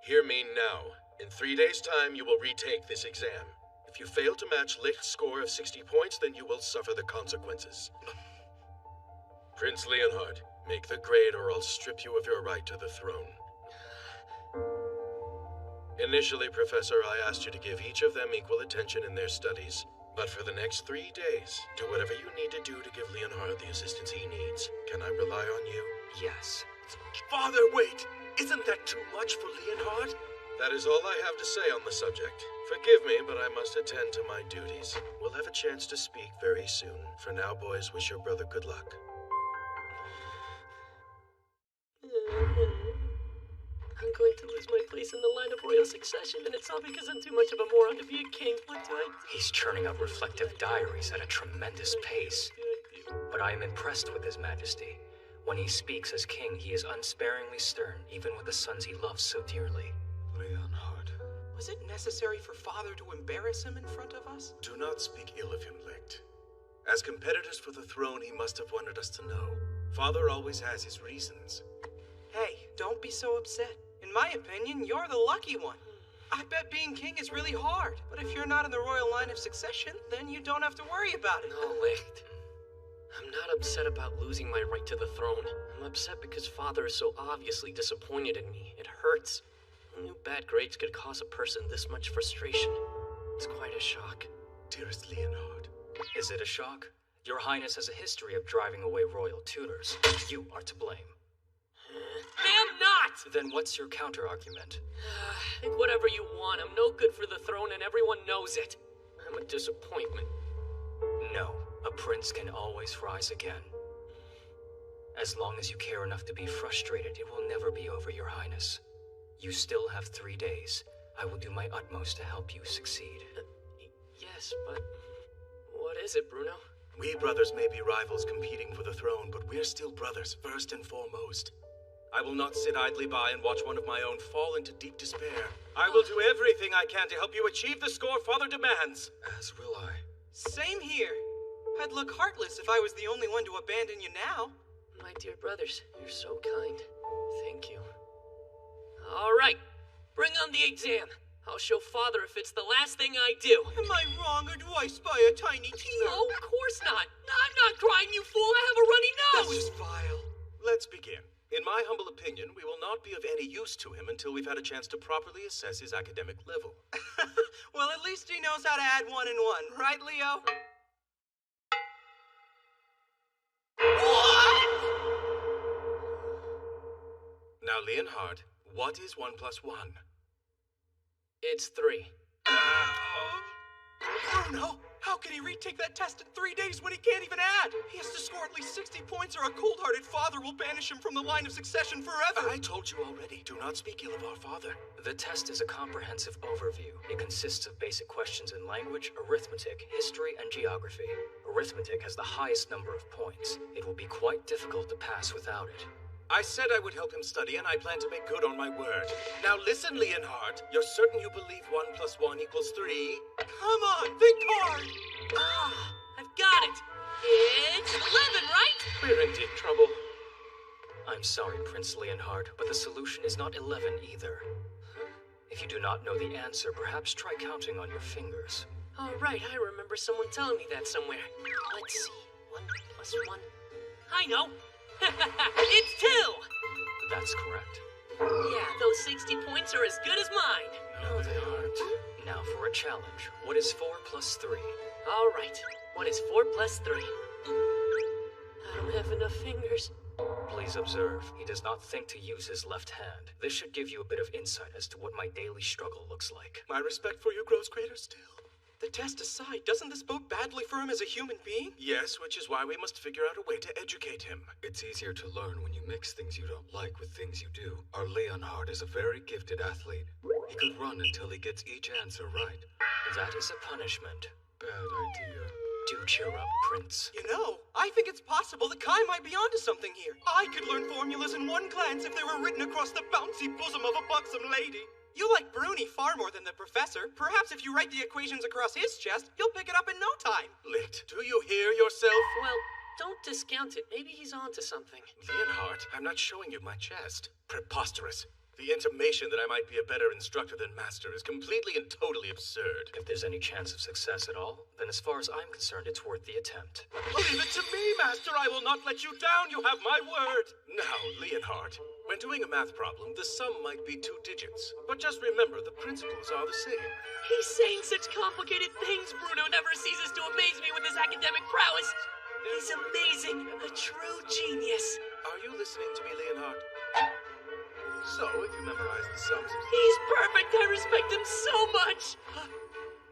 Hear me now. In 3 days' time, you will retake this exam. If you fail to match Licht's score of 60 points, then you will suffer the consequences. Prince Leonhard, make the grade or I'll strip you of your right to the throne. Initially, Professor, I asked you to give each of them equal attention in their studies. But for the next 3 days, do whatever you need to do to give Leonhard the assistance he needs. Can I rely on you? Yes. Father, wait! Isn't that too much for Leonhard? That is all I have to say on the subject. Forgive me, but I must attend to my duties. We'll have a chance to speak very soon. For now, boys, wish your brother good luck. I'm going to lose my place in the line of royal succession, and it's all because I'm too much of a moron to be a king. What do I do? He's churning out reflective diaries at a tremendous pace. But I am impressed with His Majesty. When he speaks as king, he is unsparingly stern, even with the sons he loves so dearly. Leonhard. Was it necessary for Father to embarrass him in front of us? Do not speak ill of him, Licht. As competitors for the throne, he must have wanted us to know. Father always has his reasons. Hey, don't be so upset. In my opinion, you're the lucky one. I bet being king is really hard, but if you're not in the royal line of succession, then you don't have to worry about it. No, Licht. I'm not upset about losing my right to the throne. I'm upset because Father is so obviously disappointed in me. It hurts. Who knew bad grades could cause a person this much frustration? It's quite a shock. Dearest Leonhard. Is it a shock? Your Highness has a history of driving away royal tutors. You are to blame. I am not! Then what's your counter-argument? Think whatever you want. I'm no good for the throne and everyone knows it. I'm a disappointment. No, a prince can always rise again. As long as you care enough to be frustrated, it will never be over, Your Highness. You still have 3 days. I will do my utmost to help you succeed. Yes, but what is it, Bruno? We brothers may be rivals competing for the throne, but we're still brothers, first and foremost. I will not sit idly by and watch one of my own fall into deep despair. I will do everything I can to help you achieve the score Father demands. As will I. Same here. I'd look heartless if I was the only one to abandon you now. My dear brothers, you're so kind. Thank you. All right, bring on the exam. I'll show Father if it's the last thing I do. Am I wrong, or do I spy a tiny tear? No, of course not. I'm not crying, you fool. I have a runny That nose. was vile. Let's begin. In my humble opinion, we will not be of any use to him until we've had a chance to properly assess his academic level. Well, at least he knows how to add 1 and 1, right, Leo? What? Now, Leonhard, what is 1 plus 1? It's 3. Bruno, how can he retake that test in 3 days when he can't even add? He has to score at least 60 points or a cold-hearted father will banish him from the line of succession forever. I told you already, do not speak ill of our father. The test is a comprehensive overview. It consists of basic questions in language, arithmetic, history, and geography. Arithmetic has the highest number of points. It will be quite difficult to pass without it. I said I would help him study, and I plan to make good on my word. Now listen, Leonhard. You're certain you believe 1 plus 1 equals 3? Come on, think hard! Ah, I've got it. It's 11, right? We're in deep trouble. I'm sorry, Prince Leonhard, but the solution is not 11 either. If you do not know the answer, perhaps try counting on your fingers. All right, I remember someone telling me that somewhere. Let's see. 1 plus 1. I know. It's 2. That's correct. Yeah, those 60 points are as good as mine. No, they aren't. Now for a challenge. What is 4 plus 3? All right. What is 4 plus 3? I don't have enough fingers. Please observe, he does not think to use his left hand. This should give you a bit of insight as to what my daily struggle looks like. My respect for you grows greater still. The test aside, doesn't this bode badly for him as a human being? Yes, which is why we must figure out a way to educate him. It's easier to learn when you mix things you don't like with things you do. Our Leonhard is a very gifted athlete. He could run until he gets each answer right. That is a punishment. Bad idea. Do cheer up, Prince. You know, I think it's possible that Kai might be onto something here. I could learn formulas in one glance if they were written across the bouncy bosom of a buxom lady. You like Bruni far more than the professor. Perhaps if you write the equations across his chest, you'll pick it up in no time. Licht, do you hear yourself? Well, don't discount it. Maybe he's onto something. Leonhard, I'm not showing you my chest. Preposterous. The intimation that I might be a better instructor than master is completely and totally absurd. If there's any chance of success at all, then as far as I'm concerned, it's worth the attempt. Leave it to me, master. I will not let you down. You have my word. Now, Leonhard, when doing a math problem, the sum might be 2 digits. But just remember, the principles are the same. He's saying such complicated things. Bruno never ceases to amaze me with his academic prowess. He's amazing. A true genius. Are you listening to me, Leonhard? So, if you memorize the sums of... He's perfect! I respect him so much!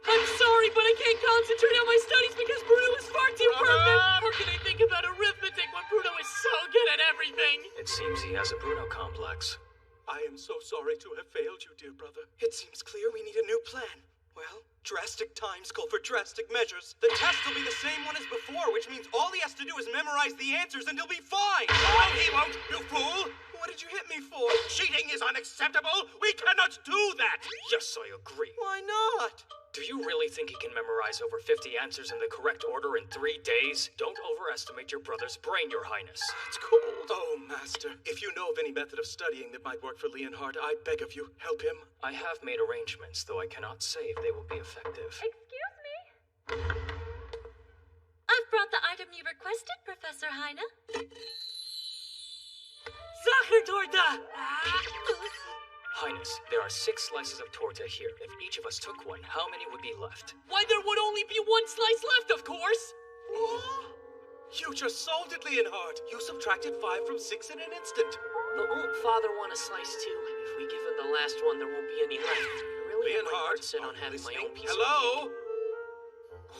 I'm sorry, but I can't concentrate on my studies because Bruno is far too perfect! How can I think about arithmetic when Bruno is so good at everything? It seems he has a Bruno complex. I am so sorry to have failed you, dear brother. It seems clear we need a new plan. Well, drastic times call for drastic measures. The test will be the same one as before, which means all he has to do is memorize the answers and he'll be fine. No, he won't, you fool! What did you hit me for? Cheating is unacceptable! We cannot do that! Yes, I agree. Why not? Do you really think he can memorize over 50 answers in the correct order in 3 days? Don't overestimate your brother's brain, Your Highness. It's cold. Oh, Master, if you know of any method of studying that might work for Leonhard, I beg of you, help him. I have made arrangements, though I cannot say if they will be effective. Excuse me? I've brought the item you requested, Professor Heine. Sachertorte! Highness, there are 6 slices of torta here. If each of us took one, how many would be left? Why, there would only be 1 slice left, of course! You just solved it, Leonhard. You subtracted 5 from 6 in an instant. But won't Father want a slice too? If we give him the last one, there won't be any left. I really am Leonhard, set on having my own piece Hello?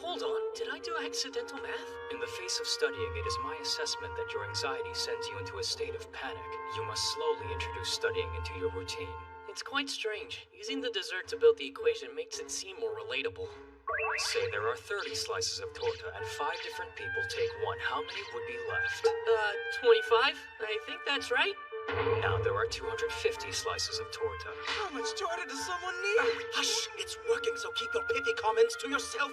Hold on, did I do accidental math? In the face of studying, it is my assessment that your anxiety sends you into a state of panic. You must slowly introduce studying into your routine. It's quite strange. Using the dessert to build the equation makes it seem more relatable. Say there are 30 slices of torta and 5 different people take one. How many would be left? 25? I think that's right. Now there are 250 slices of torta. How much torta does someone need? Hush, it's working, so keep your pithy comments to yourself.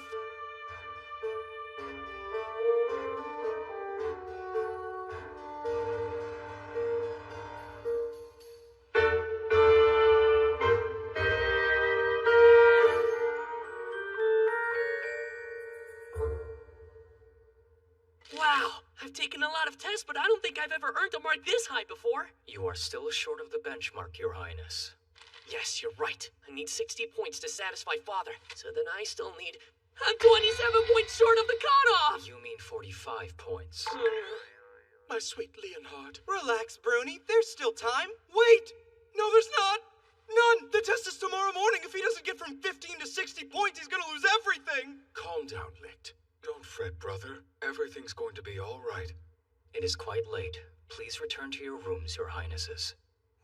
Wow, I've taken a lot of tests, but I don't think I've ever earned a mark this high before. You are still short of the benchmark, Your Highness. Yes, you're right. I need 60 points to satisfy Father, so then I still need... I'm 27 points short of the cutoff! You mean 45 points. My sweet Leonhard. Relax, Bruni. There's still time. Wait! No, there's not. None. The test is tomorrow morning. If he doesn't get from 15 to 60 points, he's gonna lose everything. Calm down, Licht. Don't fret, brother. Everything's going to be all right. It is quite late. Please return to your rooms, Your Highnesses.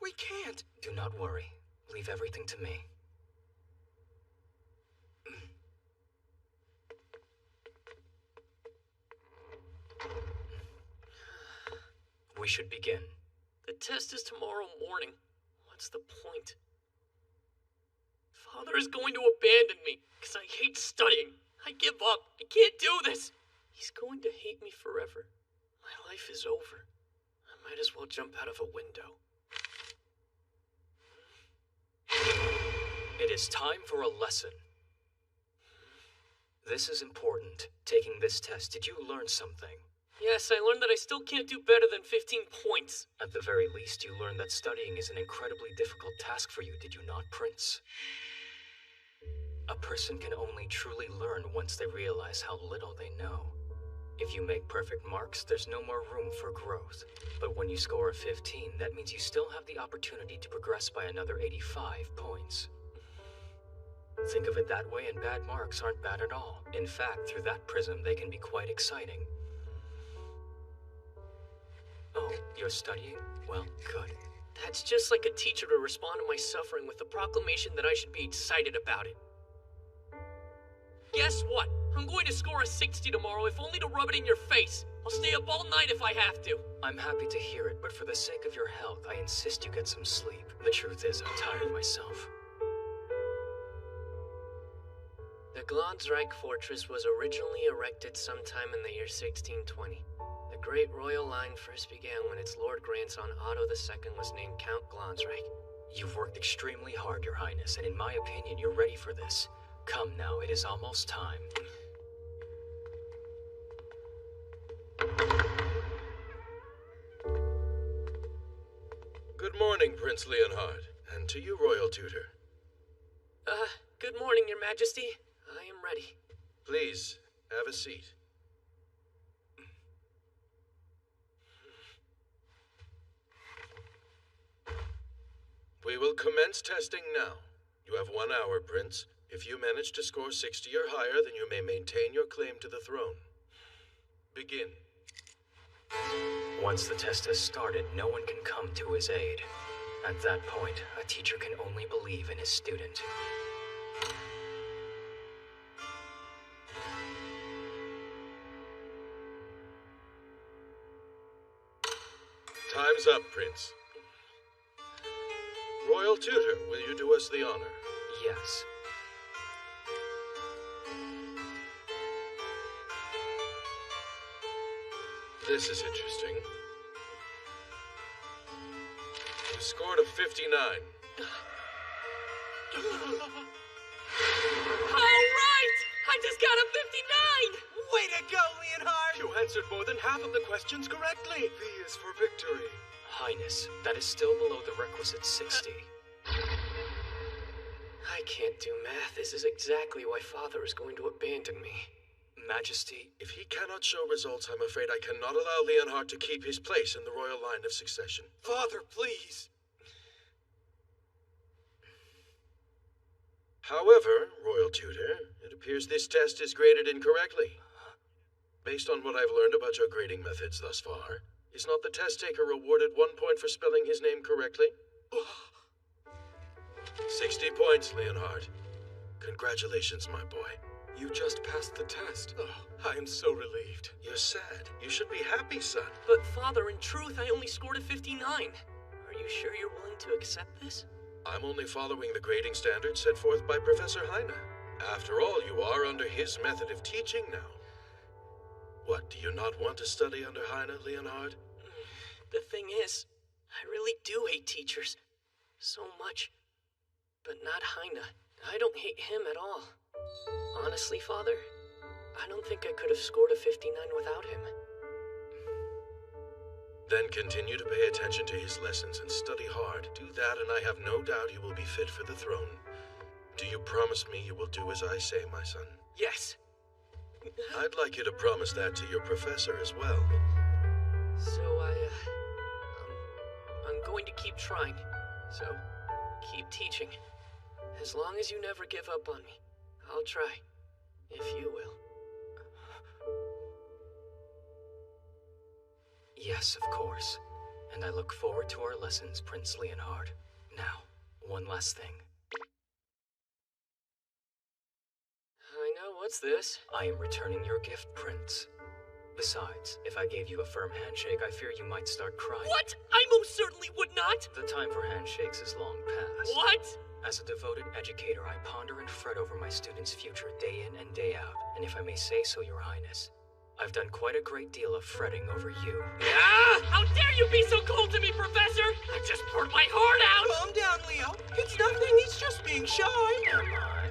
We can't. Do not worry. Leave everything to me. We should begin. The test is tomorrow morning. What's the point? Father is going to abandon me, because I hate studying. I give up. I can't do this. He's going to hate me forever. My life is over. I might as well jump out of a window. It is time for a lesson. This is important. Taking this test, did you learn something? Yes, I learned that I still can't do better than 15 points. At the very least, you learned that studying is an incredibly difficult task for you, did you not, Prince? A person can only truly learn once they realize how little they know. If you make perfect marks, there's no more room for growth. But when you score a 15, that means you still have the opportunity to progress by another 85 points. Think of it that way, and bad marks aren't bad at all. In fact, through that prism, they can be quite exciting. Oh, you're studying? Well, good. That's just like a teacher to respond to my suffering with the proclamation that I should be excited about it. Guess what? I'm going to score a 60 tomorrow, if only to rub it in your face. I'll stay up all night if I have to. I'm happy to hear it, but for the sake of your health, I insist you get some sleep. The truth is, I'm tired myself. The Gladsreich fortress was originally erected sometime in the year 1620. The Great Royal Line first began when its Lord Grandson Otto II was named Count Gladsreich. You've worked extremely hard, Your Highness, and in my opinion, you're ready for this. Come now, it is almost time. Good morning, Prince Leonhard, and to you, Royal Tutor. Good morning, Your Majesty. I am ready. Please, have a seat. We will commence testing now. You have 1 hour, Prince. If you manage to score 60 or higher, then you may maintain your claim to the throne. Begin. Once the test has started, no one can come to his aid. At that point, a teacher can only believe in his student. Time's up, Prince. Royal Tutor, will you do us the honor? Yes. This is interesting. You scored a 59. All right! I just got a 59! Way to go, Leonhard! You answered more than half of the questions correctly. V is for victory. Highness, that is still below the requisite 60. I can't do math. This is exactly why Father is going to abandon me. Majesty, If he cannot show results, I'm afraid I cannot allow Leonhard to keep his place in the royal line of succession. Father, please. However, Royal Tutor, it appears this test is graded incorrectly. Based on what I've learned about your grading methods thus far, is not the test taker awarded 1 point for spelling his name correctly? 60 points, Leonhard. Congratulations, my boy. You just passed the test. Oh, I am so relieved. You're sad. You should be happy, son. But Father, in truth, I only scored a 59. Are you sure you're willing to accept this? I'm only following the grading standards set forth by Professor Heine. After all, you are under his method of teaching now. What, do you not want to study under Heine, Leonhard? The thing is, I really do hate teachers. So much. But not Heine. I don't hate him at all. Honestly, Father, I don't think I could have scored a 59 without him. Then continue to pay attention to his lessons and study hard. Do that, and I have no doubt you will be fit for the throne. Do you promise me you will do as I say, my son? Yes. I'd like you to promise that to your professor as well. So I'm going to keep trying. So, keep teaching. As long as you never give up on me, I'll try. If you will. yes, of course. And I look forward to our lessons, Prince Leonhard. Now, one last thing. I know, what's this? I am returning your gift, Prince. Besides, if I gave you a firm handshake, I fear you might start crying. What? I most certainly would not! The time for handshakes is long past. What? As a devoted educator, I ponder and fret over my students' future day in and day out. And if I may say so, Your Highness, I've done quite a great deal of fretting over you. Ah! How dare you be so cold to me, Professor! I just poured my heart out! Calm down, Leo. It's nothing. He's just being shy. Am I?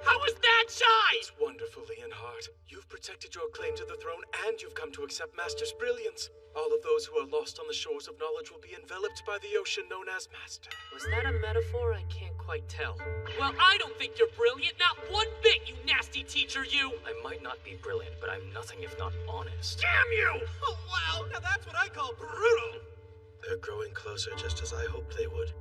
How is that shy? It's wonderful, Leonhard. You've protected your claim to the throne, and you've come to accept Master's brilliance. All of those who are lost on the shores of knowledge will be enveloped by the ocean known as Master. Was that a metaphor? I can't quite tell. Well, I don't think you're brilliant, not one bit, you nasty teacher, you! I might not be brilliant, but I'm nothing if not honest. Damn you! Oh, wow. Now that's what I call brutal. They're growing closer just as I hoped they would.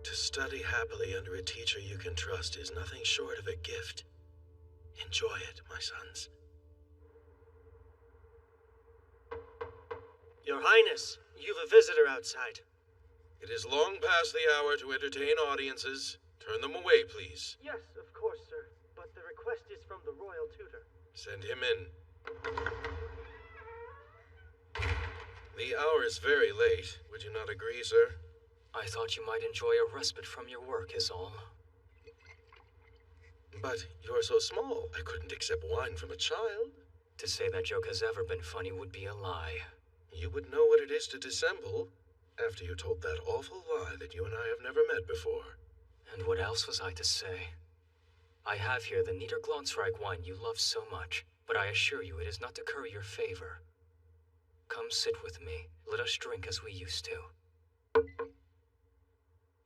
To study happily under a teacher you can trust is nothing short of a gift. Enjoy it, my sons. Your Highness, you've a visitor outside. It is long past the hour to entertain audiences. Turn them away, please. Yes, of course, sir. But the request is from the royal tutor. Send him in. The hour is very late. Would you not agree, sir? I thought you might enjoy a respite from your work, is all. But you're so small, I couldn't accept wine from a child. To say that joke has ever been funny would be a lie. You would know what it is to dissemble after you told that awful lie that you and I have never met before. And what else was I to say? I have here the Niederglanzreich wine you love so much, but I assure you it is not to curry your favor. Come sit with me. Let us drink as we used to.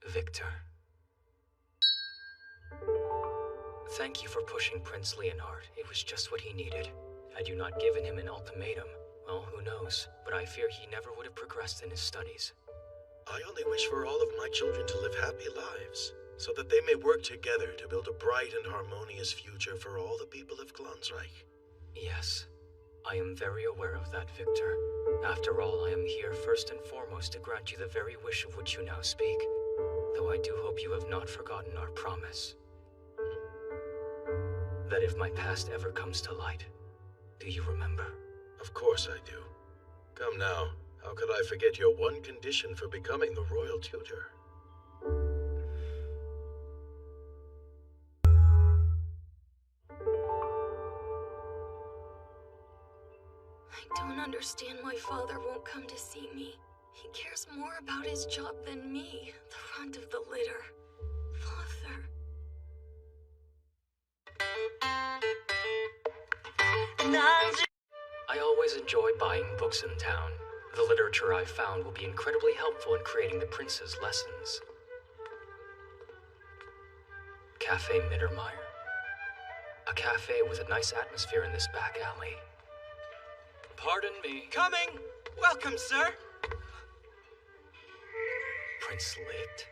Victor. Thank you for pushing Prince Leonhard. It was just what he needed. Had you not given him an ultimatum, well, who knows, but I fear he never would have progressed in his studies. I only wish for all of my children to live happy lives, so that they may work together to build a bright and harmonious future for all the people of Glansreich. Yes, I am very aware of that, Victor. After all, I am here first and foremost to grant you the very wish of which you now speak, though I do hope you have not forgotten our promise. That if my past ever comes to light, do you remember? Of course I do. Come now, how could I forget your one condition for becoming the royal tutor? I don't understand why Father won't come to see me. He cares more about his job than me, the runt of the litter. Father. I always enjoy buying books in town. The literature I've found will be incredibly helpful in creating the prince's lessons. Cafe Mittermeier? A cafe with a nice atmosphere in this back alley. Pardon me. Coming! Welcome, sir! Prince Licht?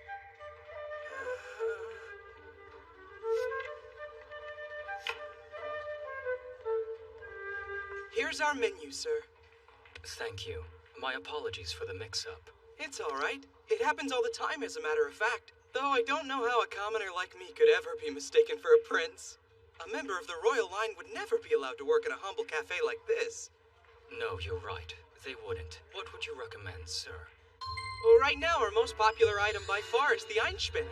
Here's our menu, sir. Thank you. My apologies for the mix-up. It's all right. It happens all the time, as a matter of fact. Though I don't know how a commoner like me could ever be mistaken for a prince. A member of the royal line would never be allowed to work in a humble cafe like this. No, you're right. They wouldn't. What would you recommend, sir? Well, right now, our most popular item by far is the Einspinner.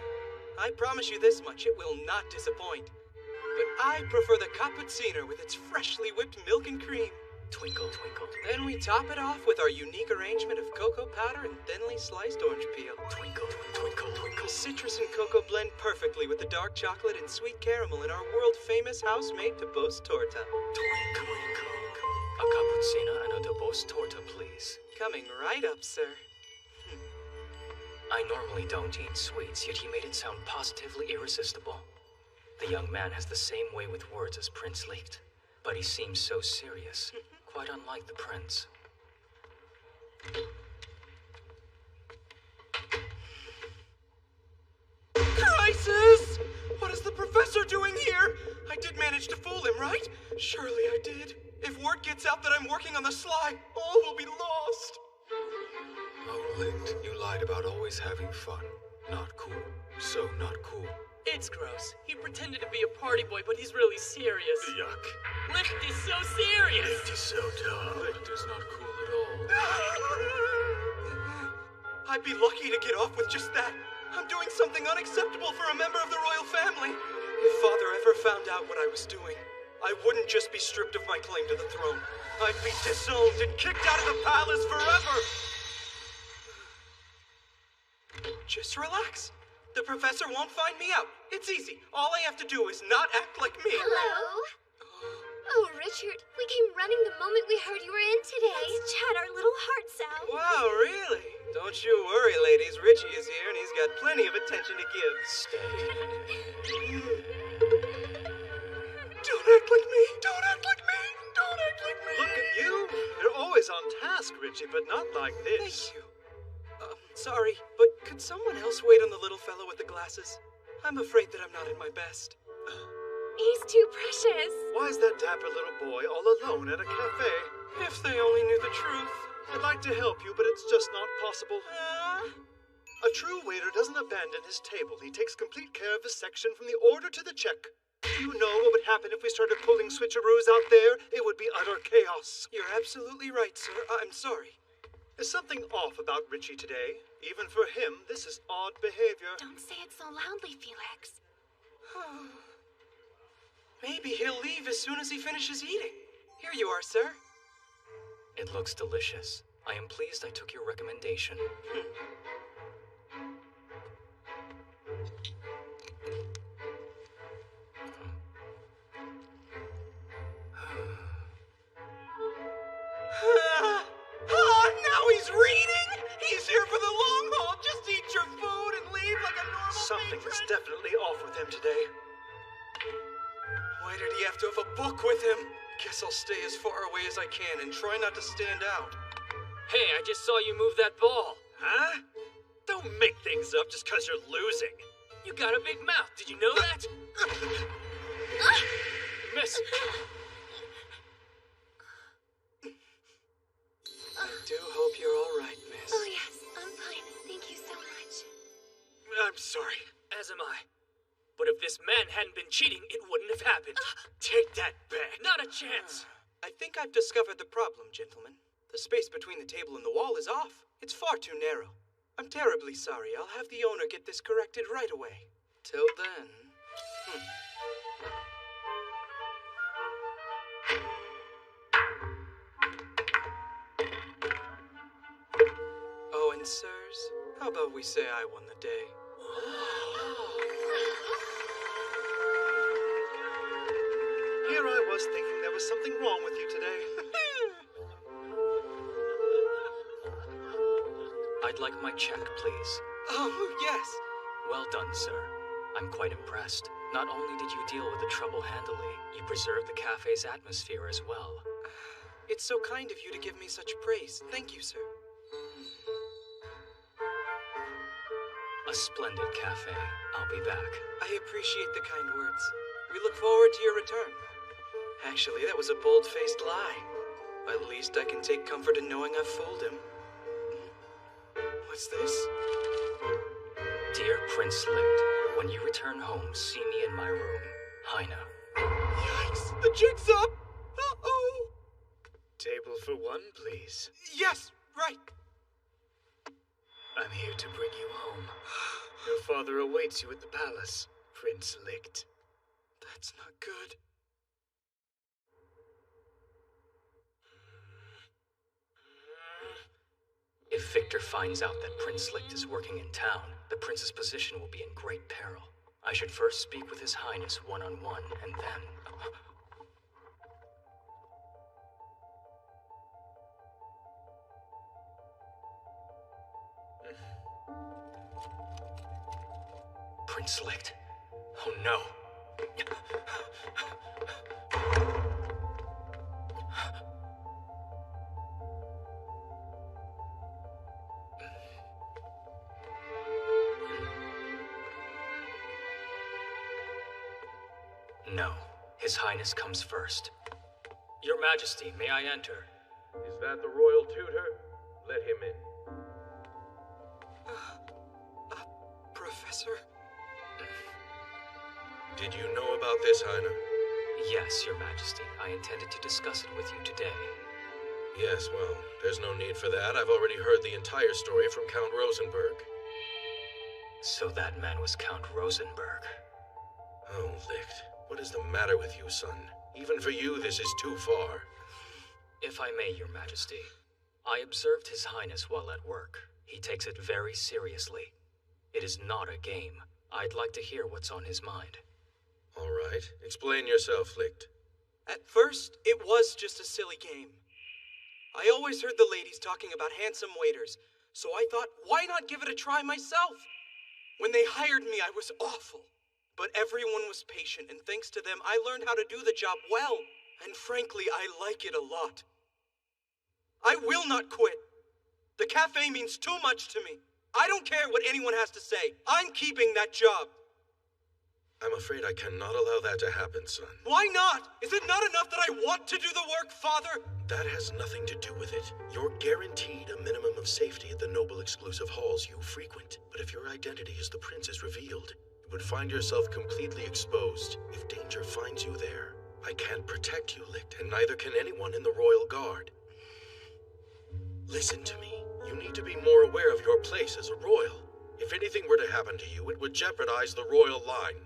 I promise you this much, it will not disappoint. But I prefer the cappuccino with its freshly whipped milk and cream. Twinkle, twinkle. Then we top it off with our unique arrangement of cocoa powder and thinly sliced orange peel. Twinkle, twinkle, twinkle. The citrus and cocoa blend perfectly with the dark chocolate and sweet caramel in our world-famous house-made Dubose torta. Twinkle, twinkle. A cappuccino and a Dubose torta, please. Coming right up, sir. I normally don't eat sweets, yet he made it sound positively irresistible. The young man has the same way with words as Prince Licht, but he seems so serious, quite unlike the prince. Crisis! What is the professor doing here? I did manage to fool him, right? Surely I did. If word gets out that I'm working on the sly, all will be lost. Oh, Licht, you lied about always having fun. Not cool. So not cool. It's gross. He pretended to be a party boy, but he's really serious. Yuck. Licht is so serious. Licht is so dumb. Licht is not cool at all. I'd be lucky to get off with just that. I'm doing something unacceptable for a member of the royal family. If Father ever found out what I was doing, I wouldn't just be stripped of my claim to the throne. I'd be disowned and kicked out of the palace forever. Just relax. The professor won't find me out. It's easy. All I have to do is not act like me. Hello? Oh, Richard, we came running the moment we heard you were in today. Let's chat our little hearts out. Wow, really? Don't you worry, ladies. Richie is here, and he's got plenty of attention to give. Stay. Don't act like me. Don't act like me. Don't act like me. Look at you. You're always on task, Richie, but not like this. Thank you. Sorry, but could someone else wait on the little fellow with the glasses? I'm afraid that I'm not in my best. He's too precious. Why is that dapper little boy all alone at a cafe? If they only knew the truth. I'd like to help you, but it's just not possible. A true waiter doesn't abandon his table. He takes complete care of his section from the order to the check. Do you know what would happen if we started pulling switcheroos out there? It would be utter chaos. You're absolutely right, sir. I'm sorry. There's something off about Richie today. Even for him, this is odd behavior. Don't say it so loudly, Felix. Maybe he'll leave as soon as he finishes eating. Here you are, sir. It looks delicious. I am pleased I took your recommendation. Now he's reading? He's here for the long haul. Just eat your food and leave like a normal Something matron. is definitely off with him today. Why did he have to have a book with him? Guess I'll stay as far away as I can and try not to stand out. Hey, I just saw you move that ball. Huh? Don't make things up just because you're losing. You got a big mouth. Did you know that? Miss. I do hope you're all right, miss. Oh, yes, I'm fine. Thank you so much. I'm sorry. As am I. But if this man hadn't been cheating, it wouldn't have happened. Take that back. Not a chance. I think I've discovered the problem, gentlemen. The space between the table and the wall is off. It's far too narrow. I'm terribly sorry. I'll have the owner get this corrected right away. Till then... Oh, and sirs, how about we say I won the day? Here I was thinking there was something wrong with you today. I'd like my check, please. Oh, yes. Well done, sir. I'm quite impressed. Not only did you deal with the trouble handily, you preserved the cafe's atmosphere as well. It's so kind of you to give me such praise. Thank you, sir. A splendid cafe. I'll be back. I appreciate the kind words. We look forward to your return. Actually, that was a bold-faced lie. At least I can take comfort in knowing I've fooled him. What's this? Dear Prince Licht, when you return home, see me in my room. Heine. Yikes! The jig's up! Uh-oh! Table for one, please. Yes, right. I'm here to bring you home. Your father awaits you at the palace, Prince Licht. That's not good. If Victor finds out that Prince Licht is working in town, the prince's position will be in great peril. I should first speak with His Highness one-on-one, and then... Prince Licht. Oh no. No. His Highness comes first. Your Majesty, may I enter? Is that the royal tutor? Let him in. Professor? Did you know about this, Heine? Yes, Your Majesty. I intended to discuss it with you today. Yes, well, there's no need for that. I've already heard the entire story from Count Rosenberg. So that man was Count Rosenberg. Oh, Licht, what is the matter with you, son? Even for you, this is too far. If I may, Your Majesty, I observed His Highness while at work. He takes it very seriously. It is not a game. I'd like to hear what's on his mind. All right. Explain yourself, Licht. At first, it was just a silly game. I always heard the ladies talking about handsome waiters, so I thought, why not give it a try myself? When they hired me, I was awful. But everyone was patient, and thanks to them, I learned how to do the job well. And frankly, I like it a lot. I will not quit. The cafe means too much to me. I don't care what anyone has to say. I'm keeping that job. I'm afraid I cannot allow that to happen, son. Why not? Is it not enough that I want to do the work, Father? That has nothing to do with it. You're guaranteed a minimum of safety at the noble exclusive halls you frequent. But if your identity as the prince is revealed, you would find yourself completely exposed if danger finds you there. I can't protect you, Licht, and neither can anyone in the Royal Guard. Listen to me. You need to be more aware of your place as a royal. If anything were to happen to you, it would jeopardize the royal line.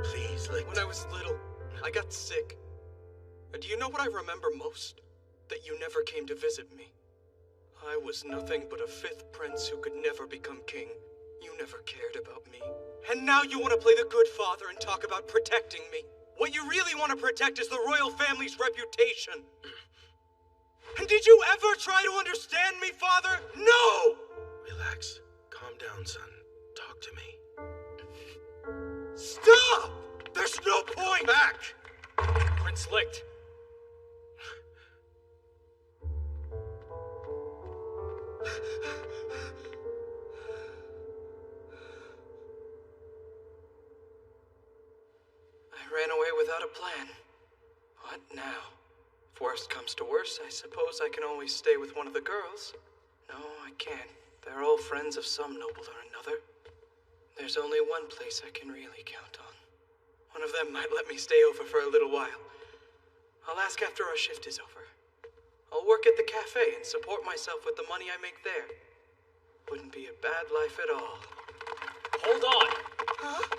Please, Licht. When I was little, I got sick. And do you know what I remember most? That you never came to visit me. I was nothing but a fifth prince who could never become king. You never cared about me. And now you want to play the good father and talk about protecting me. What you really want to protect is the royal family's reputation. And did you ever try to understand me, Father? No! Relax. Calm down, son. Talk to me. Stop! There's no point! Back! Prince Licht. got a plan. What now? If worst comes to worst, I suppose I can always stay with one of the girls. No, I can't. They're all friends of some noble or another. There's only one place I can really count on. One of them might let me stay over for a little while. I'll ask after our shift is over. I'll work at the cafe and support myself with the money I make there. Wouldn't be a bad life at all. Hold on! Huh?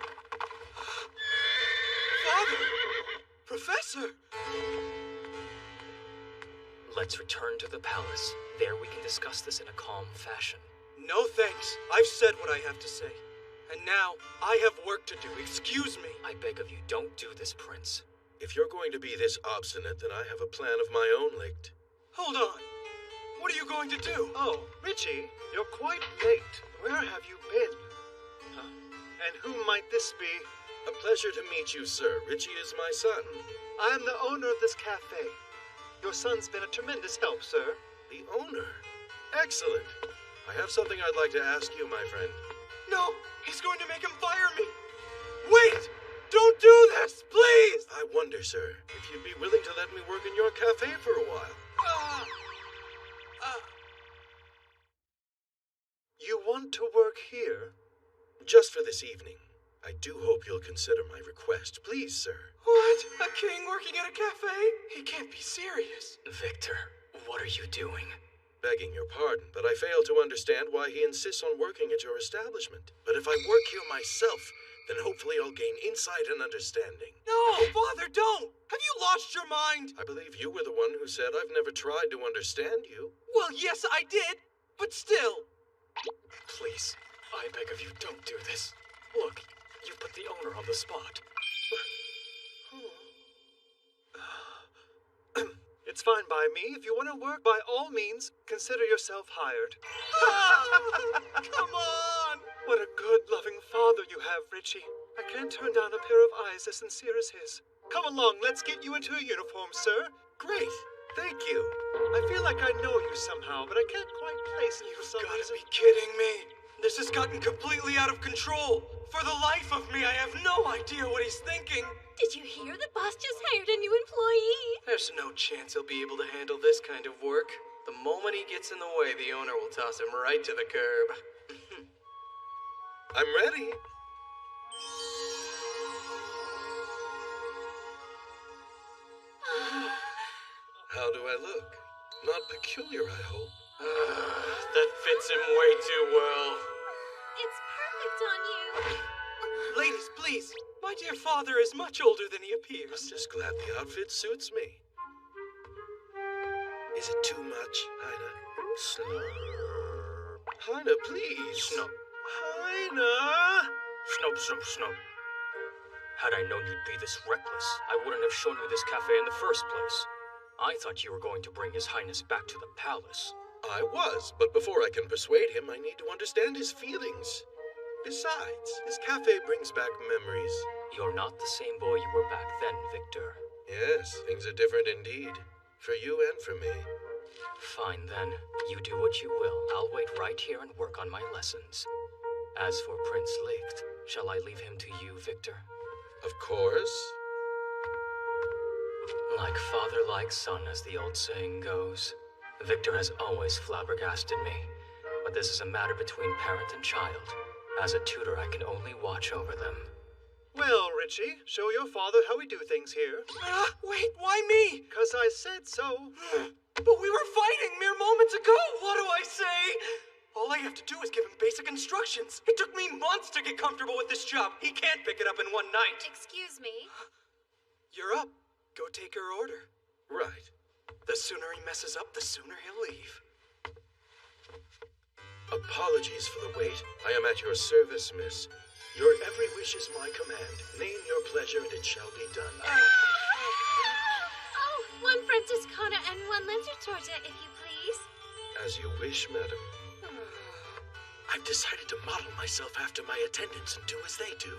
Father! Professor! Let's return to the palace. There we can discuss this in a calm fashion. No thanks. I've said what I have to say. And now, I have work to do. Excuse me. I beg of you, don't do this, Prince. If you're going to be this obstinate, then I have a plan of my own licked. Hold on. What are you going to do? Oh, Richie, you're quite late. Where have you been? Huh? And who might this be? A pleasure to meet you, sir. Richie is my son. I am the owner of this cafe. Your son's been a tremendous help, sir. The owner? Excellent. I have something I'd like to ask you, my friend. No, he's going to make him fire me. Wait! Don't do this, please! I wonder, sir, if you'd be willing to let me work in your cafe for a while. You want to work here? Just for this evening. I do hope you'll consider my request. Please, sir. What? A king working at a cafe? He can't be serious. Victor, what are you doing? Begging your pardon, but I fail to understand why he insists on working at your establishment. But if I work here myself, then hopefully I'll gain insight and understanding. No, Father, don't! Have you lost your mind? I believe you were the one who said I've never tried to understand you. Well, yes, I did, but still. Please, I beg of you, don't do this. Look, you put the owner on the spot. It's fine by me. If you want to work, by all means, consider yourself hired. Come on! What a good, loving father you have, Richie. I can't turn down a pair of eyes as sincere as his. Come along, let's get you into a uniform, sir. Great. Thank you. I feel like I know you somehow, but I can't quite place you for some Gotta reason. be kidding me. This has gotten completely out of control. For the life of me, I have no idea what he's thinking. Did you hear the boss just hired a new employee? There's no chance he'll be able to handle this kind of work. The moment he gets in the way, the owner will toss him right to the curb. I'm ready. How do I look? Not peculiar, I hope. That fits him way too well. It's perfect on you. Ladies, please. My dear father is much older than he I'm appears. just glad the outfit suits me. Is it too much, Heine? Slurp. Heine, please. Snub. Heine! Snub, snub, snub. Had I known you'd be this reckless, I wouldn't have shown you this cafe in the first place. I thought you were going to bring His Highness back to the palace. I was, but before I can persuade him, I need to understand his feelings. Besides, his cafe brings back memories. You're not the same boy you were back then, Victor. Yes, things are different indeed. For you and for me. Fine then, you do what you will. I'll wait right here and work on my lessons. As for Prince Licht, shall I leave him to you, Victor? Of course. Like father, like son, as the old saying goes. Victor has always flabbergasted me, but this is a matter between parent and child. As a tutor, I can only watch over them. Well, Richie, show your father how we do things here. Wait, why me? 'Cause I said so. But we were fighting mere moments ago. What do I say? All I have to do is give him basic instructions. It took me months to get comfortable with this job. He can't pick it up in one night. Excuse me. You're up. Go take her order. Right. The sooner he messes up, the sooner he'll leave. Apologies for the wait. I am at your service, miss. Your every wish is my command. Name your pleasure and it shall be done. Oh, one Franciscana and one Linzer torta, if you please. As you wish, madam. I've decided to model myself after my attendants and do as they do.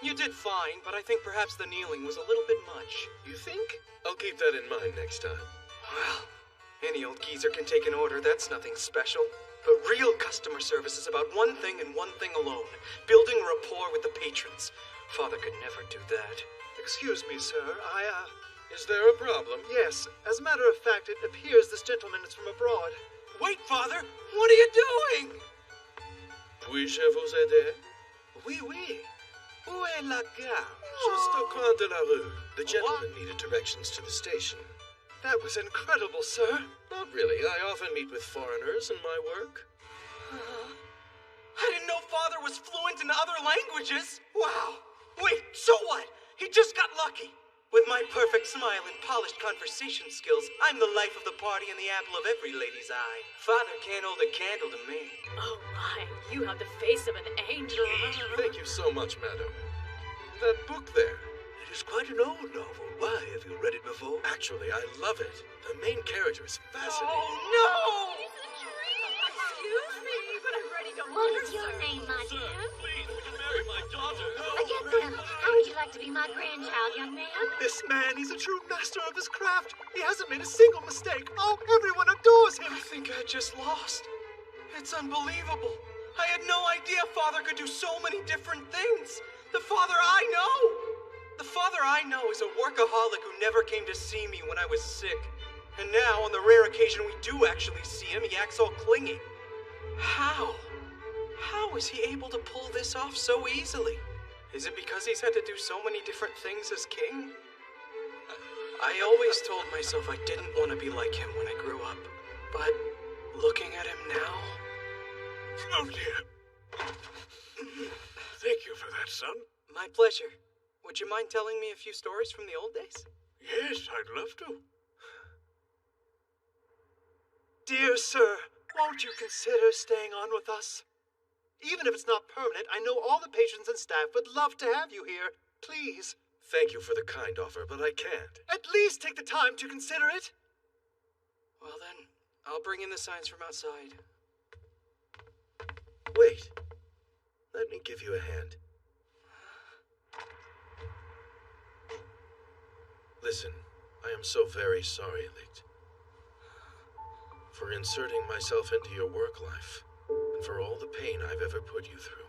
You did fine, but I think perhaps the kneeling was a little bit much. You think? I'll keep that in mind next time. Well, any old geezer can take an order, that's nothing special. But real customer service is about one thing and one thing alone, building rapport with the patrons. Father could never do that. Excuse me, sir. Is there a problem? Yes. As a matter of fact, it appears this gentleman is from abroad. Wait, Father! What are you doing? Puis-je vous aider? Oui, oui. Où est la gare? Juste au coin de la rue. The gentleman needed directions to the station. That was incredible, sir. Not really. I often meet with foreigners in my work. I didn't know Father was fluent in other languages. Wow. Wait, so what? He just got lucky. With my perfect smile and polished conversation skills, I'm the life of the party and the apple of every lady's eye. Father can't hold a candle to me. Oh my, you have the face of an angel. Thank you so much, madam. That book there. It is quite an old novel. Why, have you read it before? Actually, I love it. The main character is fascinating. Oh, no! Excuse me, but I'm ready to What learn, is your sir. name, my dear? Please, would you marry my daughter? Forget them. How would you like to be my grandchild, young man? This man, he's a true master of his craft. He hasn't made a single mistake. Oh, everyone adores him. I think I just lost. It's unbelievable. I had no idea Father could do so many different things. The Father I know. The Father I know is a workaholic who never came to see me when I was sick. And now, on the rare occasion we do actually see him, he acts all clingy. How? How is he able to pull this off so easily? Is it because he's had to do so many different things as king? I always told myself I didn't want to be like him when I grew up. But looking at him now... Oh, dear. Thank you for that, son. My pleasure. Would you mind telling me a few stories from the old days? Yes, I'd love to. Dear sir, won't you consider staying on with us? Even if it's not permanent, I know all the patrons and staff would love to have you here. Please, Thank you for the kind offer, but I can't. at least take the time to consider it. Well then, I'll bring in the signs from outside. Wait. Let me give you a hand. Listen, I am so very sorry, Licht. For inserting myself into your work life, and for all the pain I've ever put you through.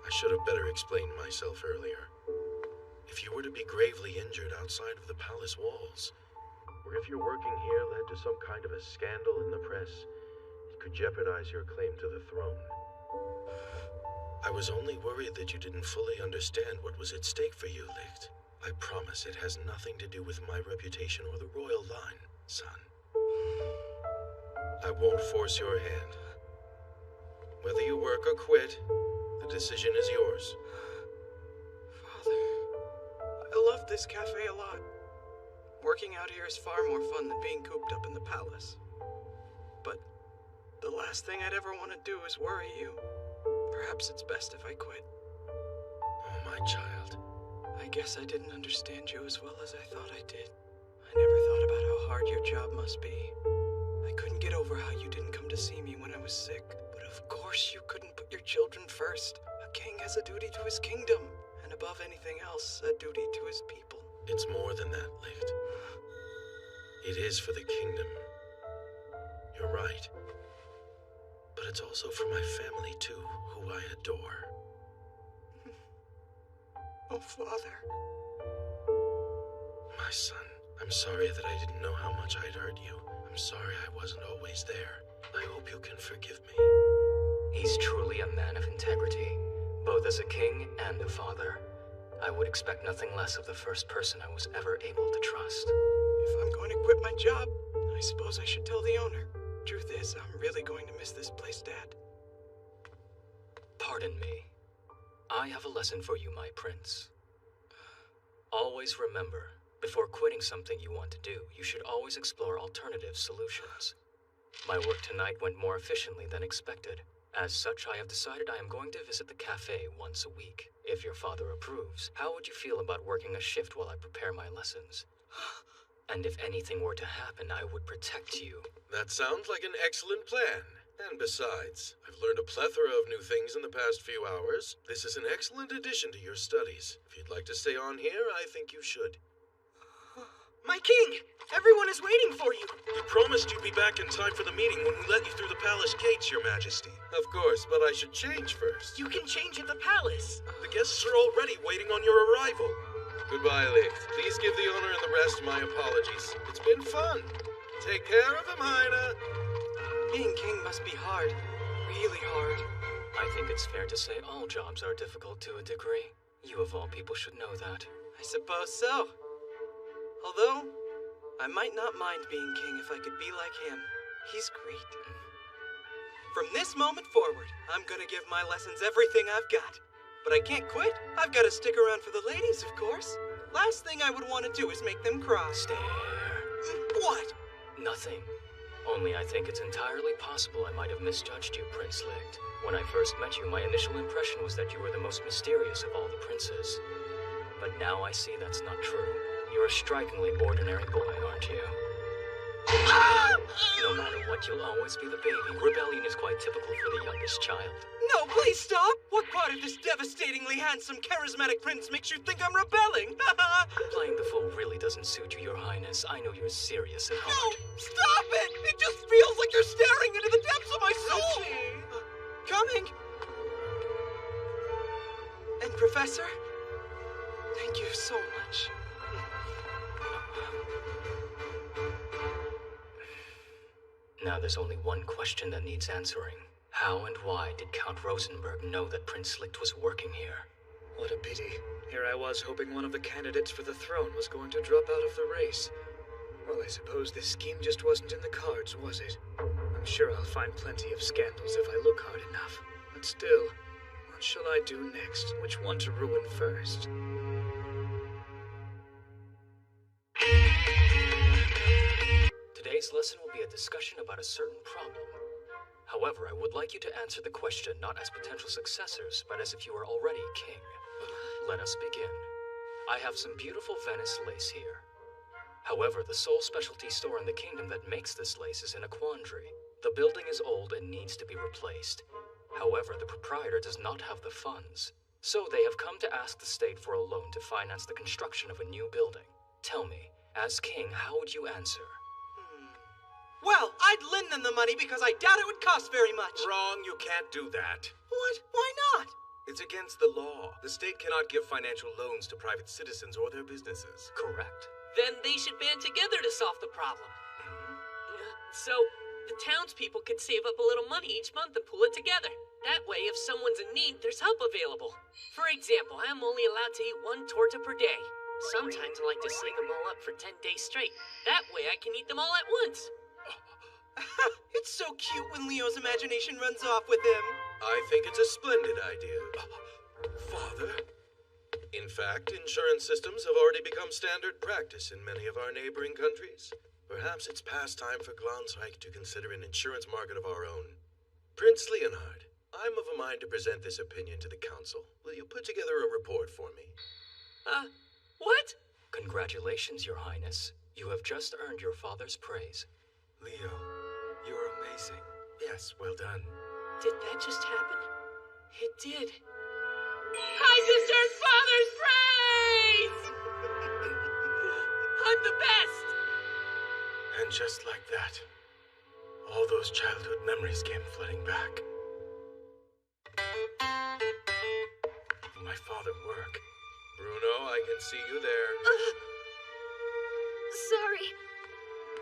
I should have better explained myself earlier. If you were to be gravely injured outside of the palace walls, or if your working here led to some kind of a scandal in the press, it could jeopardize your claim to the throne. I was only worried that you didn't fully understand what was at stake for you, Licht. I promise it has nothing to do with my reputation or the royal line, son. I won't force your hand. Whether you work or quit, the decision is yours. Father, I love this cafe a lot. Working out here is far more fun than being cooped up in the palace. But the last thing I'd ever want to do is worry you. Perhaps it's best if I quit. Oh, my child. I guess I didn't understand you as well as I thought I did. I never thought about how hard your job must be. I couldn't get over how you didn't come to see me when I was sick. But of course you couldn't put your children first. A king has a duty to his kingdom, and above anything else, a duty to his people. It's more than that, Licht. It is for the kingdom. You're right. But it's also for my family, too, who I adore. Oh, Father. My son, I'm sorry that I didn't know how much I'd hurt you. I'm sorry I wasn't always there. I hope you can forgive me. He's truly a man of integrity, both as a king and a father. I would expect nothing less of the first person I was ever able to trust. If I'm going to quit my job, I suppose I should tell the owner. Truth is, I'm really going to miss this place, Dad. Pardon me. I have a lesson for you, my prince. Always remember, before quitting something you want to do, you should always explore alternative solutions. My work tonight went more efficiently than expected. As such, I have decided I am going to visit the cafe once a week. If your father approves, how would you feel about working a shift while I prepare my lessons? And if anything were to happen, I would protect you. That sounds like an excellent plan. And besides, I've learned a plethora of new things in the past few hours. This is an excellent addition to your studies. If you'd like to stay on here, I think you should. My king! Everyone is waiting for you! You promised you'd be back in time for the meeting when we let you through the palace gates, your majesty. Of course, but I should change first. You can change at the palace. The guests are already waiting on your arrival. Goodbye, Licht. Please give the owner and the rest my apologies. It's been fun. Take care of him, Heine. Being king must be hard. Really hard. I think it's fair to say all jobs are difficult to a degree. You of all people should know that. I suppose so. Although, I might not mind being king if I could be like him. He's great. From this moment forward, I'm gonna give my lessons everything I've got. But I can't quit. I've got to stick around for the ladies, of course. Last thing I would want to do is make them cry. Stare. What? Nothing. Only I think it's entirely possible I might have misjudged you, Prince Licht. When I first met you, my initial impression was that you were the most mysterious of all the princes. But now I see that's not true. You're a strikingly ordinary boy, aren't you? No matter what, you'll always be the baby. Rebellion is quite typical for the youngest child. No, please stop! What part of this devastatingly handsome, charismatic prince makes you think I'm rebelling? Playing the fool really doesn't suit you, Your Highness. I know you're serious at No! heart. Stop it! It just feels like you're staring into the depths of my soul! Coming! And Professor, thank you so much. Now there's only one question that needs answering. How and why did Count Rosenberg know that Prince Licht was working here? What a pity. Here I was hoping one of the candidates for the throne was going to drop out of the race. Well, I suppose this scheme just wasn't in the cards, was it? I'm sure I'll find plenty of scandals if I look hard enough. But still, what shall I do next? Which one to ruin first? Today's lesson will be a discussion about a certain problem. However, I would like you to answer the question not as potential successors, but as if you were already king. Let us begin. I have some beautiful Venice lace here. However, the sole specialty store in the kingdom that makes this lace is in a quandary. The building is old and needs to be replaced. However, the proprietor does not have the funds. So they have come to ask the state for a loan to finance the construction of a new building. Tell me, as king, how would you answer? Well, I'd lend them the money because I doubt it would cost very much. Wrong, you can't do that. What? Why not? It's against the law. The state cannot give financial loans to private citizens or their businesses. Correct. Then they should band together to solve the problem. So, the townspeople could save up a little money each month and pool it together. That way, if someone's in need, there's help available. For example, I'm only allowed to eat 1 torta per day. Sometimes I like to save them all up for 10 days straight. That way I can eat them all at once. It's so cute when Leo's imagination runs off with him. I think it's a splendid idea. Father? In fact, insurance systems have already become standard practice in many of our neighboring countries. Perhaps it's past time for Glansreich to consider an insurance market of our own. Prince Leonhard, I'm of a mind to present this opinion to the council. Will you put together a report for me? What? Congratulations, Your Highness. You have just earned your father's praise. Leo, you're amazing. Yes, well done. Did that just happen? It did. I deserve Father's praise! I'm the best! And just like that, all those childhood memories came flooding back. My father work. Bruno, I can see you there. Sorry.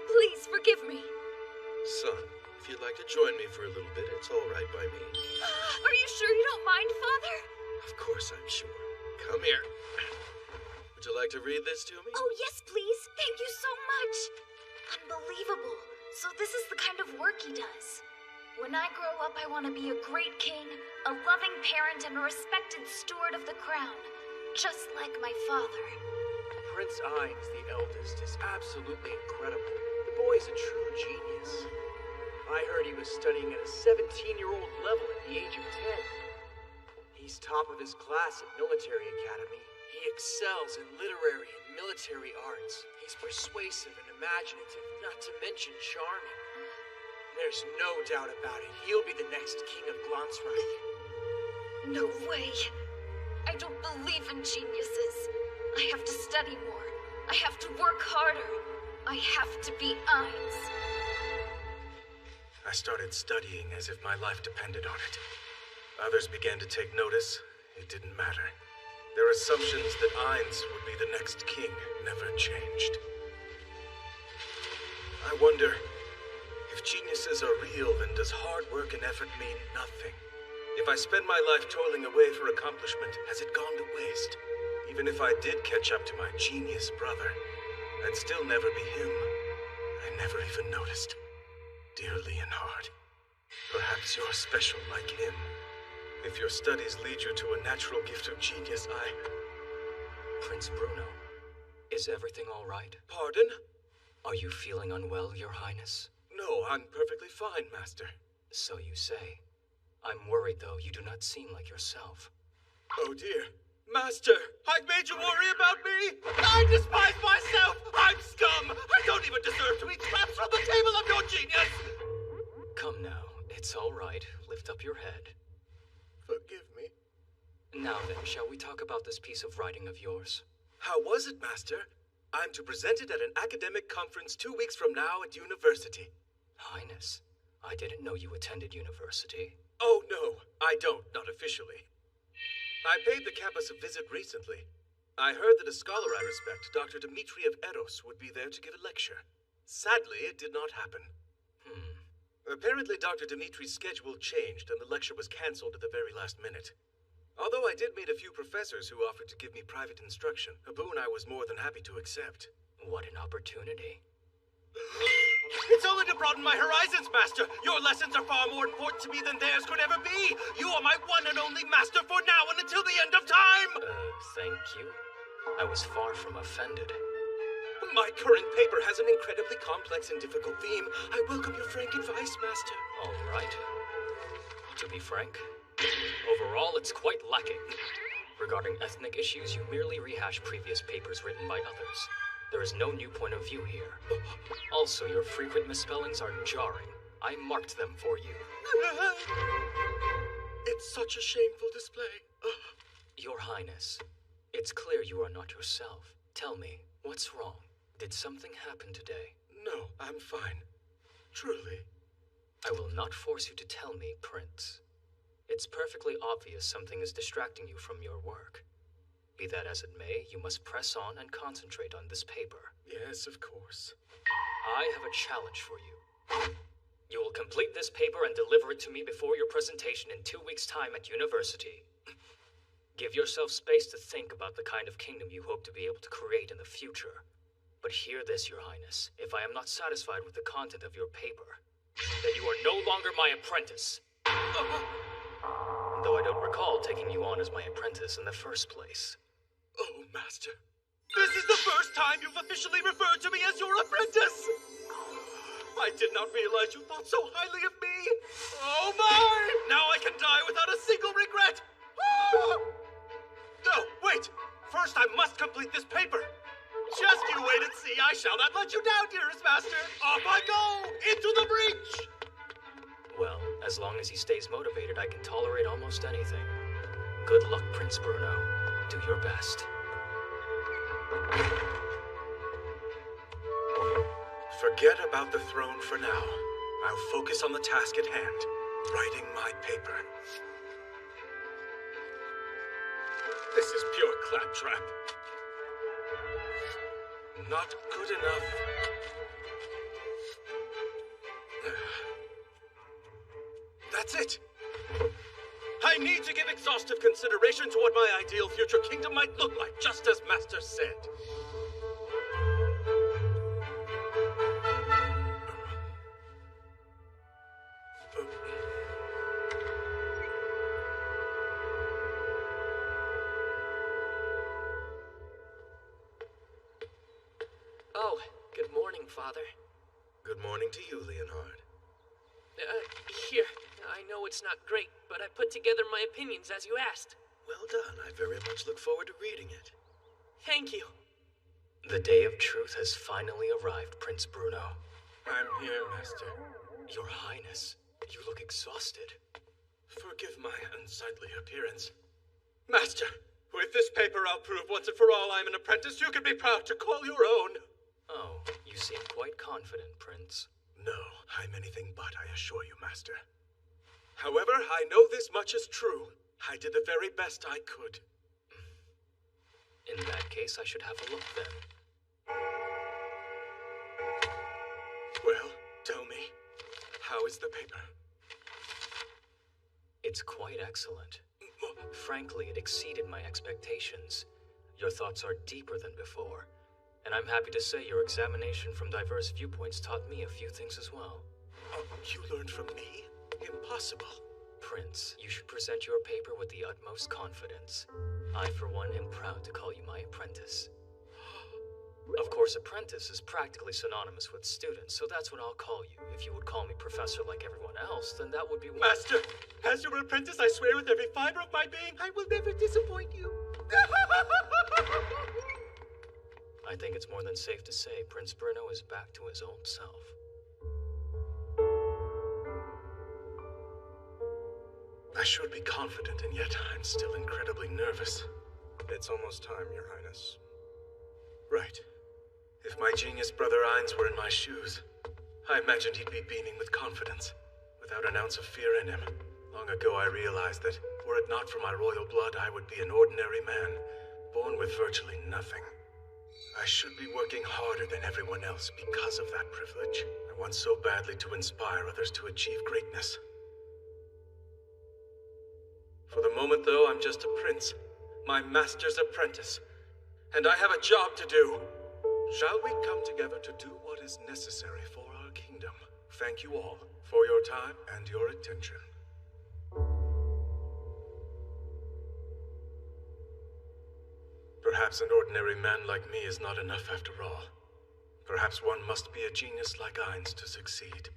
Please forgive me. Son, if you'd like to join me for a little bit, it's all right by me. Are you sure you don't mind, Father? Of course I'm sure. Come here. Would you like to read this to me? Oh, yes, please. Thank you so much. Unbelievable. So this is the kind of work he does. When I grow up, I want to be a great king, a loving parent, and a respected steward of the crown. Just like my father. Prince Ainz, the eldest, is absolutely incredible. The boy's a true genius. I heard he was studying at a 17-year-old level at the age of 10. He's top of his class at military academy. He excels in literary and military arts. He's persuasive and imaginative, not to mention charming. There's no doubt about it. He'll be the next king of Glansreich. No way. I don't believe in geniuses. I have to study more. I have to work harder. I have to be Ainz. I started studying as if my life depended on it. Others began to take notice. It didn't matter. Their assumptions that Ainz would be the next king never changed. I wonder, if geniuses are real, then does hard work and effort mean nothing? If I spend my life toiling away for accomplishment, has it gone to waste? Even if I did catch up to my genius brother, I'd still never be him. I never even noticed. Dear Leonhard, perhaps you're special like him. If your studies lead you to a natural gift of genius, Prince Bruno, is everything all right? Pardon? Are you feeling unwell, Your Highness? No, I'm perfectly fine, Master. So you say. I'm worried, though. You do not seem like yourself. Oh dear. Master, I've made you worry about me? I despise myself! I'm scum! I don't even deserve to eat scraps from the table of your genius! Come now. It's all right. Lift up your head. Forgive me. Now then, shall we talk about this piece of writing of yours? How was it, Master? I'm to present it at an academic conference 2 weeks from now at university. Highness, I didn't know you attended university. Oh, no, I don't, not officially. I paid the campus a visit recently. I heard that a scholar I respect, Dr. Dmitri of Eros, would be there to give a lecture. Sadly, it did not happen. Apparently, Dr. Dimitri's schedule changed and the lecture was cancelled at the very last minute. Although I did meet a few professors who offered to give me private instruction, a boon I was more than happy to accept. What an opportunity. It's only to broaden my horizons, Master! Your lessons are far more important to me than theirs could ever be! You are my one and only Master for now and until the end of time! Thank you. I was far from offended. My current paper has an incredibly complex and difficult theme. I welcome your frank advice, Master. All right. To be frank, overall it's quite lacking. Regarding ethnic issues, you merely rehash previous papers written by others. There is no new point of view here. Also, your frequent misspellings are jarring. I marked them for you. It's such a shameful display. Your Highness, it's clear you are not yourself. Tell me, what's wrong? Did something happen today? No, I'm fine. Truly. I will not force you to tell me, Prince. It's perfectly obvious something is distracting you from your work. Be that as it may, you must press on and concentrate on this paper. Yes, of course. I have a challenge for you. You will complete this paper and deliver it to me before your presentation in 2 weeks' time at university. Give yourself space to think about the kind of kingdom you hope to be able to create in the future. But hear this, Your Highness. If I am not satisfied with the content of your paper, then you are no longer my apprentice. Though I don't recall taking you on as my apprentice in the first place. Oh, Master. This is the first time you've officially referred to me as your apprentice! I did not realize you thought so highly of me! Oh my! Now I can die without a single regret! No, wait! First I must complete this paper! Just you wait and see, I shall not let you down, dearest master! Off I go! Into the breach! Well, as long as he stays motivated, I can tolerate almost anything. Good luck, Prince Bruno. Do your best. Forget about the throne for now. I'll focus on the task at hand, writing my paper. This is pure claptrap. Not good enough. That's it. I need to give exhaustive consideration to what my ideal future kingdom might look like, just as Master said. Oh, good morning, Father. Good morning to you, Leonhard. Here. I know it's not great, but I put together my opinions as you asked. Well done. I very much look forward to reading it. Thank you. The day of truth has finally arrived, Prince Bruno. I'm here, Master. Your Highness, you look exhausted. Forgive my unsightly appearance. Master, with this paper I'll prove once and for all I'm an apprentice you can be proud to call your own. Oh, you seem quite confident, Prince. No, I'm anything but, I assure you, Master. However, I know this much is true. I did the very best I could. In that case, I should have a look then. Well, tell me, how is the paper? It's quite excellent. Frankly, it exceeded my expectations. Your thoughts are deeper than before, and I'm happy to say your examination from diverse viewpoints taught me a few things as well. Oh, you learned from me? Impossible. Prince, you should present your paper with the utmost confidence. I, for one, am proud to call you my apprentice. Of course, apprentice is practically synonymous with student, so that's what I'll call you. If you would call me professor like everyone else, then that would be one. Master, as your apprentice, I swear with every fiber of my being, I will never disappoint you. I think it's more than safe to say Prince Bruno is back to his old self. I should be confident, and yet I'm still incredibly nervous. It's almost time, Your Highness. Right. If my genius brother Ainz were in my shoes, I imagined he'd be beaming with confidence, without an ounce of fear in him. Long ago I realized that, were it not for my royal blood, I would be an ordinary man, born with virtually nothing. I should be working harder than everyone else because of that privilege. I want so badly to inspire others to achieve greatness. For the moment, though, I'm just a prince, my master's apprentice, and I have a job to do. Shall we come together to do what is necessary for our kingdom? Thank you all for your time and your attention. Perhaps an ordinary man like me is not enough after all. Perhaps one must be a genius like Ainz to succeed.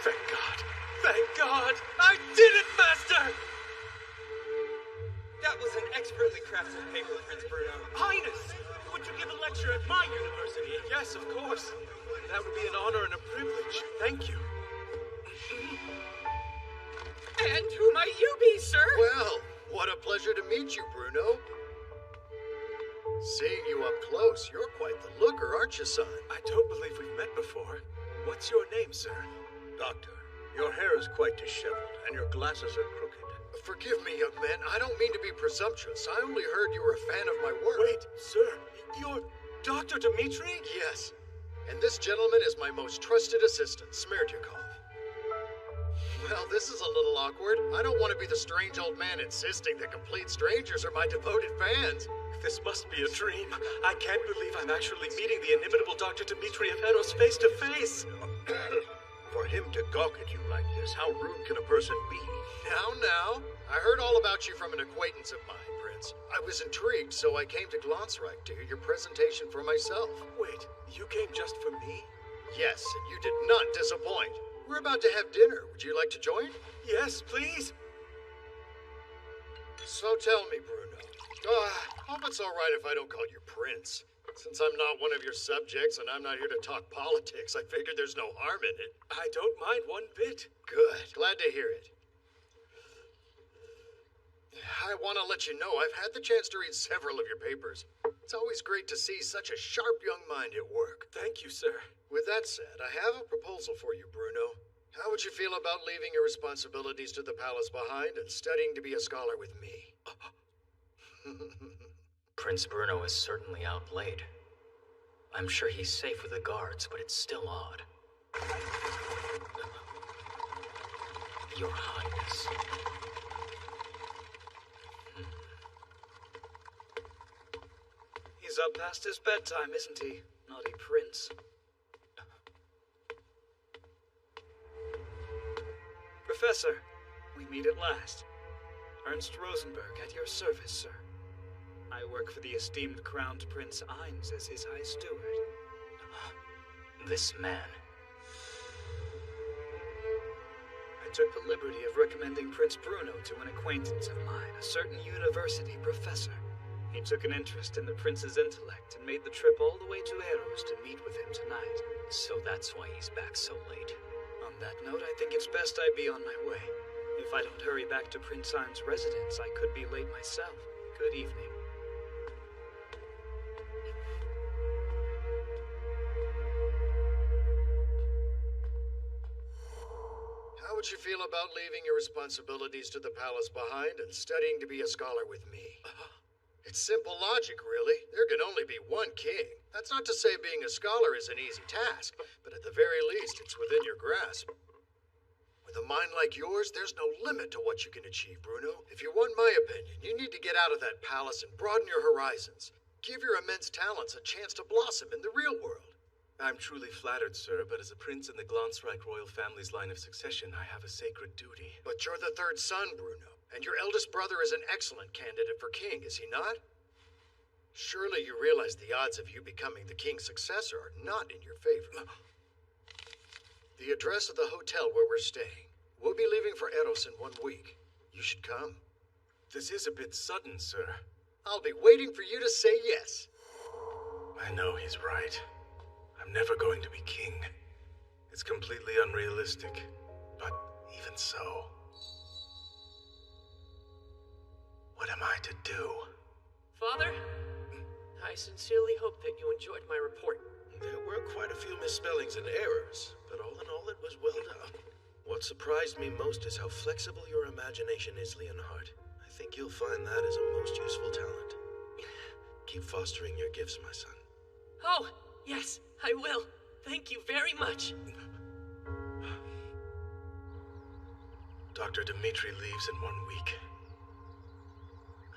Thank God! Thank God! I did it, Master! That was an expertly crafted paper, Prince Bruno. Highness! Would you give a lecture at my university? Yes, of course. That would be an honor and a privilege. Thank you. And who might you be, sir? Well, what a pleasure to meet you, Bruno. Seeing you up close, you're quite the looker, aren't you, son? I don't believe we've met before. What's your name, sir? Doctor, your hair is quite disheveled, and your glasses are crooked. Forgive me, young man. I don't mean to be presumptuous. I only heard you were a fan of my work. Wait, sir, you're Dr. Dmitri? Yes. And this gentleman is my most trusted assistant, Smerdyakov. Well, this is a little awkward. I don't want to be the strange old man insisting that complete strangers are my devoted fans. This must be a dream. I can't believe I'm actually meeting the inimitable Dr. Dmitri of Eros face to face. For him to gawk at you like this, how rude can a person be? Now. I heard all about you from an acquaintance of mine, Prince. I was intrigued, so I came to Glansreich to hear your presentation for myself. Wait, you came just for me? Yes, and you did not disappoint. We're about to have dinner. Would you like to join? Yes, please. So tell me, Bruno. Hope it's all right if I don't call you Prince. Since I'm not one of your subjects and I'm not here to talk politics, I figured there's no harm in it. I don't mind one bit. Good. Glad to hear it. I want to let you know I've had the chance to read several of your papers. It's always great to see such a sharp young mind at work. Thank you, sir. With that said, I have a proposal for you, Bruno. How would you feel about leaving your responsibilities to the palace behind and studying to be a scholar with me? Prince Bruno is certainly outplayed. I'm sure he's safe with the guards, but it's still odd. Your Highness. He's up past his bedtime, isn't he? Naughty prince. Professor, we meet at last. Ernst Rosenberg, at your service, sir. I work for the esteemed crowned Prince Ainz as his high steward. This man. I took the liberty of recommending Prince Bruno to an acquaintance of mine, a certain university professor. He took an interest in the prince's intellect and made the trip all the way to Eros to meet with him tonight. So that's why he's back so late. On that note, I think it's best I be on my way. If If I don't hurry back to Prince Iron's residence, I could be late myself. Good evening. How would you feel about leaving your responsibilities to the palace behind and studying to be a scholar with me? It's simple logic, really. There can only be one king. That's not to say being a scholar is an easy task, but at the very least, it's within your grasp. With a mind like yours, there's no limit to what you can achieve, Bruno. If you want my opinion, you need to get out of that palace and broaden your horizons. Give your immense talents a chance to blossom in the real world. I'm truly flattered, sir, but as a prince in the Glansreich royal family's line of succession, I have a sacred duty. But you're the third son, Bruno, and your eldest brother is an excellent candidate for king, is he not? Surely you realize the odds of you becoming the king's successor are not in your favor. The address of the hotel where we're staying. We'll be leaving for Eros in 1 week. You should come. This is a bit sudden, sir. I'll be waiting for you to say yes. I know he's right. I'm never going to be king. It's completely unrealistic. But even so, what am I to do? Father, I sincerely hope that you enjoyed my report. There were quite a few misspellings and errors, but all in all, it was well done. What surprised me most is how flexible your imagination is, Leonhard. I think you'll find that is a most useful talent. Keep fostering your gifts, my son. Oh, yes, I will. Thank you very much. Dr. Dmitri leaves in 1 week.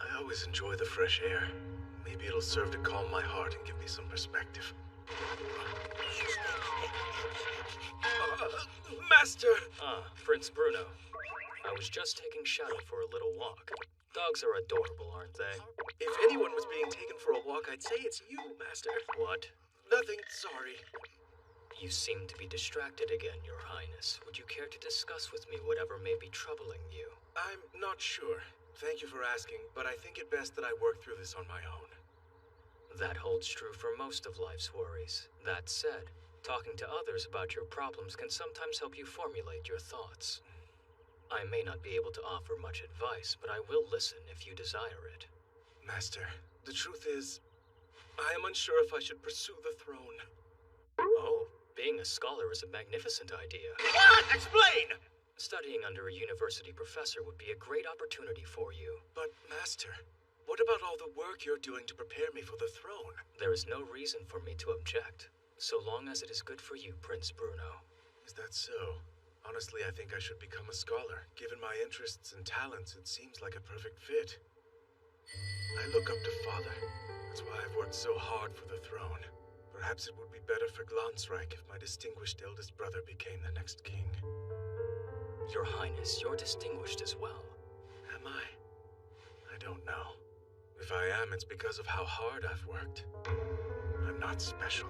I always enjoy the fresh air. Maybe it'll serve to calm my heart and give me some perspective. Master! Prince Bruno. I was just taking Shadow for a little walk. Dogs are adorable, aren't they? If anyone was being taken for a walk, I'd say it's you, Master. What? Nothing, sorry. You seem to be distracted again, Your Highness. Would you care to discuss with me whatever may be troubling you? I'm not sure. Thank you for asking, but I think it best that I work through this on my own. That holds true for most of life's worries. That said, talking to others about your problems can sometimes help you formulate your thoughts. I may not be able to offer much advice, but I will listen if you desire it. Master, the truth is, I am unsure if I should pursue the throne. Oh, being a scholar is a magnificent idea. What? Explain! Studying under a university professor would be a great opportunity for you. But, Master, what about all the work you're doing to prepare me for the throne? There is no reason for me to object, so long as it is good for you, Prince Bruno. Is that so? Honestly, I think I should become a scholar. Given my interests and talents, it seems like a perfect fit. I look up to Father. That's why I've worked so hard for the throne. Perhaps it would be better for Glansreich if my distinguished eldest brother became the next king. Your Highness, you're distinguished as well. Am I? I don't know. If I am, it's because of how hard I've worked. I'm not special.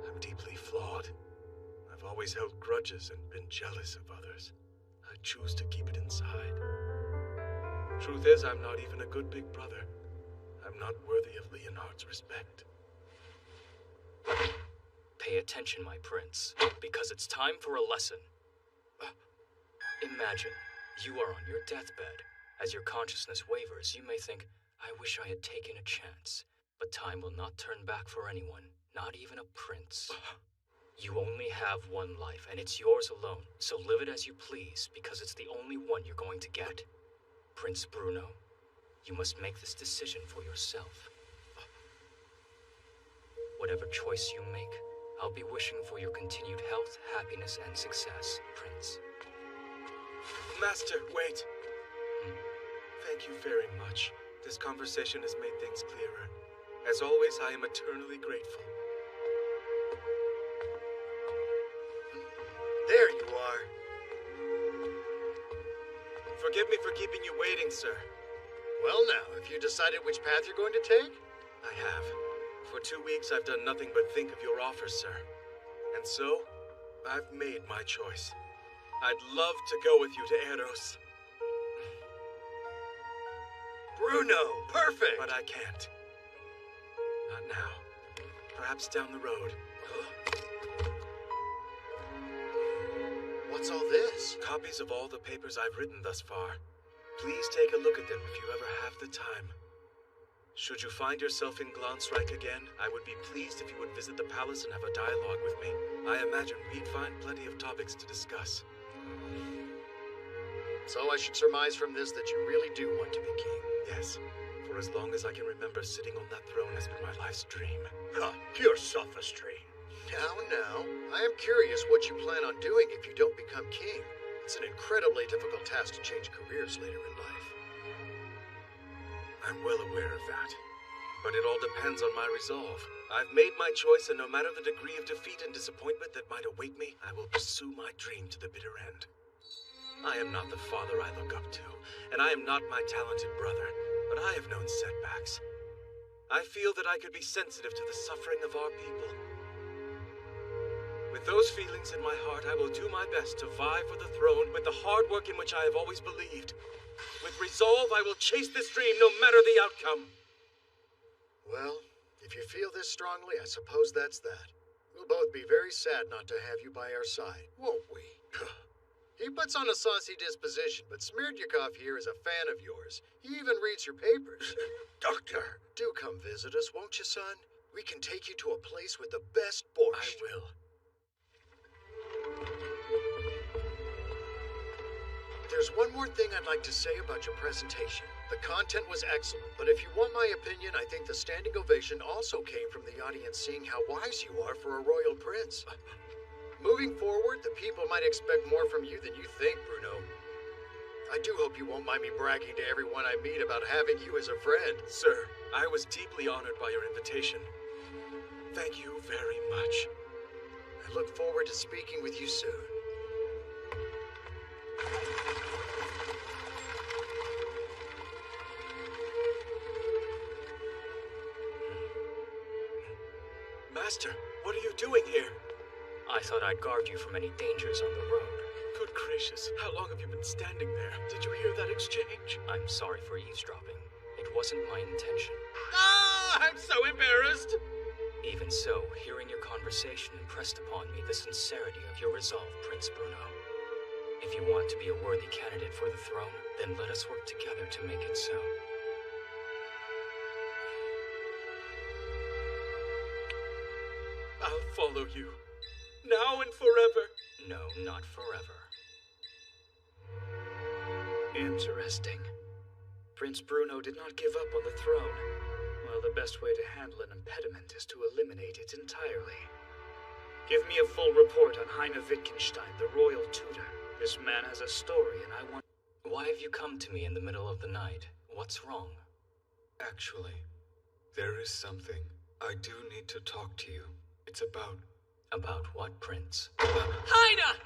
I'm deeply flawed. I've always held grudges and been jealous of others. I choose to keep it inside. Truth is, I'm not even a good big brother. I'm not worthy of Leonhard's respect. Pay attention, my prince, because it's time for a lesson. Imagine, you are on your deathbed. As your consciousness wavers, you may think, I wish I had taken a chance. But time will not turn back for anyone, not even a prince. You only have one life, and it's yours alone, so live it as you please, because it's the only one you're going to get. Prince Bruno, you must make this decision for yourself. Whatever choice you make, I'll be wishing for your continued health, happiness, and success, Prince. Master, wait. Thank you very much. This conversation has made things clearer. As always, I am eternally grateful. There you are. Forgive me for keeping you waiting, sir. Well now, have you decided which path you're going to take? I have. For 2 weeks, I've done nothing but think of your offer, sir. And so, I've made my choice. I'd love to go with you to Eros. Bruno, perfect! But I can't. Not now. Perhaps down the road. What's What's all this? Copies of all the papers I've written thus far. Please take a look at them if you ever have the time. Should you find yourself in Glansreich again, I would be pleased if you would visit the palace and have a dialogue with me. I imagine we'd find plenty of topics to discuss. So I should surmise from this that you really do want to be king. Yes, for as long as I can remember, sitting on that throne has been my life's dream. Ha, pure sophistry. Now, I am curious what you plan on doing if you don't become king. It's an incredibly difficult task to change careers later in life. I'm well aware of that. But it all depends on my resolve. I've made my choice, and no matter the degree of defeat and disappointment that might await me, I will pursue my dream to the bitter end. I am not the father I look up to, and I am not my talented brother, but I have known setbacks. I feel that I could be sensitive to the suffering of our people. With those feelings in my heart, I will do my best to vie for the throne with the hard work in which I have always believed. With resolve, I will chase this dream no matter the outcome. Well, if you feel this strongly, I suppose that's that. We'll both be very sad not to have you by our side, won't we? He puts on a saucy disposition, but Smerdyakov here is a fan of yours. He even reads your papers. Doctor! Do come visit us, won't you, son? We can take you to a place with the best borscht. I will. There's one more thing I'd like to say about your presentation. The content was excellent, but if you want my opinion, I think the standing ovation also came from the audience seeing how wise you are for a royal prince. Moving forward, the people might expect more from you than you think, Bruno. I do hope you won't mind me bragging to everyone I meet about having you as a friend. Sir, I was deeply honored by your invitation. Thank you very much. I look forward to speaking with you soon. Master, what are you doing here? I thought I'd guard you from any dangers on the road. Good gracious, how long have you been standing there? Did you hear that exchange? I'm sorry for eavesdropping. It wasn't my intention. Ah, I'm so embarrassed! Even so, hearing your conversation impressed upon me the sincerity of your resolve, Prince Bruno. If you want to be a worthy candidate for the throne, then let us work together to make it so. I'll follow you. Now and forever. No, not forever. Interesting. Prince Bruno did not give up on the throne. Well, the best way to handle an impediment is to eliminate it entirely. Give me a full report on Heine Wittgenstein, the royal tutor. This man has a story, and I want... Why have you come to me in the middle of the night? What's wrong? Actually, there is something. I do need to talk to you. It's about... About what, Prince? Heine!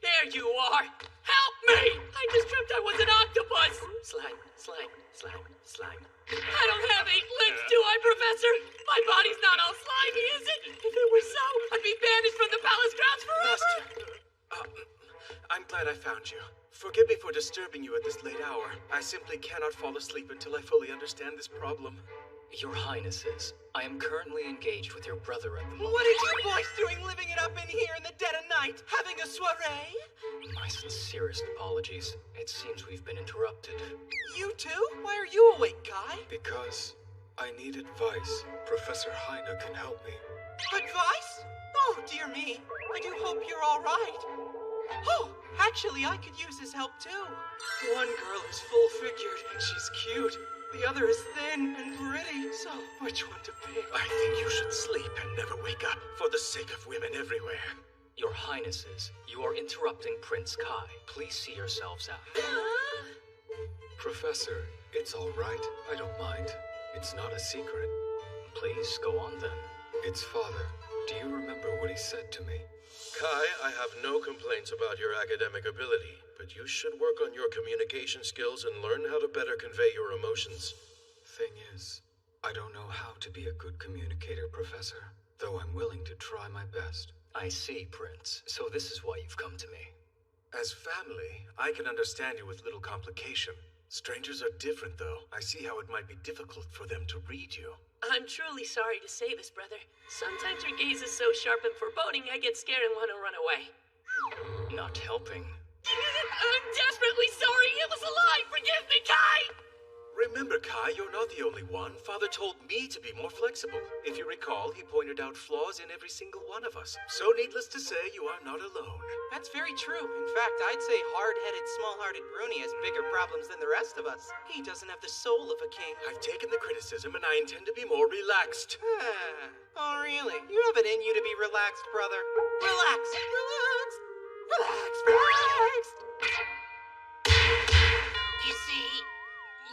There you are! Help me! I just dreamt I was an octopus! Slime, slime, slime, slime. I don't have 8 limbs, do I, Professor? My body's not all slimy, is it? If it were so, I'd be banished from the palace grounds forever! Master, I'm glad I found you. Forgive me for disturbing you at this late hour. I simply cannot fall asleep until I fully understand this problem. Your Highnesses, I am currently engaged with your brother at the moment. What are you boys doing living it up in here in the dead of night? Having a soiree? My sincerest apologies. It seems we've been interrupted. You too? Why are you awake, Kai? Because I need advice. Professor Heine can help me. Advice? Oh, dear me. I do hope you're all right. Oh, actually, I could use his help too. One girl is full-figured and she's cute. The other is thin and pretty, so which one to pick? I think you should sleep and never wake up, for the sake of women everywhere. Your Highnesses, you are interrupting Prince Kai. Please see yourselves out. Professor, it's all right. I don't mind. It's not a secret. Please, go on then. It's Father. Do you remember what he said to me? Kai, I have no complaints about your academic ability, but you should work on your communication skills and learn how to better convey your emotions. Thing is, I don't know how to be a good communicator, Professor, though I'm willing to try my best. I see, Prince. So this is why you've come to me. As family, I can understand you with little complication. Strangers are different, though. I see how it might be difficult for them to read you. I'm truly sorry to say this, brother. Sometimes your gaze is so sharp and foreboding, I get scared and want to run away. not helping. I'm desperately sorry. It was a lie. Forgive me, Kai. Remember, Kai, you're not the only one. Father told me to be more flexible. If you recall, he pointed out flaws in every single one of us. So needless to say, you are not alone. That's very true. In fact, I'd say hard-headed, small-hearted Bruni has bigger problems than the rest of us. He doesn't have the soul of a king. I've taken the criticism, and I intend to be more relaxed. Oh, really? You have it in you to be relaxed, brother. Relax! Relax! Relax! Relax! You see,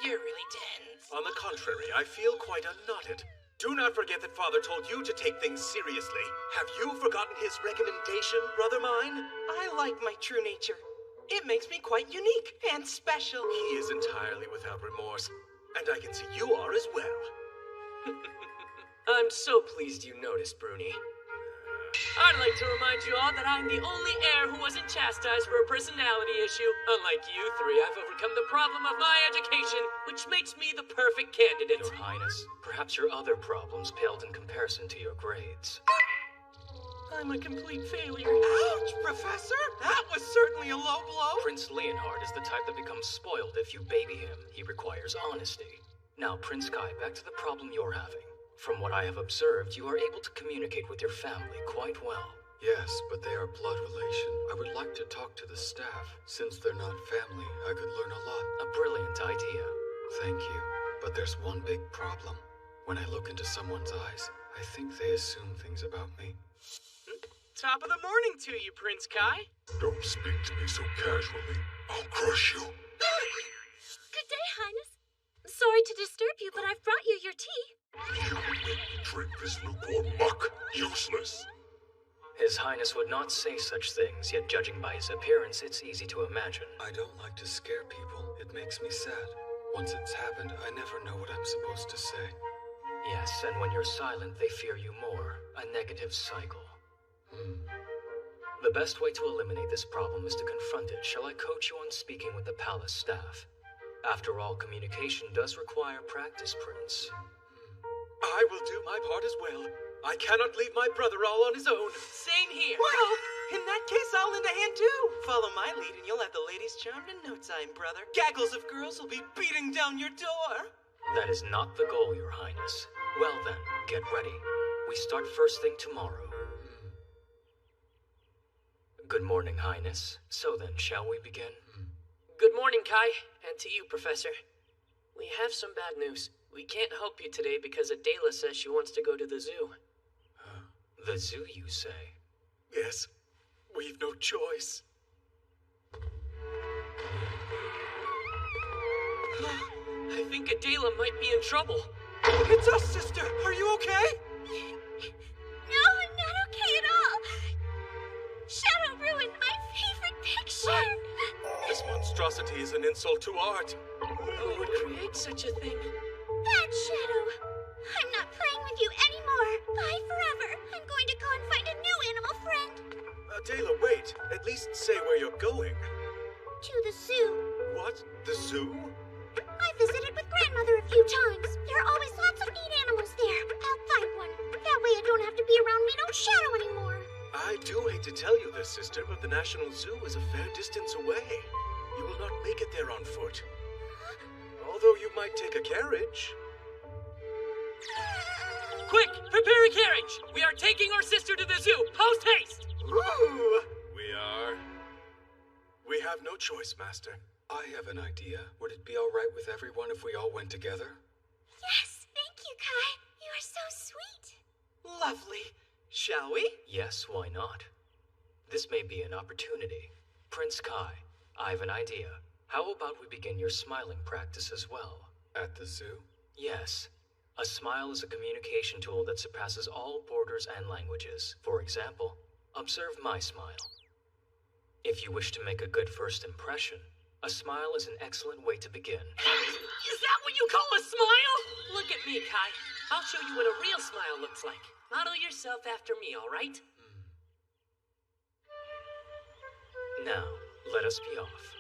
you're really tense. On the contrary, I feel quite unknotted. Do not forget that Father told you to take things seriously. Have you forgotten his recommendation, brother mine? I like my true nature. It makes me quite unique and special. He is entirely without remorse, and I can see you are as well. I'm so pleased you noticed, Bruni. I'd like to remind you all that I'm the only heir who wasn't chastised for a personality issue. Unlike you three, I've overcome the problem of my education, which makes me the perfect candidate. Your Highness, perhaps your other problems paled in comparison to your grades. I'm a complete failure. Ouch, Professor! That was certainly a low blow. Prince Leonhard is the type that becomes spoiled if you baby him. He requires honesty. Now, Prince Kai, back to the problem you're having. From what I have observed, you are able to communicate with your family quite well. Yes, but they are blood relation. I would like to talk to the staff. Since they're not family, I could learn a lot. A brilliant idea. Thank you. But there's one big problem. When I look into someone's eyes, I think they assume things about me. Top of the morning to you, Prince Kai. Don't speak to me so casually. I'll crush you. Good day, Highness. Sorry to disturb you, but I've brought you your tea. You make me drink this lukewarm muck. Useless. His Highness would not say such things, yet judging by his appearance, it's easy to imagine. I don't like to scare people. It makes me sad. Once it's happened, I never know what I'm supposed to say. Yes, and when you're silent, they fear you more. A negative cycle. The best way to eliminate this problem is to confront it. Shall I coach you on speaking with the palace staff? After all, communication does require practice, Prince. I will do my part as well. I cannot leave my brother all on his own. Same here. Well, in that case, I'll lend a hand too. Follow my lead and you'll have the ladies charmed in no time, brother. Gaggles of girls will be beating down your door. That is not the goal, Your Highness. Well then, get ready. We start first thing tomorrow. Good morning, Highness. So then, shall we begin? Good morning, Kai, and to you, Professor. We have some bad news. We can't help you today because Adela says she wants to go to the zoo. The zoo, you say? Yes, we've no choice. I think Adela might be in trouble. It's us, sister. Are you okay? No, I'm not okay at all. Shadow ruined my favorite picture. This monstrosity is an insult to art. Who would create such a thing? Bad Shadow. I'm not playing with you anymore. Bye forever. I'm going to go and find a new animal friend. Adela, wait. At least say where you're going. To the zoo. What? The zoo? I visited with Grandmother a few times. There are always lots of neat animals there. I'll find one. That way I don't have to be around Mean Shadow anymore. I do hate to tell you this, sister, but the National Zoo is a fair distance away. You will not make it there on foot. Although you might take a carriage. Quick, prepare a carriage! We are taking our sister to the zoo! Post haste! Ooh! We have no choice, Master. I have an idea. Would it be all right with everyone if we all went together? Yes, thank you, Kai. You are so sweet. Lovely. Shall we? Yes, why not? This may be an opportunity. Prince Kai, I have an idea. How about we begin your smiling practice as well? At the zoo? Yes. A smile is a communication tool that surpasses all borders and languages. For example, observe my smile. If you wish to make a good first impression, a smile is an excellent way to begin. Is that what you call a smile? Look at me, Kai. I'll show you what a real smile looks like. Model yourself after me, all right? Now, let us be off.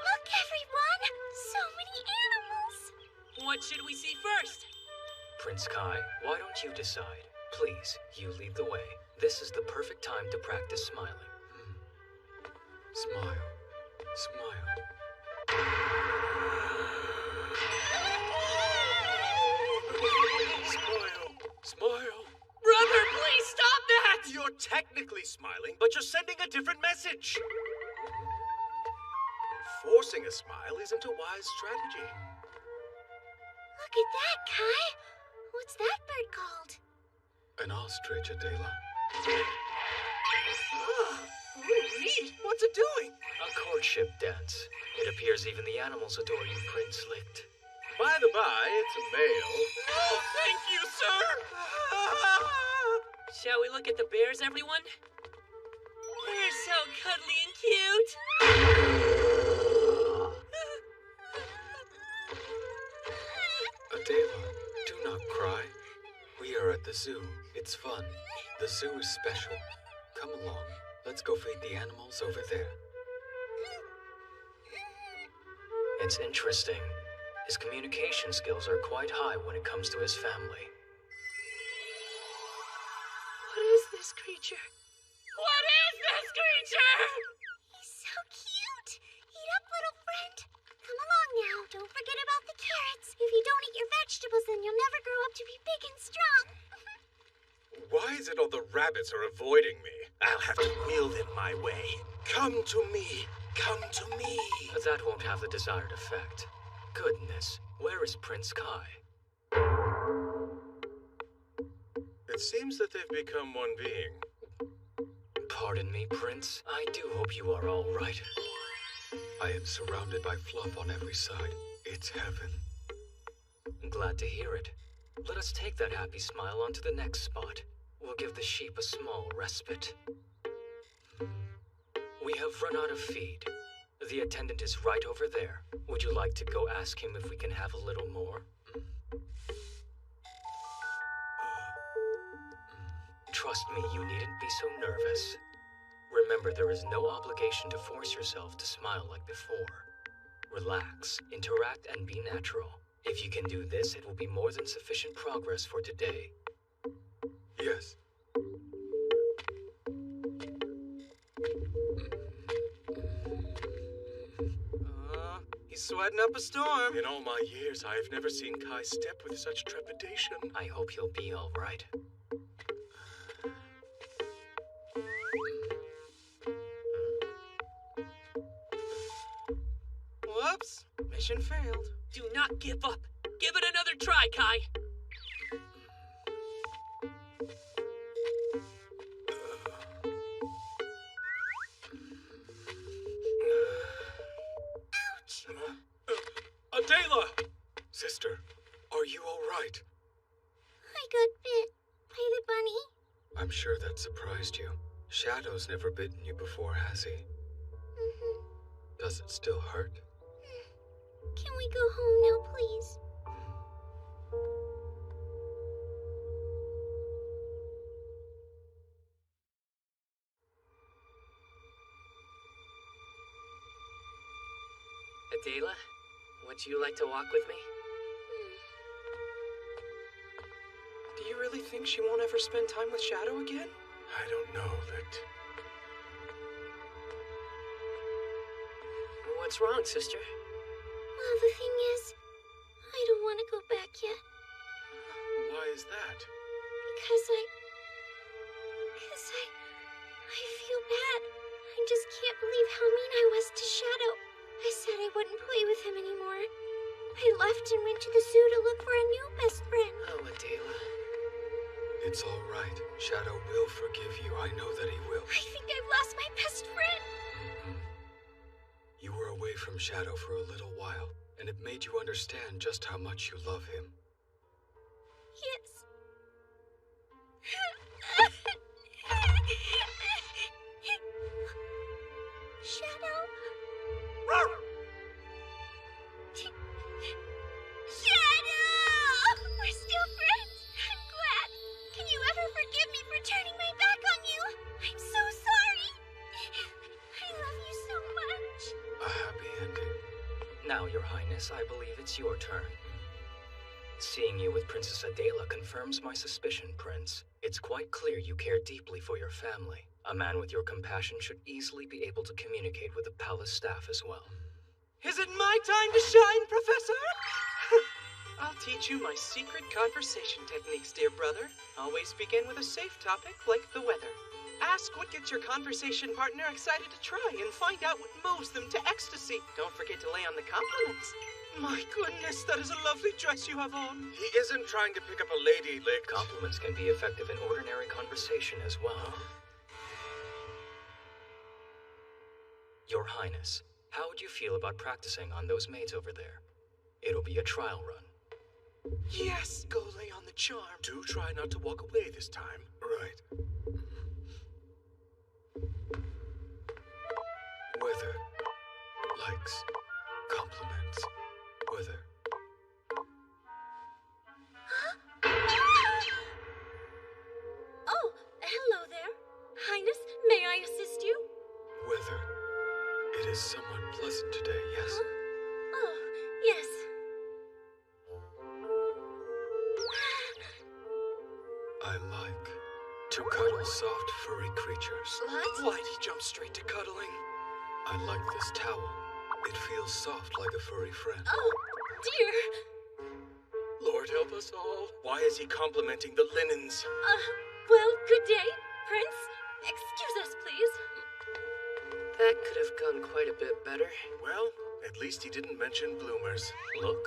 Look, everyone! So many animals! What should we see first? Prince Kai, why don't you decide? Please, you lead the way. This is the perfect time to practice smiling. Smile. Smile. Smile. Smile. Brother, please stop that! You're technically smiling, but you're sending a different message. Forcing a smile isn't a wise strategy. Look at that, Kai. What's that bird called? An ostrich, Adela. Oh, neat. What's it doing? A courtship dance. It appears even the animals adore you, Prince Licht. By the by, it's a male. Oh, thank you, sir. Shall we look at the bears, everyone? They're so cuddly and cute. Adela, do not cry. We are at the zoo. It's fun. The zoo is special. Come along. Let's go feed the animals over there. It's interesting. His communication skills are quite high when it comes to his family. What is this creature? What is this creature? He's so cute. Eat up, little friend. Come along now. Don't forget about the carrots. If you don't eat your vegetables, then you'll never grow up to be big and strong. Why is it all the rabbits are avoiding me? I'll have to wheel them my way. Come to me. Come to me. But that won't have the desired effect. Goodness, where is Prince Kai? It seems that they've become one being. Pardon me, Prince. I do hope you are all right. I am surrounded by fluff on every side. It's heaven. Glad to hear it. Let us take that happy smile on to the next spot. We'll give the sheep a small respite. We have run out of feed. The attendant is right over there. Would you like to go ask him if we can have a little more? Trust me, you needn't be so nervous. Remember, there is no obligation to force yourself to smile like before. Relax, interact, and be natural. If you can do this, it will be more than sufficient progress for today. Yes. He's sweating up a storm. In all my years, I have never seen Kai step with such trepidation. I hope you'll be all right. Whoops. Mission failed. Do not give up. Give it another try, Kai. Adela! Sister, are you all right? I got bit by the bunny. I'm sure that surprised you. Shadow's never bitten you before, has he? Does it still hurt? Can we go home now, please? Adela, would you like to walk with me? Do you really think she won't ever spend time with Shadow again? I don't know, Licht. What's wrong, sister? Well, the thing is, I don't want to go back yet. Why is that? Because I feel bad. I just can't believe how mean I was to Shadow. I said I wouldn't play with him anymore. I left and went to the zoo to look for a new best friend. Oh, Adela. It's all right. Shadow will forgive you. I know that he will. I think I've lost my best friend. You were away from Shadow for a little while, and it made you understand just how much you love him. Yes. Shadow? Shadow! We're still friends. I'm glad. Can you ever forgive me for turning my back on you? I'm so sorry. I love you so much. A happy ending. Now, Your Highness, I believe it's your turn. Seeing you with Princess Adela confirms my suspicion, Prince. It's quite clear you care deeply for your family. A man with your compassion should easily be able to communicate with the palace staff as well. Is it my time to shine, Professor? I'll teach you my secret conversation techniques, dear brother. Always begin with a safe topic like the weather. Ask what gets your conversation partner excited to try and find out what moves them to ecstasy. Don't forget to lay on the compliments. My goodness, that is a lovely dress you have on. He isn't trying to pick up a lady, Lick. Compliments can be effective in ordinary conversation as well. Your Highness, how would you feel about practicing on those maids over there? It'll be a trial run. Yes, go lay on the charm. Do try not to walk away this time. Right. Weather likes compliments. Weather. Oh, hello there. Highness, may I assist you? Weather. It is somewhat pleasant today, yes? Huh? Oh, yes. I like to cuddle soft, furry creatures. What? Why'd he jump straight to cuddling? I like this towel. It feels soft like a furry friend. Oh, dear. Lord help us all. Why is he complimenting the linens? Well, good day, Prince. Excuse us, please. That could have gone quite a bit better. Well, at least he didn't mention bloomers. Look.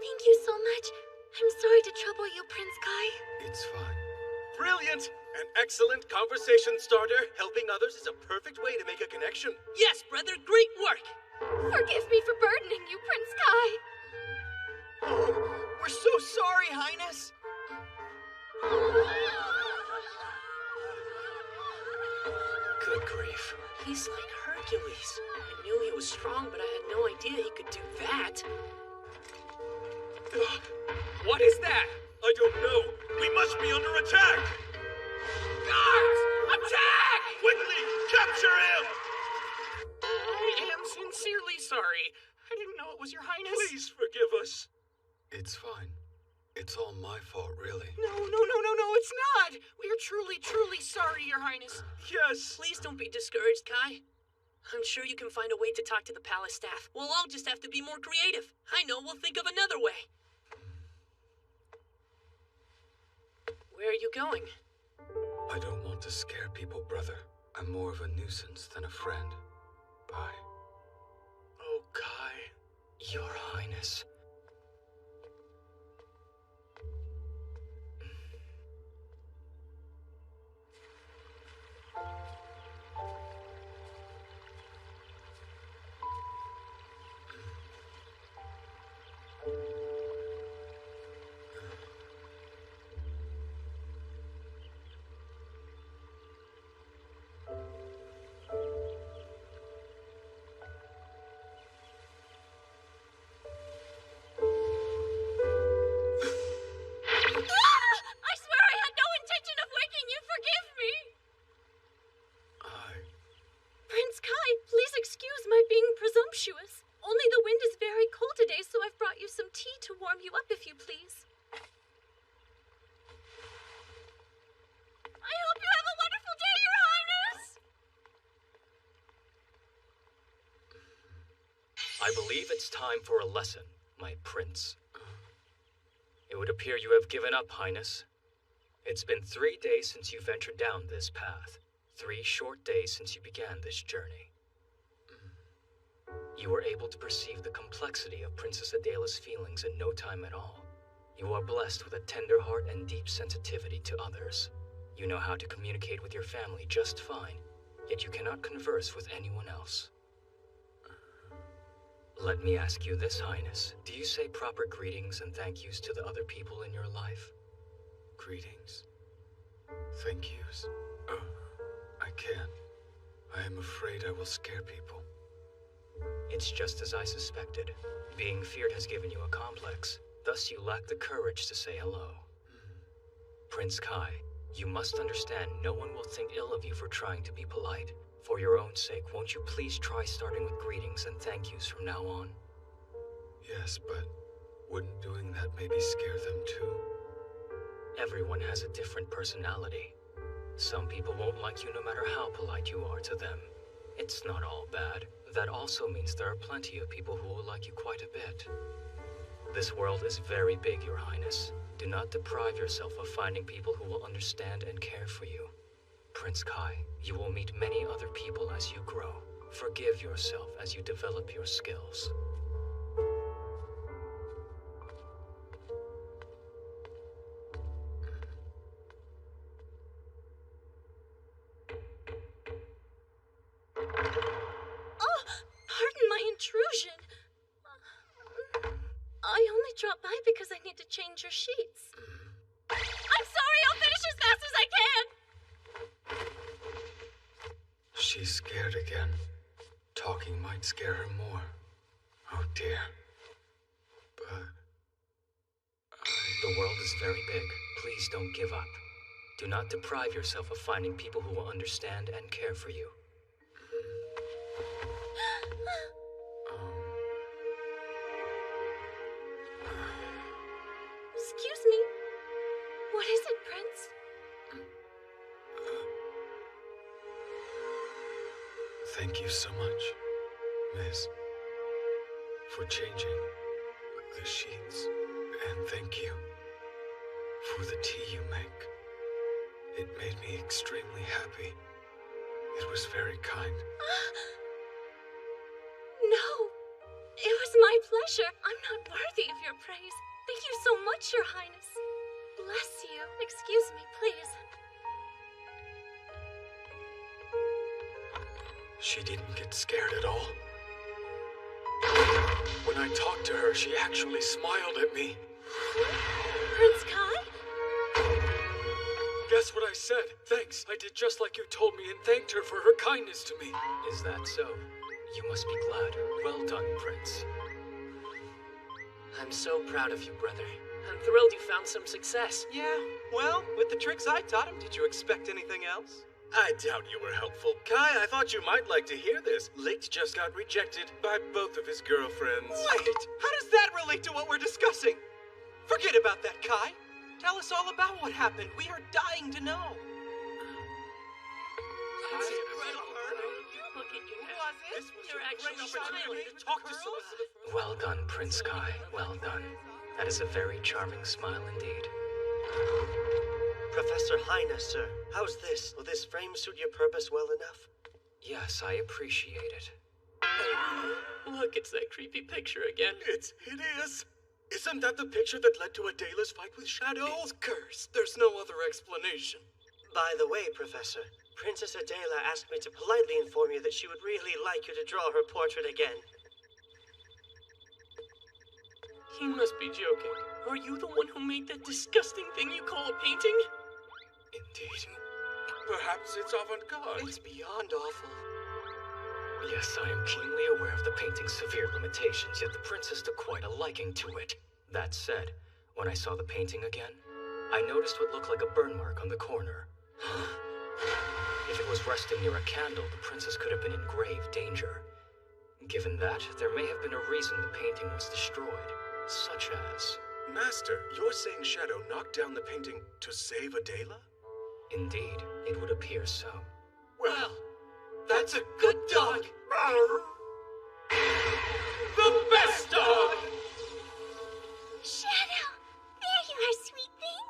Thank you so much. I'm sorry to trouble you, Prince Kai. It's fine. Brilliant! An excellent conversation starter. Helping others is a perfect way to make a connection. Yes, brother, great work! Forgive me for burdening you, Prince Kai. Oh, we're so sorry, Highness. Good grief. He's like Hercules. I knew he was strong, but I had no idea he could do that. What is that? I don't know. We must be under attack! Guards! Attack! Quickly, capture him! I am sincerely sorry. I didn't know it was your Highness. Please forgive us. It's fine. It's all my fault, really. No, it's not. We are truly, truly sorry, your Highness. Yes. Please don't be discouraged, Kai. I'm sure you can find a way to talk to the palace staff. We'll all just have to be more creative. I know, we'll think of another way. Where are you going? I don't want to scare people, brother. I'm more of a nuisance than a friend. Bye. Oh, Kai. Your Highness. Only the wind is very cold today, so I've brought you some tea to warm you up, if you please. I hope you have a wonderful day, Your Highness! I believe it's time for a lesson, my prince. It would appear you have given up, Highness. It's been 3 days since you ventured down this path. 3 short days since you began this journey. You were able to perceive the complexity of Princess Adela's feelings in no time at all. You are blessed with a tender heart and deep sensitivity to others. You know how to communicate with your family just fine, yet you cannot converse with anyone else. Let me ask you this, Highness. Do you say proper greetings and thank yous to the other people in your life? Greetings. Thank yous. I can't. I am afraid I will scare people. It's just as I suspected. Being feared has given you a complex. Thus you lack the courage to say hello. Prince Kai, you must understand no one will think ill of you for trying to be polite. For your own sake, won't you please try starting with greetings and thank yous from now on? Yes, but wouldn't doing that maybe scare them too? Everyone has a different personality. Some people won't like you no matter how polite you are to them. It's not all bad. That also means there are plenty of people who will like you quite a bit. This world is very big, Your Highness. Do not deprive yourself of finding people who will understand and care for you. Prince Kai, you will meet many other people as you grow. Forgive yourself as you develop your skills. Oh, pardon my intrusion. I only dropped by because I need to change your sheets. I'm sorry, I'll finish as fast as I can. She's scared again. Talking might scare her more. Oh dear. But The world is very big. Please don't give up. Do not deprive yourself of finding people who will understand and care for you. Excuse me. What is it, Prince? thank you so much, Miss, for changing the sheets. And thank you for the tea you make. It made me extremely happy. It was very kind. No. It was my pleasure. I'm not worthy of your praise. Thank you so much, Your Highness. Bless you. Excuse me, please. She didn't get scared at all. When I talked to her, she actually smiled at me. Prince Kai? Guess what I said? Thanks. I did just like you told me and thanked her for her kindness to me. Is that so? You must be glad. Well done, Prince. I'm so proud of you, brother. I'm thrilled you found some success. Yeah, well, with the tricks I taught him, did you expect anything else? I doubt you were helpful. Kai, I thought you might like to hear this. Licht just got rejected by both of his girlfriends. Wait! How does that relate to what we're discussing? Forget about that, Kai. Tell us all about what happened. We are dying to know. That's incredible. Look at you now. You're actually smiling. Talk to Solicitor. Well done, Prince Kai. Well done. That is a very charming smile indeed. Professor Highness, sir. How's this? Will this frame suit your purpose well enough? Yes, I appreciate it. Look, it's that creepy picture again. It's hideous. Isn't that the picture that led to Adela's fight with Shadow? It's cursed. There's no other explanation. By the way, Professor, Princess Adela asked me to politely inform you that she would really like you to draw her portrait again. You must be joking. Are you the one who made that disgusting thing you call a painting? Indeed. Perhaps it's avant-garde. It's beyond awful. Yes, I am keenly aware of the painting's severe limitations, yet the princess took quite a liking to it. That said, when I saw the painting again, I noticed what looked like a burn mark on the corner. If it was resting near a candle, the princess could have been in grave danger. Given that, there may have been a reason the painting was destroyed, such as... Master, you're saying Shadow knocked down the painting to save Adela? Indeed, it would appear so. Well, that's a good dog. The best dog! Shadow! There you are, sweet thing.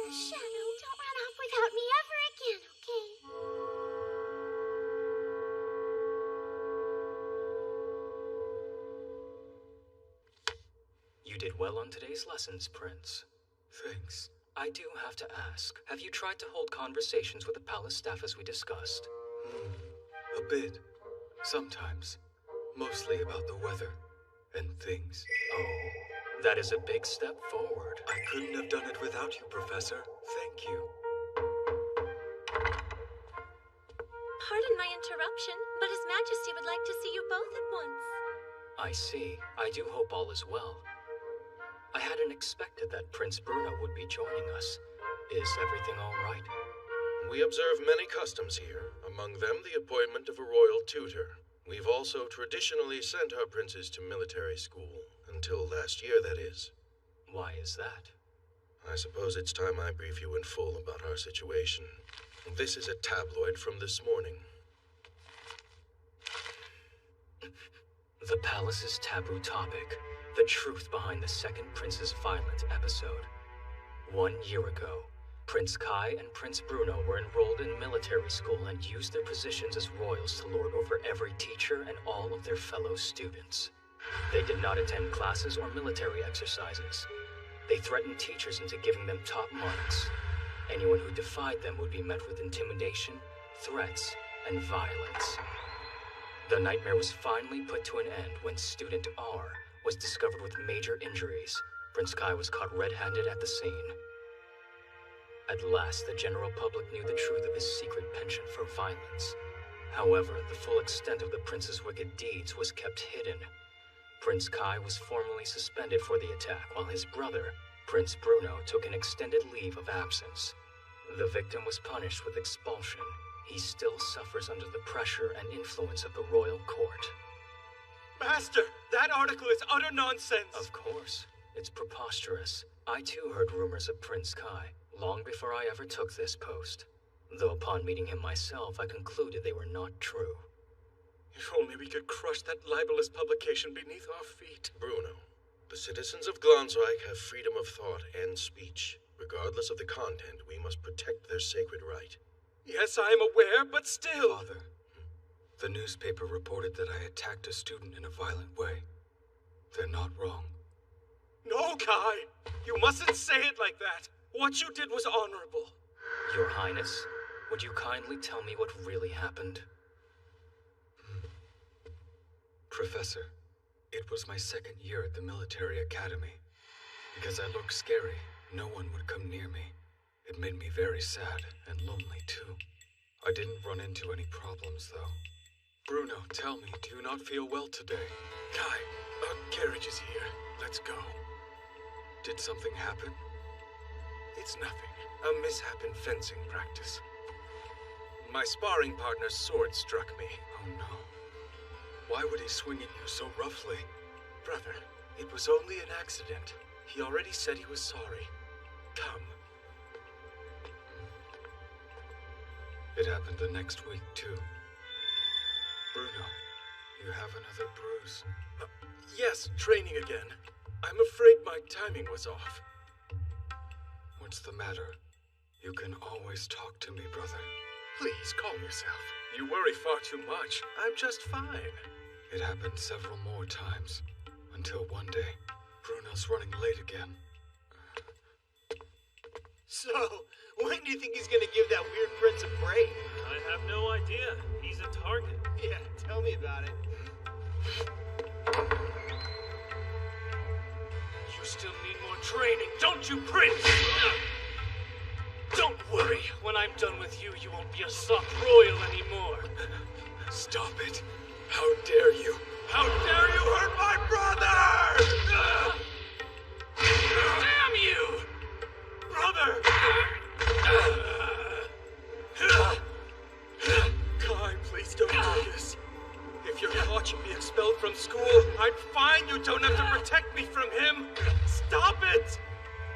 Shadow, don't run off without me ever again, okay? You did well on today's lessons, Prince. Thanks. I do have to ask, have you tried to hold conversations with the palace staff as we discussed? A bit. Sometimes. Mostly about the weather and things. Oh, that is a big step forward. I couldn't have done it without you, Professor. Thank you. Pardon my interruption, but His Majesty would like to see you both at once. I see. I do hope all is well. I hadn't expected that Prince Bruno would be joining us. Is everything all right? We observe many customs here, among them the appointment of a royal tutor. We've also traditionally sent our princes to military school. Until last year, that is. Why is that? I suppose it's time I brief you in full about our situation. This is a tabloid from this morning. The palace's taboo topic. The truth behind the second Prince's violent episode. 1 year ago, Prince Kai and Prince Bruno were enrolled in military school and used their positions as royals to lord over every teacher and all of their fellow students. They did not attend classes or military exercises. They threatened teachers into giving them top marks. Anyone who defied them would be met with intimidation, threats, and violence. The nightmare was finally put to an end when student R was discovered with major injuries. Prince Kai was caught red-handed at the scene. At last, the general public knew the truth of his secret penchant for violence. However, the full extent of the prince's wicked deeds was kept hidden. Prince Kai was formally suspended for the attack, while his brother, Prince Bruno, took an extended leave of absence. The victim was punished with expulsion. He still suffers under the pressure and influence of the royal court. Master, that article is utter nonsense! Of course. It's preposterous. I too heard rumors of Prince Kai, long before I ever took this post. Though upon meeting him myself, I concluded they were not true. If only we could crush that libelous publication beneath our feet. Bruno, the citizens of Glansreich have freedom of thought and speech. Regardless of the content, we must protect their sacred right. Yes, I am aware, but still... Father, the newspaper reported that I attacked a student in a violent way. They're not wrong. No, Kai! You mustn't say it like that! What you did was honorable. Your Highness, would you kindly tell me what really happened? Professor, it was my second year at the military academy. Because I looked scary, no one would come near me. It made me very sad and lonely too. I didn't run into any problems though. Bruno, tell me, do you not feel well today? Kai, our carriage is here. Let's go. Did something happen? It's nothing. A mishap in fencing practice. My sparring partner's sword struck me. Oh no. Why would he swing at you so roughly? Brother, it was only an accident. He already said he was sorry. Come. It happened the next week, too. Bruno, you have another bruise. Yes, training again. I'm afraid my timing was off. What's the matter? You can always talk to me, brother. Please, calm yourself. You worry far too much. I'm just fine. It happened several more times. Until one day, Bruno's running late again. So, when do you think he's gonna give that weird prince a break? I have no idea. He's a target. Yeah, tell me about it. You still need more training, don't you, Prince? Don't worry. When I'm done with you, you won't be a soft royal anymore. Stop it. How dare you? How dare you hurt my brother! Damn you! Brother! Kai, please don't do this. If you're caught, you'll be expelled from school. I'm fine. You don't have to protect me from him. Stop it!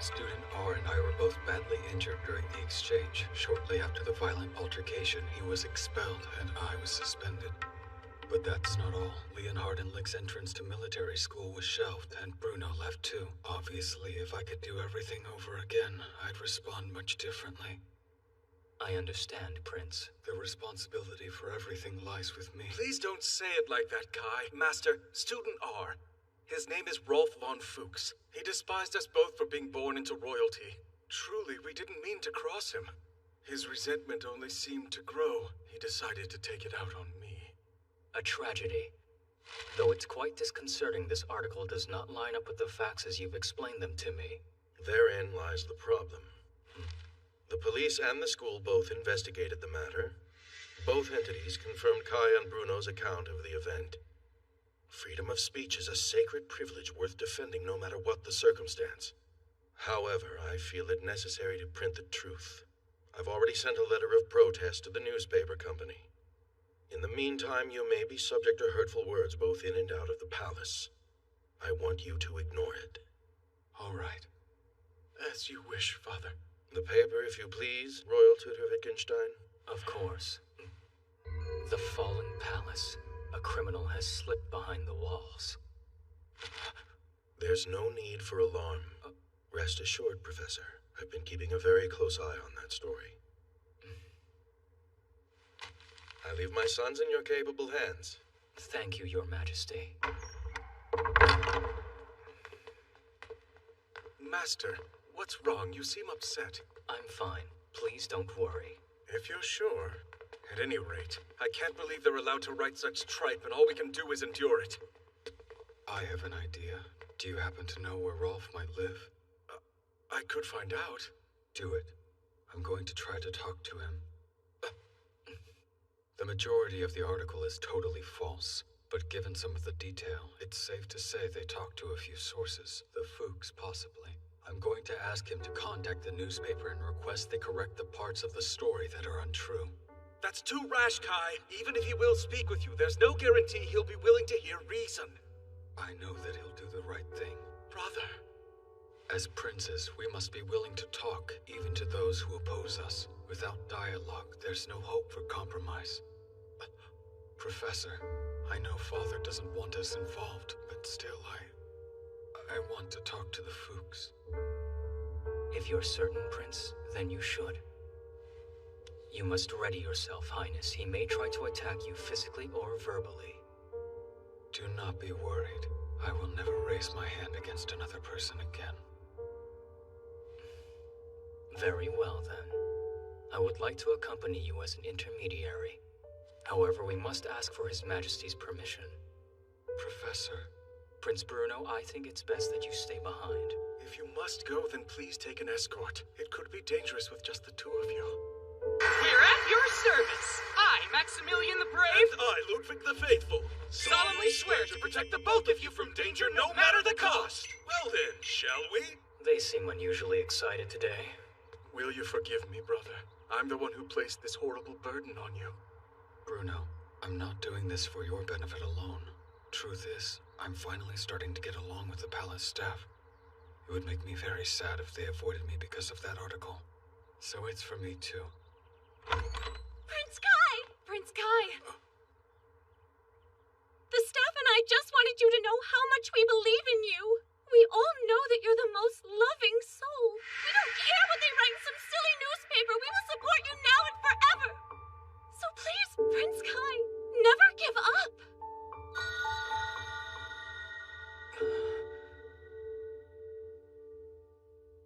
Student R and I were both badly injured during the exchange. Shortly after the violent altercation, he was expelled and I was suspended. But that's not all. Leonhard and Lick's entrance to military school was shelved, and Bruno left too. Obviously, if I could do everything over again, I'd respond much differently. I understand, Prince. The responsibility for everything lies with me. Please don't say it like that, Kai. Master, Student R. His name is Rolf von Fuchs. He despised us both for being born into royalty. Truly, we didn't mean to cross him. His resentment only seemed to grow. He decided to take it out on me. A tragedy. Though it's quite disconcerting, this article does not line up with the facts as you've explained them to me. Therein lies the problem. The police and the school both investigated the matter. Both entities confirmed Kai and Bruno's account of the event. Freedom of speech is a sacred privilege worth defending no matter what the circumstance. However, I feel it necessary to print the truth. I've already sent a letter of protest to the newspaper company. In the meantime, you may be subject to hurtful words both in and out of the palace. I want you to ignore it. All right. As you wish, Father. The paper, if you please, Royal Tutor Wittgenstein. Of course. The fallen palace. A criminal has slipped behind the walls. There's no need for alarm. Rest assured, Professor. I've been keeping a very close eye on that story. I leave my sons in your capable hands. Thank you, Your Majesty. Master, what's wrong? You seem upset. I'm fine. Please don't worry. If you're sure. At any rate, I can't believe they're allowed to write such tripe and all we can do is endure it. I have an idea. Do you happen to know where Rolf might live? I could find out. Do it. I'm going to try to talk to him. The majority of the article is totally false, but given some of the detail, it's safe to say they talked to a few sources, the Fuchs possibly. I'm going to ask him to contact the newspaper and request they correct the parts of the story that are untrue. That's too rash, Kai. Even if he will speak with you, there's no guarantee he'll be willing to hear reason. I know that he'll do the right thing. Brother. As princes, we must be willing to talk, even to those who oppose us. Without dialogue, there's no hope for compromise. Professor, I know Father doesn't want us involved, but still I want to talk to the Fuchs. If you're certain, Prince, then you should. You must ready yourself, Highness. He may try to attack you physically or verbally. Do not be worried. I will never raise my hand against another person again. Very well, then. I would like to accompany you as an intermediary. However, we must ask for His Majesty's permission. Professor. Prince Bruno, I think it's best that you stay behind. If you must go, then please take an escort. It could be dangerous with just the two of you. We're at your service. I, Maximilian the Brave. And I, Ludwig the Faithful. Solemnly swear to protect the both of you from danger no matter the cost. Well then, shall we? They seem unusually excited today. Will you forgive me, brother? I'm the one who placed this horrible burden on you. Bruno, I'm not doing this for your benefit alone. Truth is, I'm finally starting to get along with the palace staff. It would make me very sad if they avoided me because of that article. So it's for me too. Prince Kai! Prince Kai! The staff and I just wanted you to know how much we believe in you. We all know that you're the most loving soul. We don't care what they write in some silly newspaper. We will support you now and forever. So please, Prince Kai, never give up.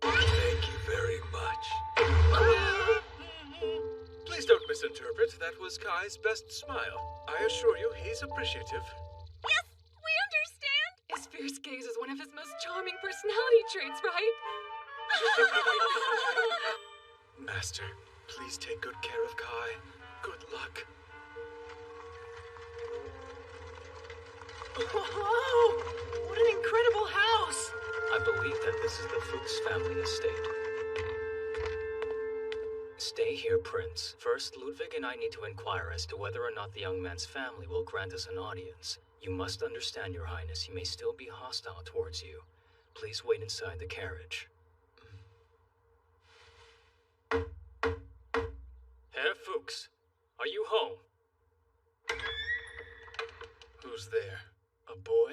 Thank you very much. Please don't misinterpret. That was Kai's best smile. I assure you, he's appreciative. Yes, we understand. His fierce gaze is one of his most charming personality traits, right? Master, please take good care of Kai. Good luck. Whoa! What an incredible house! I believe that this is the Fuchs family estate. Stay here, Prince. First, Ludwig and I need to inquire as to whether or not the young man's family will grant us an audience. You must understand, Your Highness, he may still be hostile towards you. Please wait inside the carriage. Herr Fuchs, are you home? Who's there? A boy?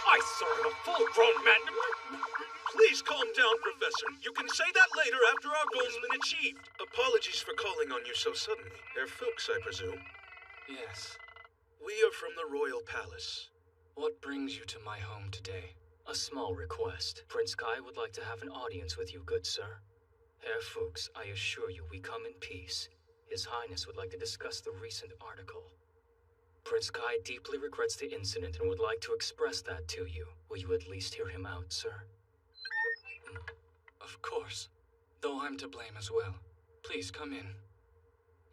I saw a full-grown man. Please calm down, Professor. You can say that later after our goal's been achieved. Apologies for calling on you so suddenly. Herr Fuchs, I presume. Yes. We are from the Royal Palace. What brings you to my home today? A small request. Prince Kai would like to have an audience with you, good sir. Herr Fuchs, I assure you we come in peace. His Highness would like to discuss the recent article. Prince Kai deeply regrets the incident and would like to express that to you. Will you at least hear him out, sir? Of course. Though I'm to blame as well. Please come in.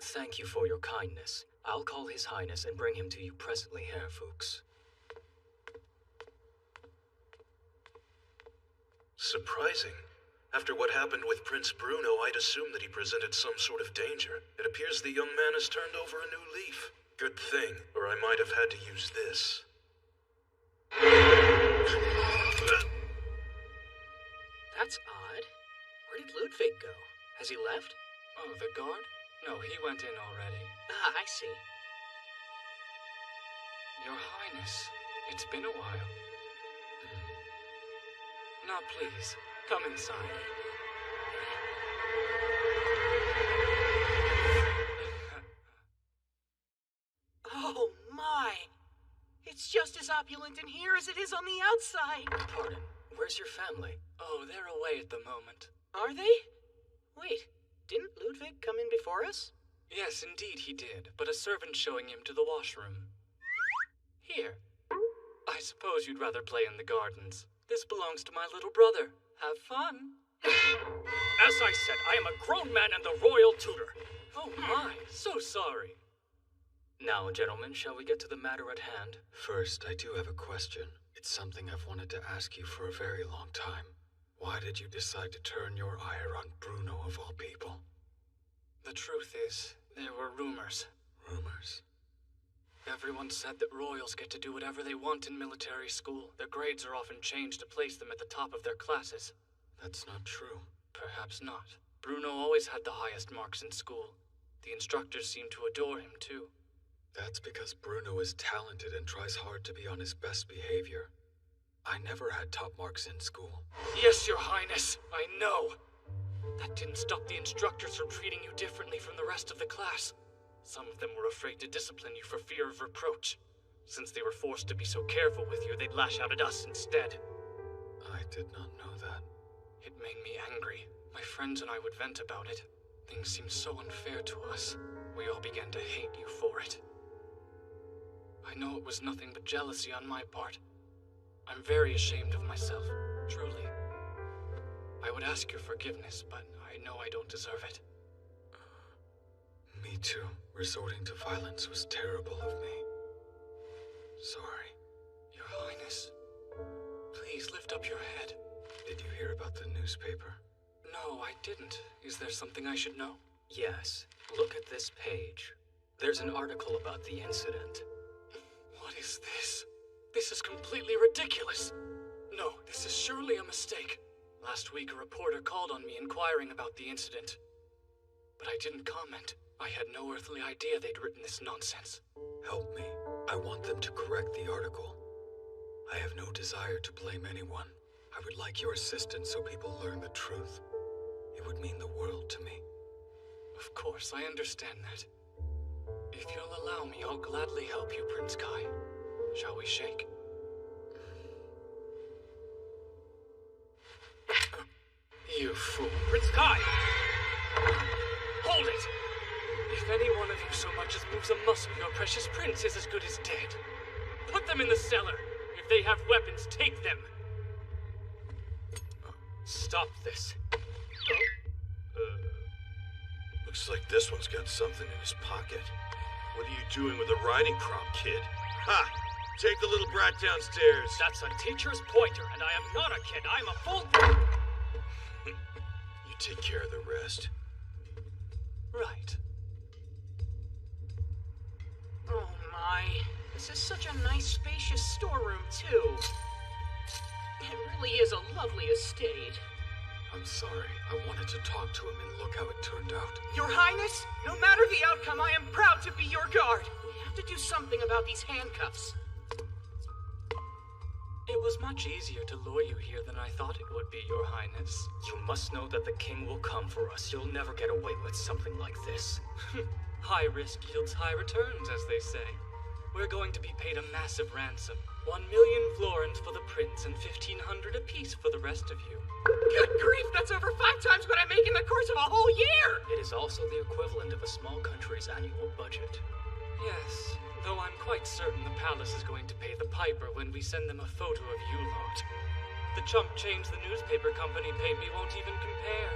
Thank you for your kindness. I'll call His Highness and bring him to you presently, Herr Fuchs. Surprising. After what happened with Prince Bruno, I'd assumed that he presented some sort of danger. It appears the young man has turned over a new leaf. Good thing, or I might have had to use this. That's odd. Where did Ludwig go? Has he left? Oh, the guard? No, he went in already. Ah, I see. Your Highness, it's been a while. Now please, come inside. Oh my! It's just as opulent in here as it is on the outside. Pardon, where's your family? Oh, they're away at the moment. Are they? Wait, didn't Ludwig come in before us? Yes, indeed he did, but a servant showing him to the washroom. Here. I suppose you'd rather play in the gardens. This belongs to my little brother. Have fun. As I said, I am a grown man and the royal tutor. Oh my, so sorry. Now, gentlemen, shall we get to the matter at hand? First, I do have a question. It's something I've wanted to ask you for a very long time. Why did you decide to turn your ire on Bruno of all people? The truth is, there were rumors. Rumors? Everyone said that royals get to do whatever they want in military school. Their grades are often changed to place them at the top of their classes. That's not true. Perhaps not. Bruno always had the highest marks in school. The instructors seemed to adore him, too. That's because Bruno is talented and tries hard to be on his best behavior. I never had top marks in school. Yes, Your Highness, I know. That didn't stop the instructors from treating you differently from the rest of the class. Some of them were afraid to discipline you for fear of reproach. Since they were forced to be so careful with you, they'd lash out at us instead. I did not know that. It made me angry. My friends and I would vent about it. Things seemed so unfair to us. We all began to hate you for it. I know it was nothing but jealousy on my part. I'm very ashamed of myself, truly. I would ask your forgiveness, but I know I don't deserve it. Me too. Resorting to violence was terrible of me. Sorry. Your Highness, please lift up your head. Did you hear about the newspaper? No, I didn't. Is there something I should know? Yes. Look at this page. There's an article about the incident. What is this? This is completely ridiculous. No, this is surely a mistake. Last week, a reporter called on me inquiring about the incident. But I didn't comment. I had no earthly idea they'd written this nonsense. Help me. I want them to correct the article. I have no desire to blame anyone. I would like your assistance so people learn the truth. It would mean the world to me. Of course, I understand that. If you'll allow me, I'll gladly help you, Prince Kai. Shall we shake? You fool. Prince Kai! Hold it! If any one of you so much as moves a muscle, your precious prince is as good as dead. Put them in the cellar. If they have weapons, take them. Stop this. Looks like this one's got something in his pocket. What are you doing with a riding crop, kid? Ha! Take the little brat downstairs. That's a teacher's pointer, and I am not a kid. I'm a full... You take care of the rest. Right. Oh my. This is such a nice, spacious storeroom, too. It really is a lovely estate. I'm sorry. I wanted to talk to him and look how it turned out. Your Highness, no matter the outcome, I am proud to be your guard. We have to do something about these handcuffs. It was much easier to lure you here than I thought it would be, Your Highness. You must know that the king will come for us. You'll never get away with something like this. High risk yields high returns, as they say. We're going to be paid a massive ransom. 1 million florins for the prince and 1,500 apiece for the rest of you. Good grief, that's over 5 times what I make in the course of a whole year! It is also the equivalent of a small country's annual budget. Yes, though I'm quite certain the palace is going to pay the piper when we send them a photo of you lot. The chump change the newspaper company paid me won't even compare.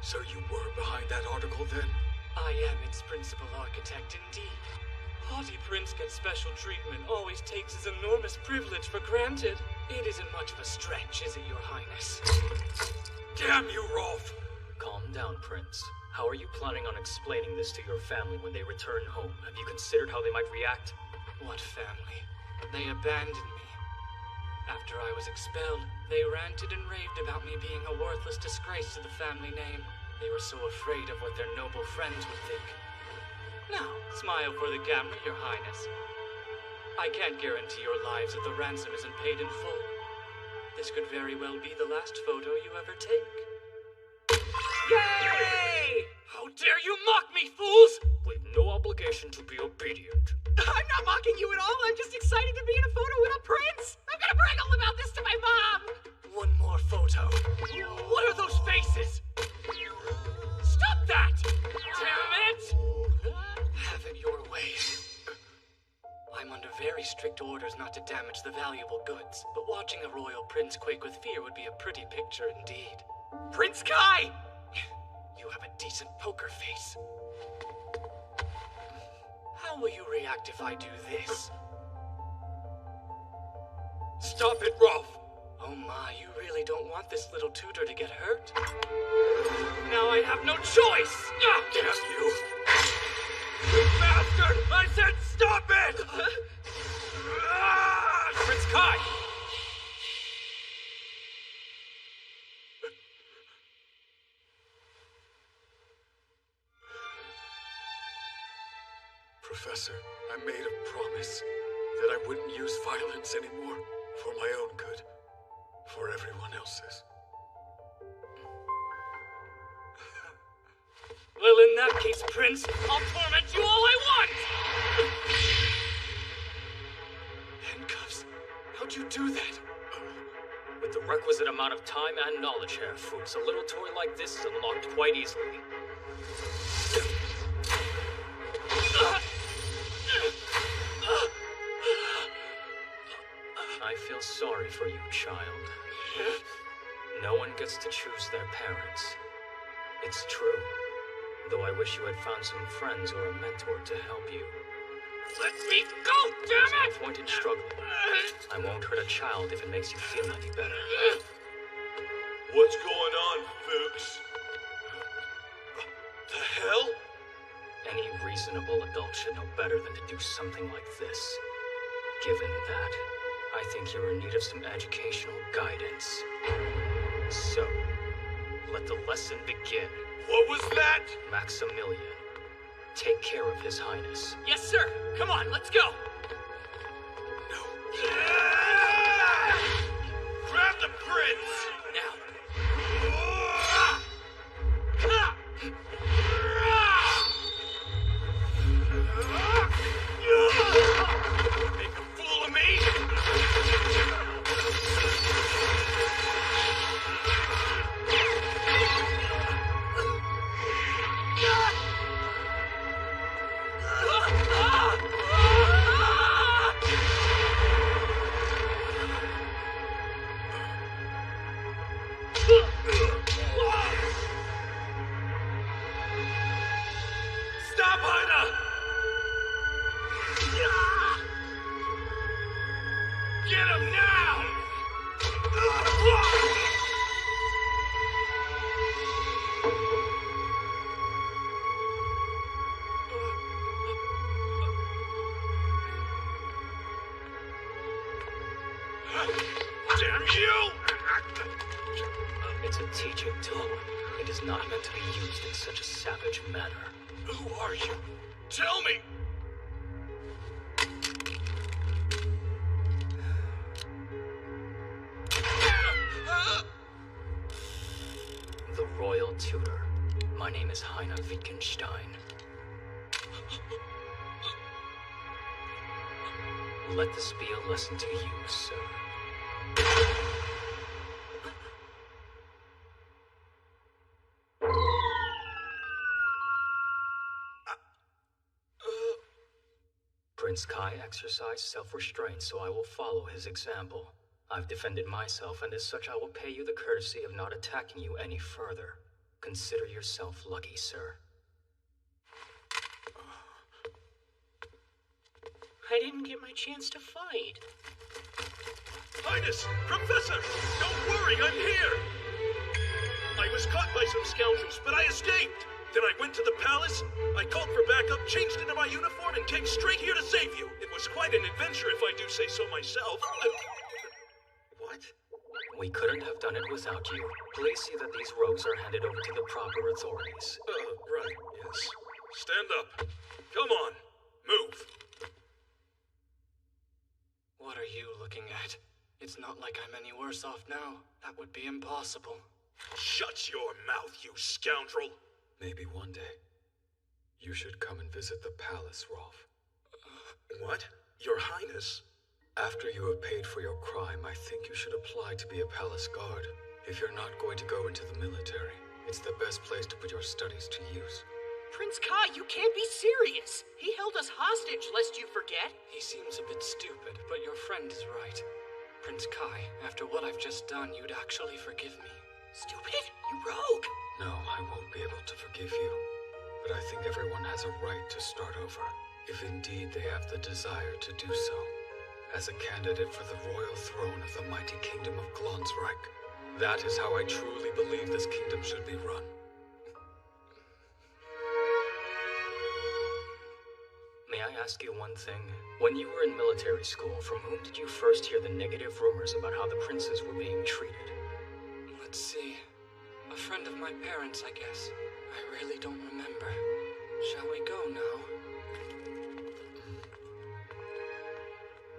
So you were behind that article then? I am its principal architect indeed. Haughty prince gets special treatment, always takes his enormous privilege for granted. It isn't much of a stretch, is it, Your Highness? Damn you, Rolf! Calm down, Prince. How are you planning on explaining this to your family when they return home? Have you considered how they might react? What family? They abandoned me. After I was expelled, they ranted and raved about me being a worthless disgrace to the family name. They were so afraid of what their noble friends would think. Now, smile for the camera, Your Highness. I can't guarantee your lives if the ransom isn't paid in full. This could very well be the last photo you ever take. Yay! How dare you mock me, fools! We've no obligation to be obedient. I'm not mocking you at all. I'm just excited to be in a photo with a prince. I'm gonna brag all about this to my mom. One more photo. What are those faces? Stop that! Damn it! Have it your way. I'm under very strict orders not to damage the valuable goods, but watching a royal prince quake with fear would be a pretty picture indeed. Prince Kai! You have a decent poker face. How will you react if I do this? Stop it, Rolf! Oh my, you really don't want this little tutor to get hurt? Now I have no choice! Ah, damn you! You bastard! I said stop it! Prince Kai! Professor, I made a promise that I wouldn't use violence anymore for my own good, for everyone else's. Well, in that case, Prince, I'll torment you all I want! Handcuffs? How'd you do that? With the requisite amount of time and knowledge, Herr Fuchs, a little toy like this is unlocked quite easily. I feel sorry for you, child. No one gets to choose their parents. It's true. Though I wish you had found some friends or a mentor to help you. Let me go, damn There's no point in struggling. I won't hurt a child if it makes you feel any better. What's going on, Fuchs? The hell? Any reasonable adult should know better than to do something like this. Given that, I think you're in need of some educational guidance. So, let the lesson begin. What was that? Maximilian, take care of His Highness. Yes, sir. Come on, let's go. Grab the prince! Now. Make a fool of me? Stop, Ida! Get him now! Damn you! It's a teaching tool. It is not meant to be used in such a savage manner. Who are you? Tell me! The Royal Tutor. My name is Heine Wittgenstein. Let this be a lesson to you, sir. Prince Kai exercised self-restraint, so I will follow his example. I've defended myself, and as such I will pay you the courtesy of not attacking you any further. Consider yourself lucky, sir. I didn't get my chance to fight. Highness! Professor! Don't worry, I'm here! I was caught by some scoundrels, but I escaped! Then I went to the palace, I called for backup, changed into my uniform, and came straight here to save you. It was quite an adventure if I do say so myself. What? We couldn't have done it without you. Please see that these rogues are handed over to the proper authorities. Right, yes. Stand up. Come on, move. What are you looking at? It's not like I'm any worse off now. That would be impossible. Shut your mouth, you scoundrel. Maybe one day, you should come and visit the palace, Rolf. What? Your Highness? After you have paid for your crime, I think you should apply to be a palace guard. If you're not going to go into the military, it's the best place to put your studies to use. Prince Kai, you can't be serious. He held us hostage, lest you forget. He seems a bit stupid, but your friend is right. Prince Kai, after what I've just done, you'd actually forgive me. Stupid? You rogue! No, I won't be able to forgive you. But I think everyone has a right to start over, if indeed they have the desire to do so. As a candidate for the royal throne of the mighty kingdom of Glonsreich, that is how I truly believe this kingdom should be run. May I ask you one thing? When you were in military school, from whom did you first hear the negative rumors about how the princes were being treated? Let's see. A friend of my parents, I guess. I really don't remember. Shall we go now?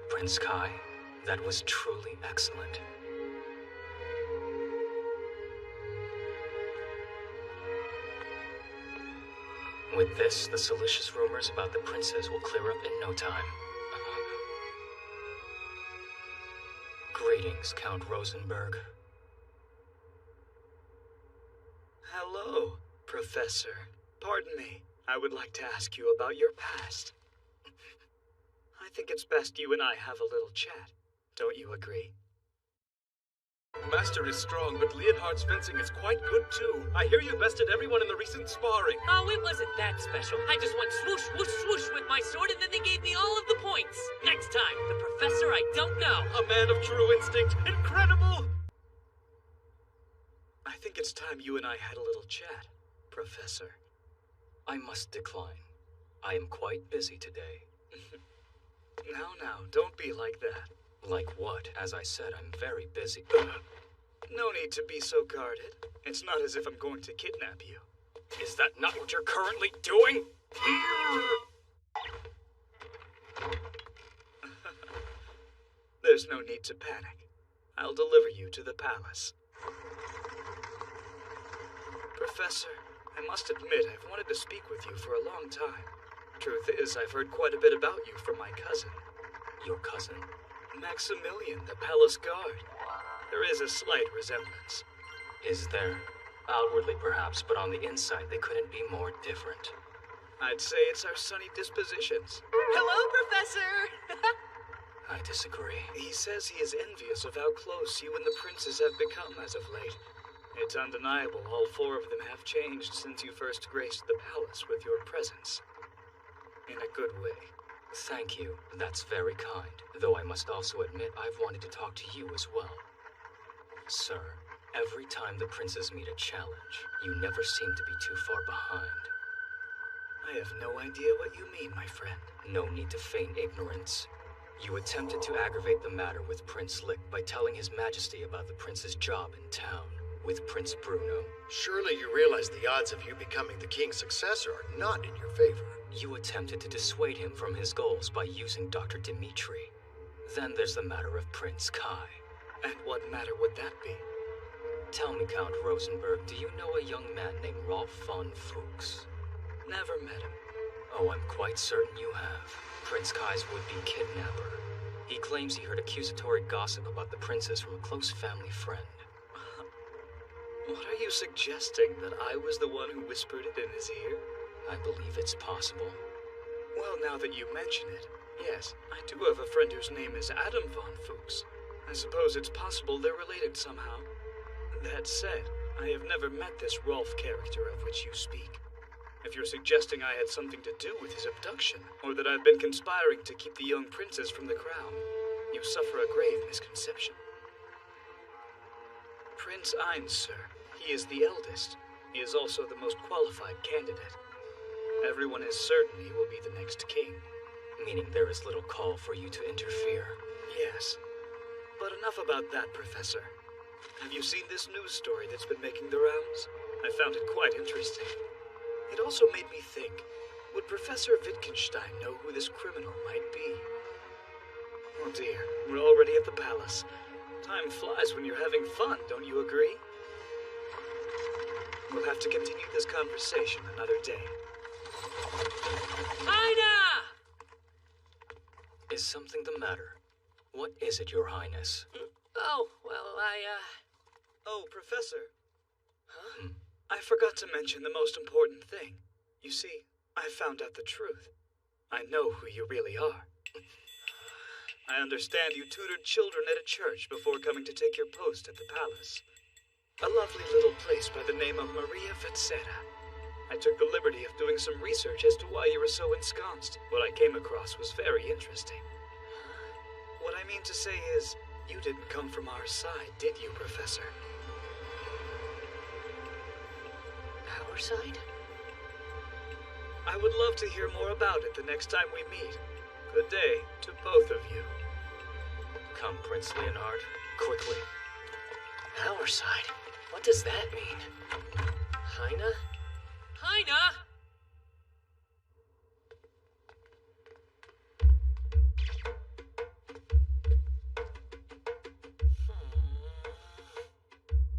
Prince Kai, that was truly excellent. With this, the salacious rumors about the princes will clear up in no time. Greetings, Count Rosenberg. Hello, Professor. Pardon me. I would like to ask you about your past. I think it's best you and I have a little chat. Don't you agree? Master is strong, but Leonhardt's fencing is quite good too. I hear you bested everyone in the recent sparring. Oh, it wasn't that special. I just went swoosh, swoosh, swoosh with my sword, and then they gave me all of the points. Next time, the professor I don't know. A man of true instinct. Incredible! I think it's time you and I had a little chat, Professor. I must decline. I am quite busy today. Now, don't be like that. Like what? As I said, I'm very busy. No need to be so guarded. It's not as if I'm going to kidnap you. Is that not what you're currently doing? There's no need to panic. I'll deliver you to the palace. Professor, I must admit I've wanted to speak with you for a long time. Truth is, I've heard quite a bit about you from my cousin. Your cousin? Maximilian, the palace guard. There is a slight resemblance. Is there? Outwardly, perhaps, but on the inside, they couldn't be more different. I'd say it's our sunny dispositions. Hello, Professor! I disagree. He says he is envious of how close you and the princes have become as of late. It's undeniable all four of them have changed since you first graced the palace with your presence. In a good way. Thank you. That's very kind. Though I must also admit I've wanted to talk to you as well. Sir, every time the princes meet a challenge, you never seem to be too far behind. I have no idea what you mean, my friend. No need to feign ignorance. You attempted to aggravate the matter with Prince Lick by telling His Majesty about the prince's job in town with Prince Bruno. Surely you realize the odds of you becoming the king's successor are not in your favor. You attempted to dissuade him from his goals by using Dr. Dimitri. Then there's the matter of Prince Kai. And what matter would that be? Tell me, Count Rosenberg, do you know a young man named Rolf von Fuchs? Never met him. Oh, I'm quite certain you have. Prince Kai's would-be kidnapper. He claims he heard accusatory gossip about the princess from a close family friend. What are you suggesting, that I was the one who whispered it in his ear? I believe it's possible. Well, now that you mention it, yes, I do have a friend whose name is Adam von Fuchs. I suppose it's possible they're related somehow. That said, I have never met this Rolf character of which you speak. If you're suggesting I had something to do with his abduction, or that I've been conspiring to keep the young princess from the crown, you suffer a grave misconception. Prince Ein, sir. He is the eldest. He is also the most qualified candidate. Everyone is certain he will be the next king. Meaning there is little call for you to interfere. Yes. But enough about that, Professor. Have you seen this news story that's been making the rounds? I found it quite interesting. It also made me think, would Professor Wittgenstein know who this criminal might be? Oh dear, we're already at the palace. Time flies when you're having fun, don't you agree? We'll have to continue this conversation another day. Aina! Is something the matter? What is it, Your Highness? Oh, well, Oh, Professor. Huh? I forgot to mention the most important thing. You see, I found out the truth. I know who you really are. I understand you tutored children at a church before coming to take your post at the palace. A lovely little place by the name of Maria Vetzera. I took the liberty of doing some research as to why you were so ensconced. What I came across was very interesting. What I mean to say is, you didn't come from our side, did you, Professor? our side? I would love to hear more about it the next time we meet. Good day to both of you. Come, Prince Leonhard, quickly. Our side? What does that mean? Heine? Heine!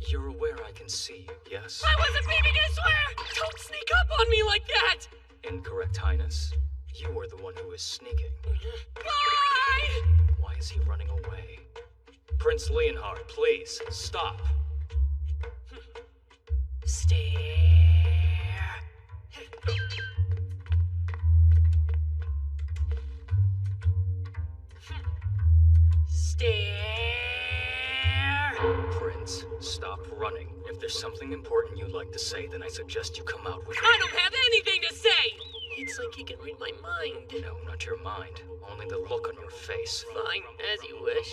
You're aware I can see you, yes? I wasn't meaning to swear! Don't sneak up on me like that! Incorrect, Highness. You were the one who was sneaking. Bye! Why is he running away? Prince Leonhard, please, stop. Stare. Stare. Prince, stop running. If there's something important you'd like to say, then I suggest you come out with it. I don't have anything to say! It's like he can read my mind. No, not your mind. Only the look on your face. Fine, as you wish.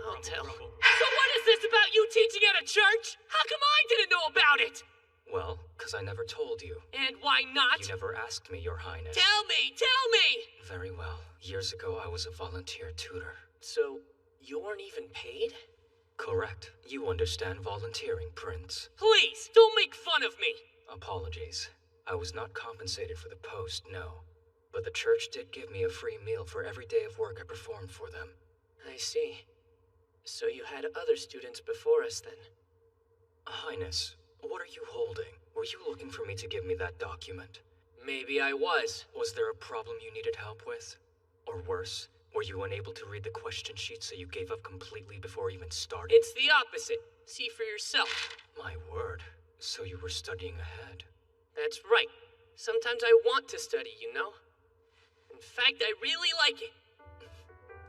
I'll tell. So what is this about you teaching at a church? How come I didn't know about it? Well, 'cause I never told you. And why not? You never asked me, Your Highness. Tell me! Tell me! Very well. Years ago, I was a volunteer tutor. So, you weren't even paid? Correct. You understand volunteering, Prince. Please, don't make fun of me! Apologies. I was not compensated for the post, no. But the church did give me a free meal for every day of work I performed for them. I see. So you had other students before us, then? Highness, what are you holding? Were you looking for me to give me that document? Maybe I was. Was there a problem you needed help with? Or worse, were you unable to read the question sheet so you gave up completely before even starting? It's the opposite. See for yourself. My word. So you were studying ahead. That's right. Sometimes I want to study, you know? In fact, I really like it.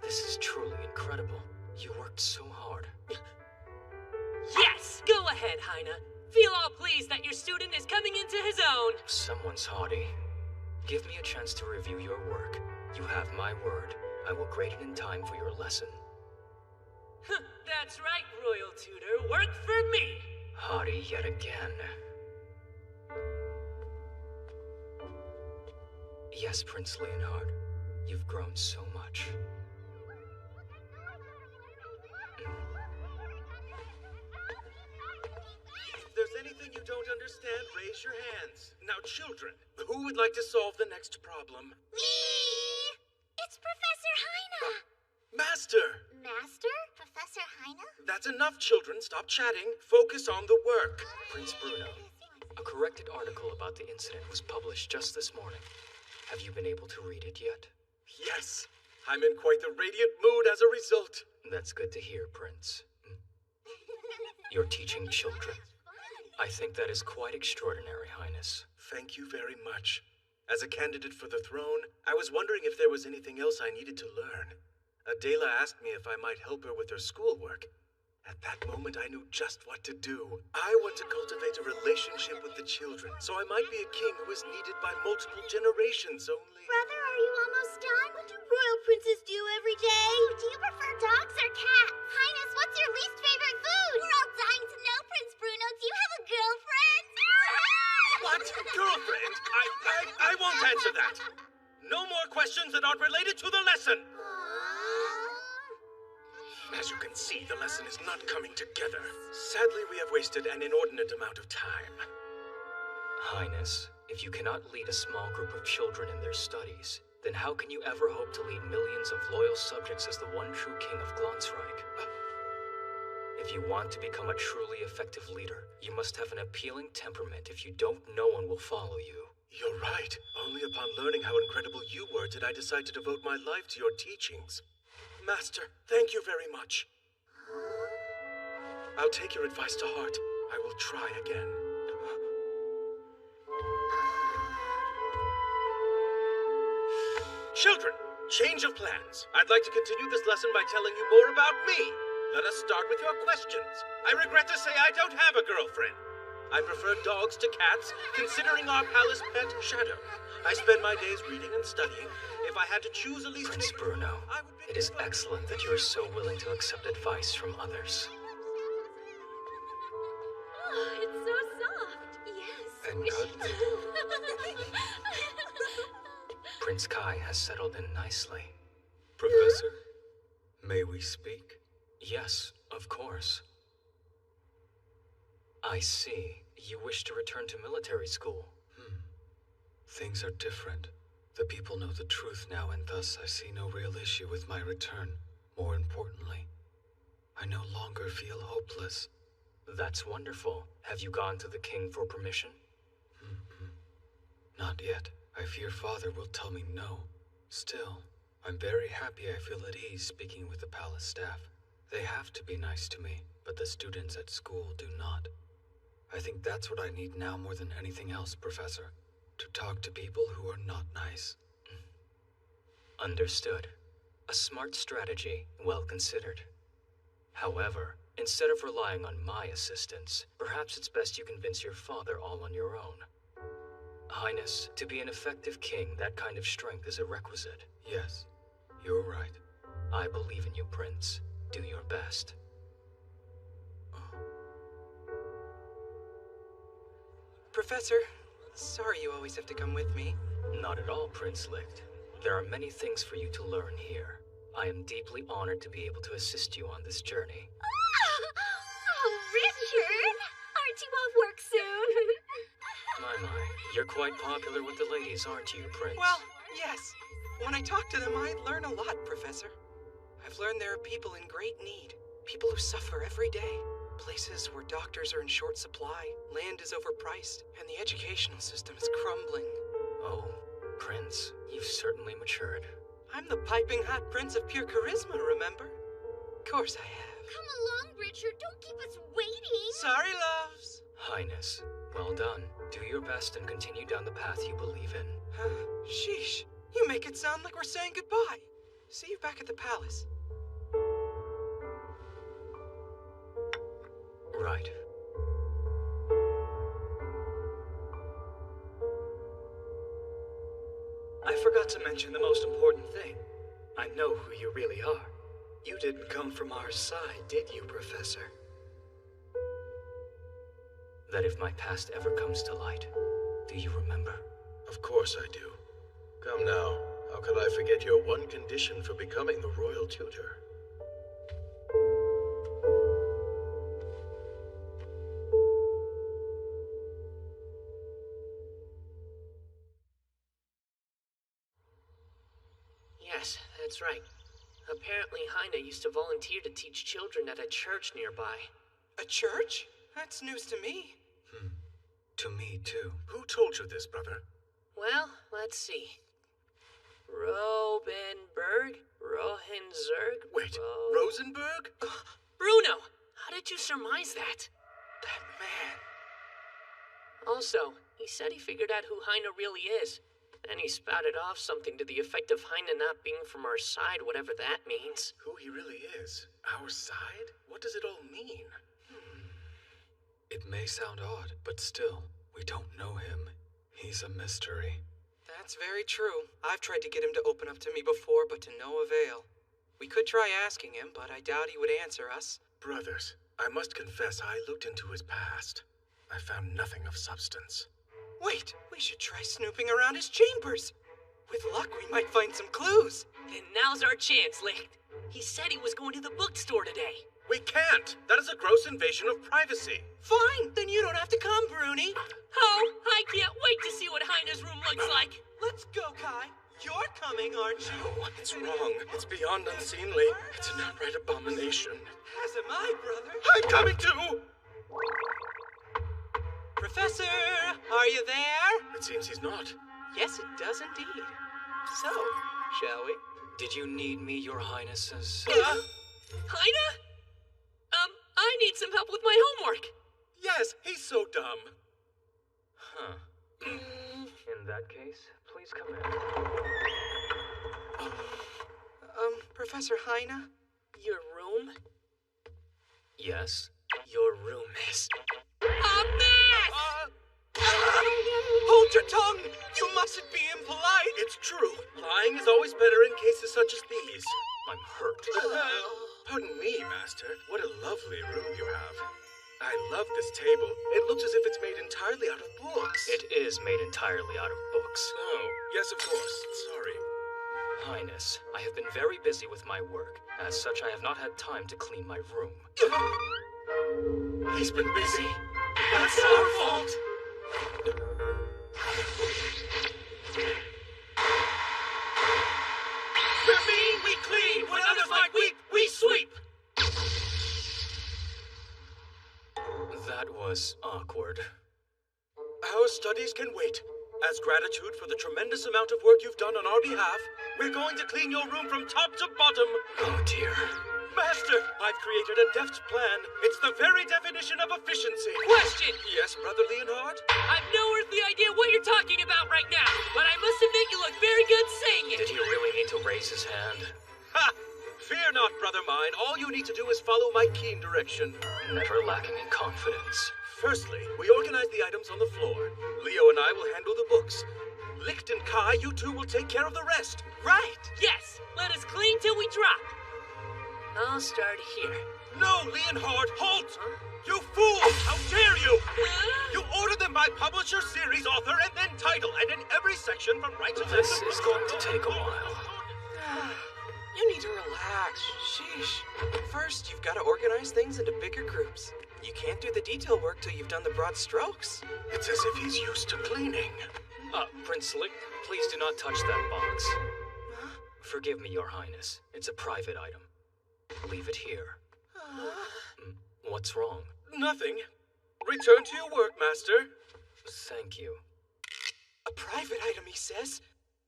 This is truly incredible. You worked so hard. Yes! Go ahead, Heine. Feel all pleased that your student is coming into his own. Someone's haughty. Give me a chance to review your work. You have my word. I will grade it in time for your lesson. That's right, Royal Tutor. Work for me! Haughty yet again. Yes, Prince Leonhard. You've grown so much. If there's anything you don't understand, raise your hands. Now, children, who would like to solve the next problem? Me! It's Professor Heine! Master! Master? Professor Heine? That's enough, children. Stop chatting. Focus on the work. Prince Bruno, a corrected article about the incident was published just this morning. Have you been able to read it yet? Yes. I'm in quite the radiant mood as a result. That's good to hear, Prince. You're teaching children. I think that is quite extraordinary, Highness. Thank you very much. As a candidate for the throne, I was wondering if there was anything else I needed to learn. Adela asked me if I might help her with her schoolwork. At that moment, I knew just what to do. I want to cultivate a relationship with the children, so I might be a king who is needed by multiple generations only. Brother, are you almost done? What do royal princes do every day? Do you prefer dogs or cats? Highness, what's your least favorite food? We're all dying to know, Prince Bruno. Do you have a girlfriend? Don't answer that! No more questions that aren't related to the lesson! As you can see, the lesson is not coming together. Sadly, we have wasted an inordinate amount of time. Highness, if you cannot lead a small group of children in their studies, then how can you ever hope to lead millions of loyal subjects as the one true king of Glansreich? If you want to become a truly effective leader, you must have an appealing temperament. If you don't, no one will follow you. You're right. Only upon learning how incredible you were did I decide to devote my life to your teachings. Master, thank you very much. I'll take your advice to heart. I will try again. Children, change of plans. I'd like to continue this lesson by telling you more about me. Let us start with your questions. I regret to say I don't have a girlfriend. I prefer dogs to cats, considering our palace pet, Shadow. I spend my days reading and studying. If I had to choose a least Prince Bruno, it is excellent that you are so willing to accept advice from others. Oh, it's so soft. Yes. And good. Prince Kai has settled in nicely. Professor, may we speak? Yes, of course. I see. You wish to return to military school. Things are different. The people know the truth now, and thus I see no real issue with my return. More importantly, I no longer feel hopeless. That's wonderful. Have you gone to the king for permission? Not yet. I fear Father will tell me no. Still, I'm very happy I feel at ease speaking with the palace staff. They have to be nice to me, but the students at school do not. I think that's what I need now more than anything else, Professor. To talk to people who are not nice. Understood. A smart strategy, well considered. However, instead of relying on my assistance, perhaps it's best you convince your father all on your own. Highness, to be an effective king, that kind of strength is a requisite. Yes, you're right. I believe in you, Prince. Do your best. Professor, sorry you always have to come with me. Not at all, Prince Licht. There are many things for you to learn here. I am deeply honored to be able to assist you on this journey. Oh, Richard! Aren't you off work soon? My, you're quite popular with the ladies, aren't you, Prince? Well, yes. When I talk to them, I learn a lot, Professor. I've learned there are people in great need. People who suffer every day. Places where doctors are in short supply, land is overpriced, and the educational system is crumbling. Oh, Prince, you've certainly matured. I'm the piping hot prince of pure charisma, remember? Of course I have. Come along, Richard. Don't keep us waiting. Sorry, loves. Highness, well done. Do your best and continue down the path you believe in. Huh? Sheesh. You make it sound like we're saying goodbye. See you back at the palace. Right. I forgot to mention the most important thing. I know who you really are. You didn't come from our side, did you, Professor? That if my past ever comes to light, do you remember? Of course I do. Come now, how could I forget your one condition for becoming the royal tutor? Yes, that's right. Apparently Heine used to volunteer to teach children at a church nearby. A church? That's news to me. To me, too. Who told you this, brother? Well, let's see. Robenberg? Rohenzerg? Wait, Rosenberg? Bruno! How did you surmise that? That man. Also, he said he figured out who Heine really is. And he spouted off something to the effect of Heine not being from our side, whatever that means. Who he really is? Our side? What does it all mean? It may sound odd, but still, we don't know him. He's a mystery. That's very true. I've tried to get him to open up to me before, but to no avail. We could try asking him, but I doubt he would answer us. Brothers, I must confess I looked into his past. I found nothing of substance. Wait, we should try snooping around his chambers. With luck, we might find some clues. Then now's our chance, Licht. He said he was going to the bookstore today. We can't! That is a gross invasion of privacy. Fine, then you don't have to come, Bruni. Oh, I can't wait to see what Heine's room looks like. Let's go, Kai. You're coming, aren't you? No, it's wrong. It's beyond unseemly. It's an outright abomination. As am I, brother. I'm coming too! Professor, are you there? It seems he's not. Yes, it does indeed. So, shall we? Did you need me, Your Highnesses? Heine? I need some help with my homework. Yes, he's so dumb. Huh. In that case, please come in. Professor Heine? Your room? Yes, your room is... A mess! Hold your tongue! You mustn't be impolite! It's true. Lying is always better in cases such as these. I'm hurt. Pardon me, Master. What a lovely room you have. I love this table. It looks as if it's made entirely out of books. It is made entirely out of books. Oh, yes, of course. Sorry. Highness, I have been very busy with my work. As such, I have not had time to clean my room. He's been busy. That's our fault! We're mean, we clean. When others might weep, we sweep. That was awkward. Our studies can wait. As gratitude for the tremendous amount of work you've done on our behalf, we're going to clean your room from top to bottom. Oh, dear. Master, I've created a deft plan. It's the very definition of efficiency. Question! Yes, Brother Leonhard? I've no earthly idea what you're talking about right now, but I must admit you look very good saying it. Did he really need to raise his hand? Ha! Fear not, brother mine. All you need to do is follow my keen direction. Never lacking in confidence. Firstly, we organize the items on the floor. Leo and I will handle the books. Licht and Kai, you two will take care of the rest. Right! Yes! Let us clean till we drop. I'll start here. No, Leonhard, halt! You fool! How dare you! You order them by publisher, series author, and then title, and in every section from right to left. This is going to take a while. You need to relax. Sheesh. First, you've got to organize things into bigger groups. You can't do the detail work till you've done the broad strokes. It's as if he's used to cleaning. Prince Licht, please do not touch that box. Huh? Forgive me, Your Highness. It's a private item. Leave it here. What's wrong? Nothing. Return to your work, Master. Thank you. A private item, he says.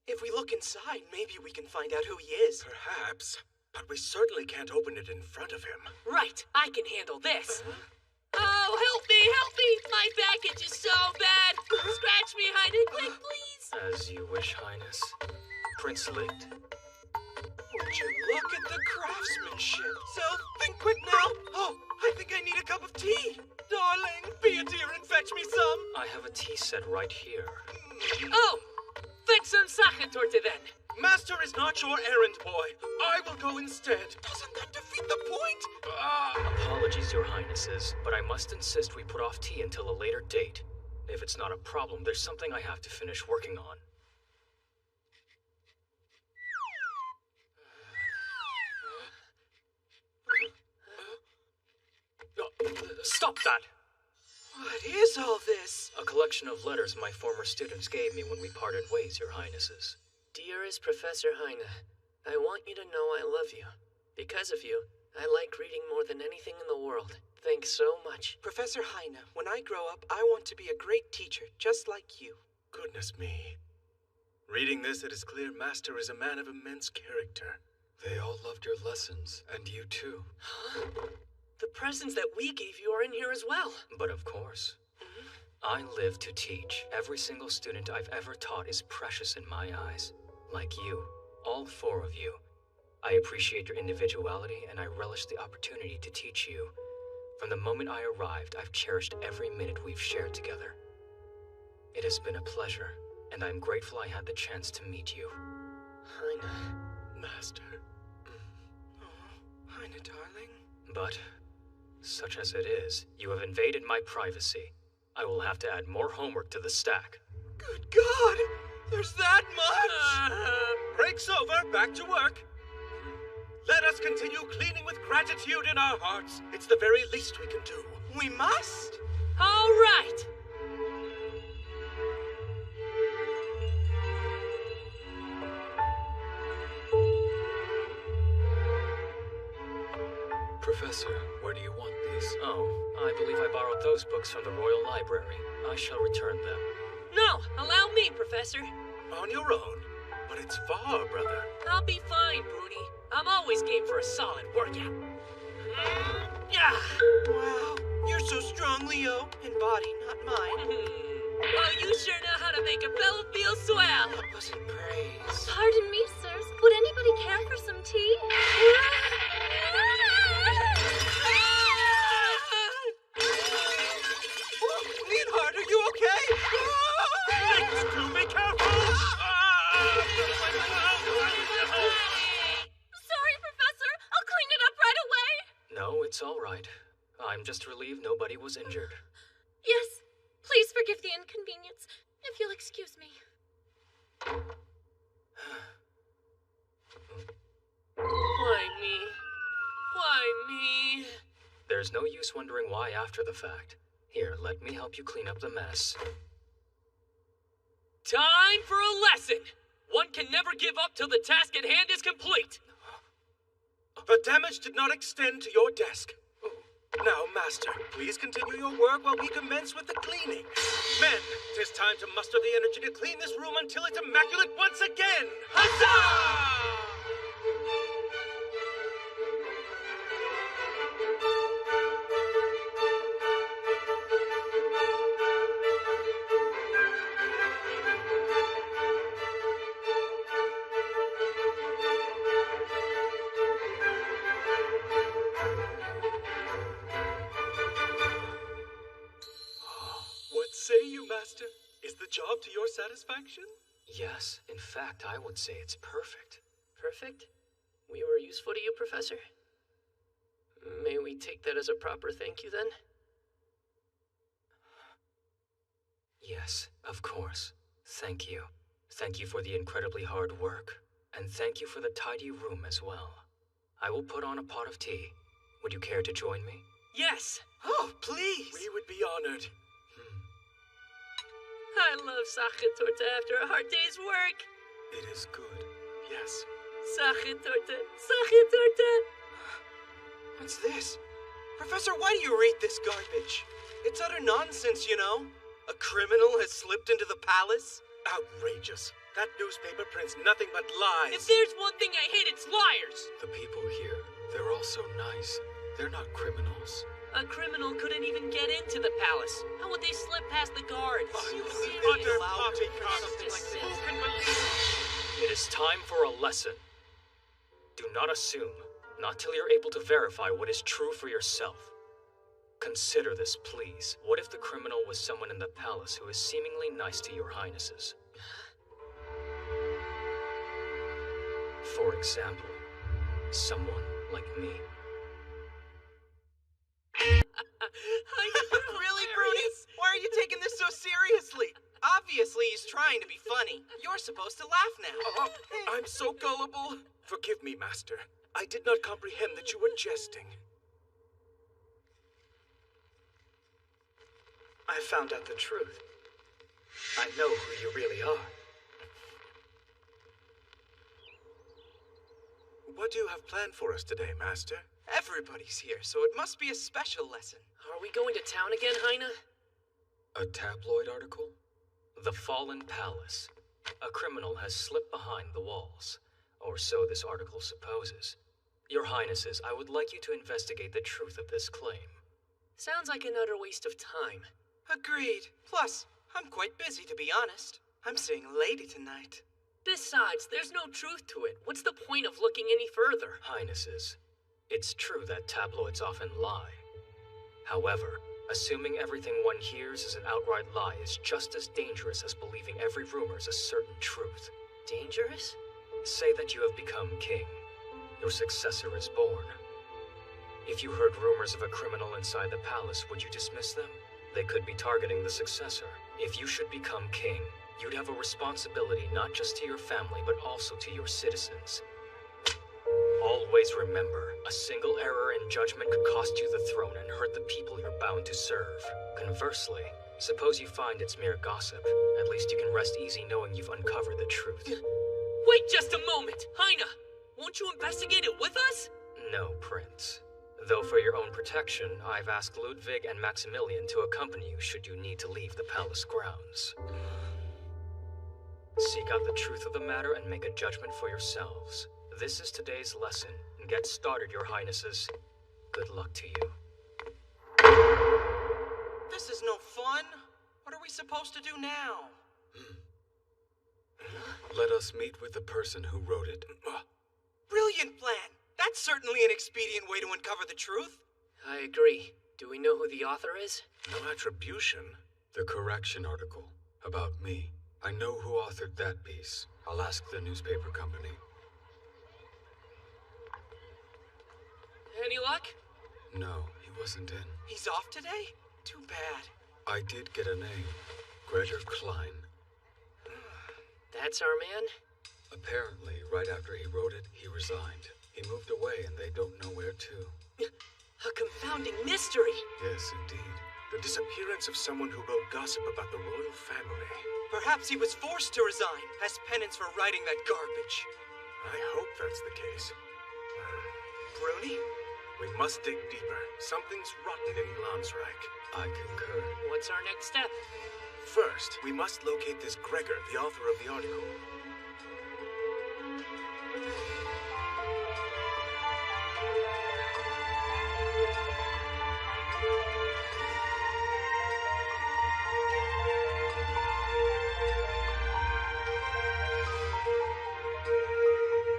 If we look inside, maybe we can find out who he is. Perhaps. But we certainly can't open it in front of him. Right, I can handle this. Oh, help me, help me! My baggage is so bad. Scratch me, Heine, quick, please. As you wish, Highness. Prince Licht. Would you look at the craftsmanship? So, think quick now. Oh, I think I need a cup of tea. Darling, be a dear and fetch me some. I have a tea set right here. Oh, fetch some Sachertorte then. Master is not your errand boy. I will go instead. Doesn't that defeat the point? Apologies, Your Highnesses, but I must insist we put off tea until a later date. If it's not a problem, there's something I have to finish working on. Stop that! What is all this? A collection of letters my former students gave me when we parted ways, Your Highnesses. Dearest Professor Heine, I want you to know I love you. Because of you, I like reading more than anything in the world. Thanks so much. Professor Heine, when I grow up, I want to be a great teacher, just like you. Goodness me. Reading this, it is clear Master is a man of immense character. They all loved your lessons, and you too. Huh? The presents that we gave you are in here as well. But of course. I live to teach. Every single student I've ever taught is precious in my eyes. Like you. All 4 of you. I appreciate your individuality, and I relish the opportunity to teach you. From the moment I arrived, I've cherished every minute we've shared together. It has been a pleasure, and I'm grateful I had the chance to meet you. Heine. Master. Oh, Heine, darling. But, such as it is, you have invaded my privacy. I will have to add more homework to the stack. Good God! There's that much? Break's over. Back to work. Let us continue cleaning with gratitude in our hearts. It's the very least we can do. We must? All right! Professor, where do you want these? Oh, I believe I borrowed those books from the Royal Library. I shall return them. No, allow me, Professor. On your own. But it's far, brother. I'll be fine, Bruni. I'm always game for a solid workout. Yeah. Wow, you're so strong, Leo. In body, not mind. Well, you sure know how to make a fellow feel swell. That wasn't praise. Pardon me, sirs. Would anybody care for some tea? Leonhard, are you okay? Please do be careful! Sorry, Professor. I'll clean it up right away. No, it's all right. I'm just relieved nobody was injured. Yes. Please forgive the inconvenience, if you'll excuse me. Why me? Why me? There's no use wondering why after the fact. Here, let me help you clean up the mess. Time for a lesson! One can never give up till the task at hand is complete! The damage did not extend to your desk. Now, Master, please continue your work while we commence with the cleaning. Men, 'tis time to muster the energy to clean this room until it's immaculate once again! Huzzah! Say you, Master. Is the job to your satisfaction? Yes, in fact, I would say it's perfect. Perfect? We were useful to you, Professor? May we take that as a proper thank you, then? Yes, of course. Thank you. Thank you for the incredibly hard work. And thank you for the tidy room as well. I will put on a pot of tea. Would you care to join me? Yes! Oh, please! We would be honored. I love sache torte after a hard day's work. It is good, yes. Sache torte, sache torte. What's this? Professor, why do you read this garbage? It's utter nonsense, you know. A criminal has slipped into the palace. Outrageous. That newspaper prints nothing but lies. If there's one thing I hate, it's liars. The people here, they're all so nice. They're not criminals. A criminal couldn't even get into the palace. How would they slip past the guards? Utter poppycock. Who can believe it? It is time for a lesson. Do not assume, not till you're able to verify what is true for yourself. Consider this, please. What if the criminal was someone in the palace who is seemingly nice to your highnesses? For example, someone like me. Really, Bruni? Why are you taking this so seriously? Obviously, he's trying to be funny. You're supposed to laugh now. I'm so gullible. Forgive me, Master. I did not comprehend that you were jesting. I found out the truth. I know who you really are. What do you have planned for us today, Master? Everybody's here, so it must be a special lesson. Are we going to town again, Heine? A tabloid article? The Fallen Palace. A criminal has slipped behind the walls. Or so this article supposes. Your Highnesses, I would like you to investigate the truth of this claim. Sounds like an utter waste of time. Agreed. Plus, I'm quite busy, to be honest. I'm seeing a lady tonight. Besides, there's no truth to it. What's the point of looking any further? Highnesses, it's true that tabloids often lie. However, assuming everything one hears is an outright lie is just as dangerous as believing every rumor is a certain truth. Dangerous? Say that you have become king. Your successor is born. If you heard rumors of a criminal inside the palace, would you dismiss them? They could be targeting the successor. If you should become king, you'd have a responsibility not just to your family, but also to your citizens. Always remember, a single error in judgment could cost you the throne and hurt the people you're bound to serve. Conversely, suppose you find it's mere gossip. At least you can rest easy knowing you've uncovered the truth. Wait just a moment! Heine, won't you investigate it with us? No, Prince. Though for your own protection, I've asked Ludwig and Maximilian to accompany you should you need to leave the palace grounds. Seek out the truth of the matter and make a judgment for yourselves. This is today's lesson. Get started, your highnesses. Good luck to you. This is no fun. What are we supposed to do now? Let us meet with the person who wrote it. Brilliant plan. That's certainly an expedient way to uncover the truth. I agree. Do we know who the author is? No attribution. The correction article. About me. I know who authored that piece. I'll ask the newspaper company. Any luck? No, he wasn't in. He's off today? Too bad. I did get a name. Gregor Klein. That's our man? Apparently, right after he wrote it, he resigned. He moved away and they don't know where to. A confounding mystery! Yes, indeed. The disappearance of someone who wrote gossip about the royal family. Perhaps he was forced to resign as penance for writing that garbage. I hope that's the case. Bruni? We must dig deeper. Something's rotten in Glansreich. I concur. What's our next step? First, we must locate this Gregor, the author of the article.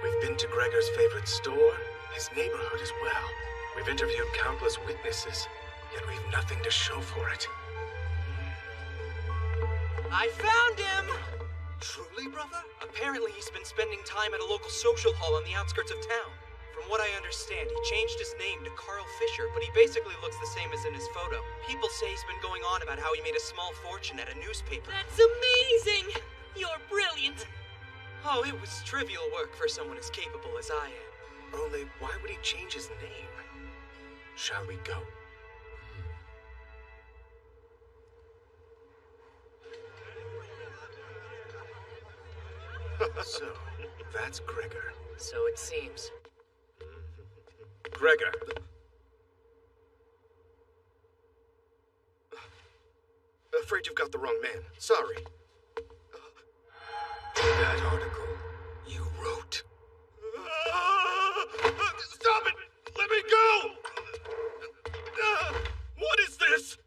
We've been to Gregor's favorite store, his neighborhood as well. We've interviewed countless witnesses, yet we've nothing to show for it. I found him! Truly, brother? Apparently he's been spending time at a local social hall on the outskirts of town. From what I understand, he changed his name to Carl Fisher, but he basically looks the same as in his photo. People say he's been going on about how he made a small fortune at a newspaper. That's amazing! You're brilliant! Oh, it was trivial work for someone as capable as I am. Only, why would he change his name? Shall we go? So, that's Gregor. So it seems. Gregor. Afraid you've got the wrong man. Sorry. That article you wrote. Stop it! Let me go! What is this?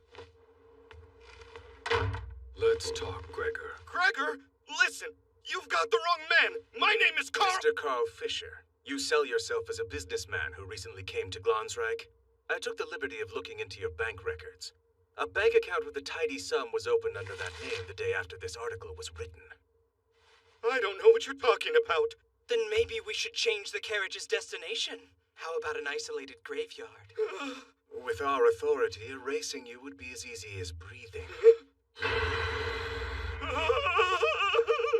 Let's talk, Gregor. Gregor, listen. You've got the wrong man. My name is Carl... Mr. Carl Fisher. You sell yourself as a businessman who recently came to Glansreich. I took the liberty of looking into your bank records. A bank account with a tidy sum was opened under that name the day after this article was written. I don't know what you're talking about. Then maybe we should change the carriage's destination. How about an isolated graveyard? With our authority, erasing you would be as easy as breathing.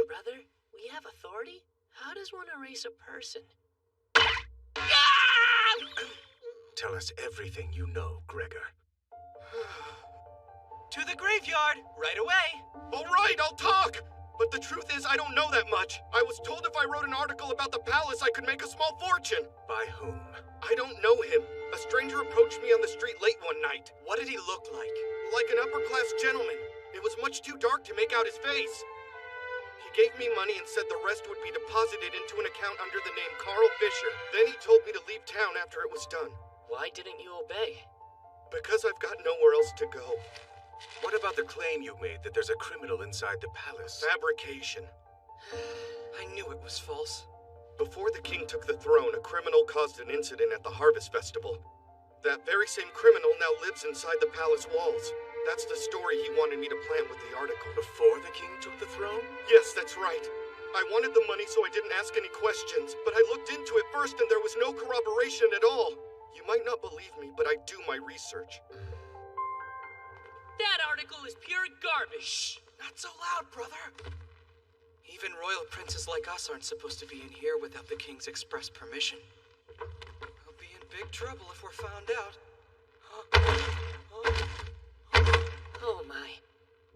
Brother, we have authority? How does one erase a person? Tell us everything you know, Gregor. To the graveyard, right away. All right, I'll talk. But the truth is, I don't know that much. I was told if I wrote an article about the palace, I could make a small fortune. By whom? I don't know him. A stranger approached me on the street late one night. What did he look like? Like an upper-class gentleman. It was much too dark to make out his face. He gave me money and said the rest would be deposited into an account under the name Carl Fisher. Then he told me to leave town after it was done. Why didn't you obey? Because I've got nowhere else to go. What about the claim you made that there's a criminal inside the palace? Fabrication. I knew it was false. Before the king took the throne, a criminal caused an incident at the Harvest Festival. That very same criminal now lives inside the palace walls. That's the story he wanted me to plant with the article. Before the king took the throne? Yes, that's right. I wanted the money so I didn't ask any questions, but I looked into it first and there was no corroboration at all. You might not believe me, but I do my research. That article is pure garbage. Shh! Not so loud, brother. Even royal princes like us aren't supposed to be in here without the king's express permission. We'll be in big trouble if we're found out. Oh my.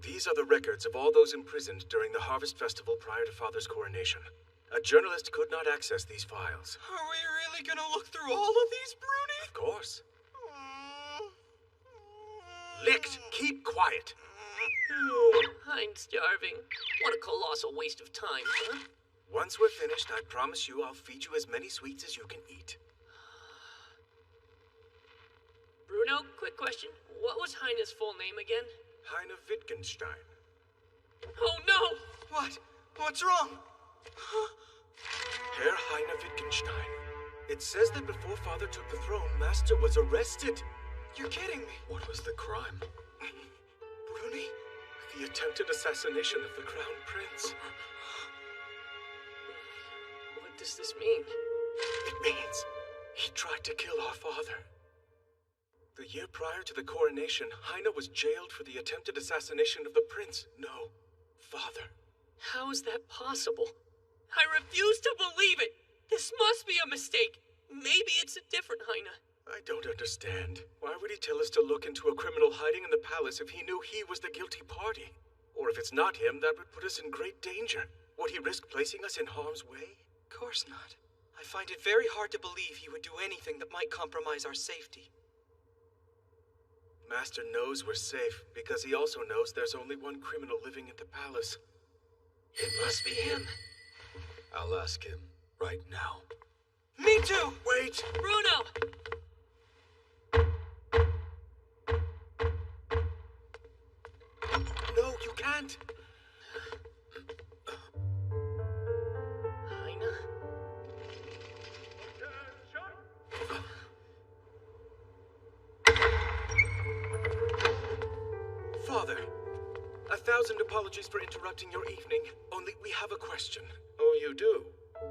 These are the records of all those imprisoned during the Harvest Festival prior to Father's coronation. A journalist could not access these files. Are we really gonna look through all of these, Bruni? Of course. Licht, keep quiet. I'm starving. What a colossal waste of time, huh? Once we're finished, I promise you I'll feed you as many sweets as you can eat. Bruno, quick question. What was Heine's full name again? Heine Wittgenstein. Oh no! What? What's wrong? Herr Heine Wittgenstein. It says that before Father took the throne, Master was arrested. You're kidding me. What was the crime? Bruni? The attempted assassination of the Crown Prince. What does this mean? It means he tried to kill our father. The year prior to the coronation, Heine was jailed for the attempted assassination of the prince. No, Father. How is that possible? I refuse to believe it! This must be a mistake. Maybe it's a different Heine. I don't understand. Why would he tell us to look into a criminal hiding in the palace if he knew he was the guilty party? Or if it's not him, that would put us in great danger. Would he risk placing us in harm's way? Of course not. I find it very hard to believe he would do anything that might compromise our safety. Master knows we're safe because he also knows there's only one criminal living at the palace. It must be him. I'll ask him right now. Me too! Wait! Bruno! No, you can't! Heine? Father, 1,000 apologies for interrupting your evening. Only we have a question. Oh, you do?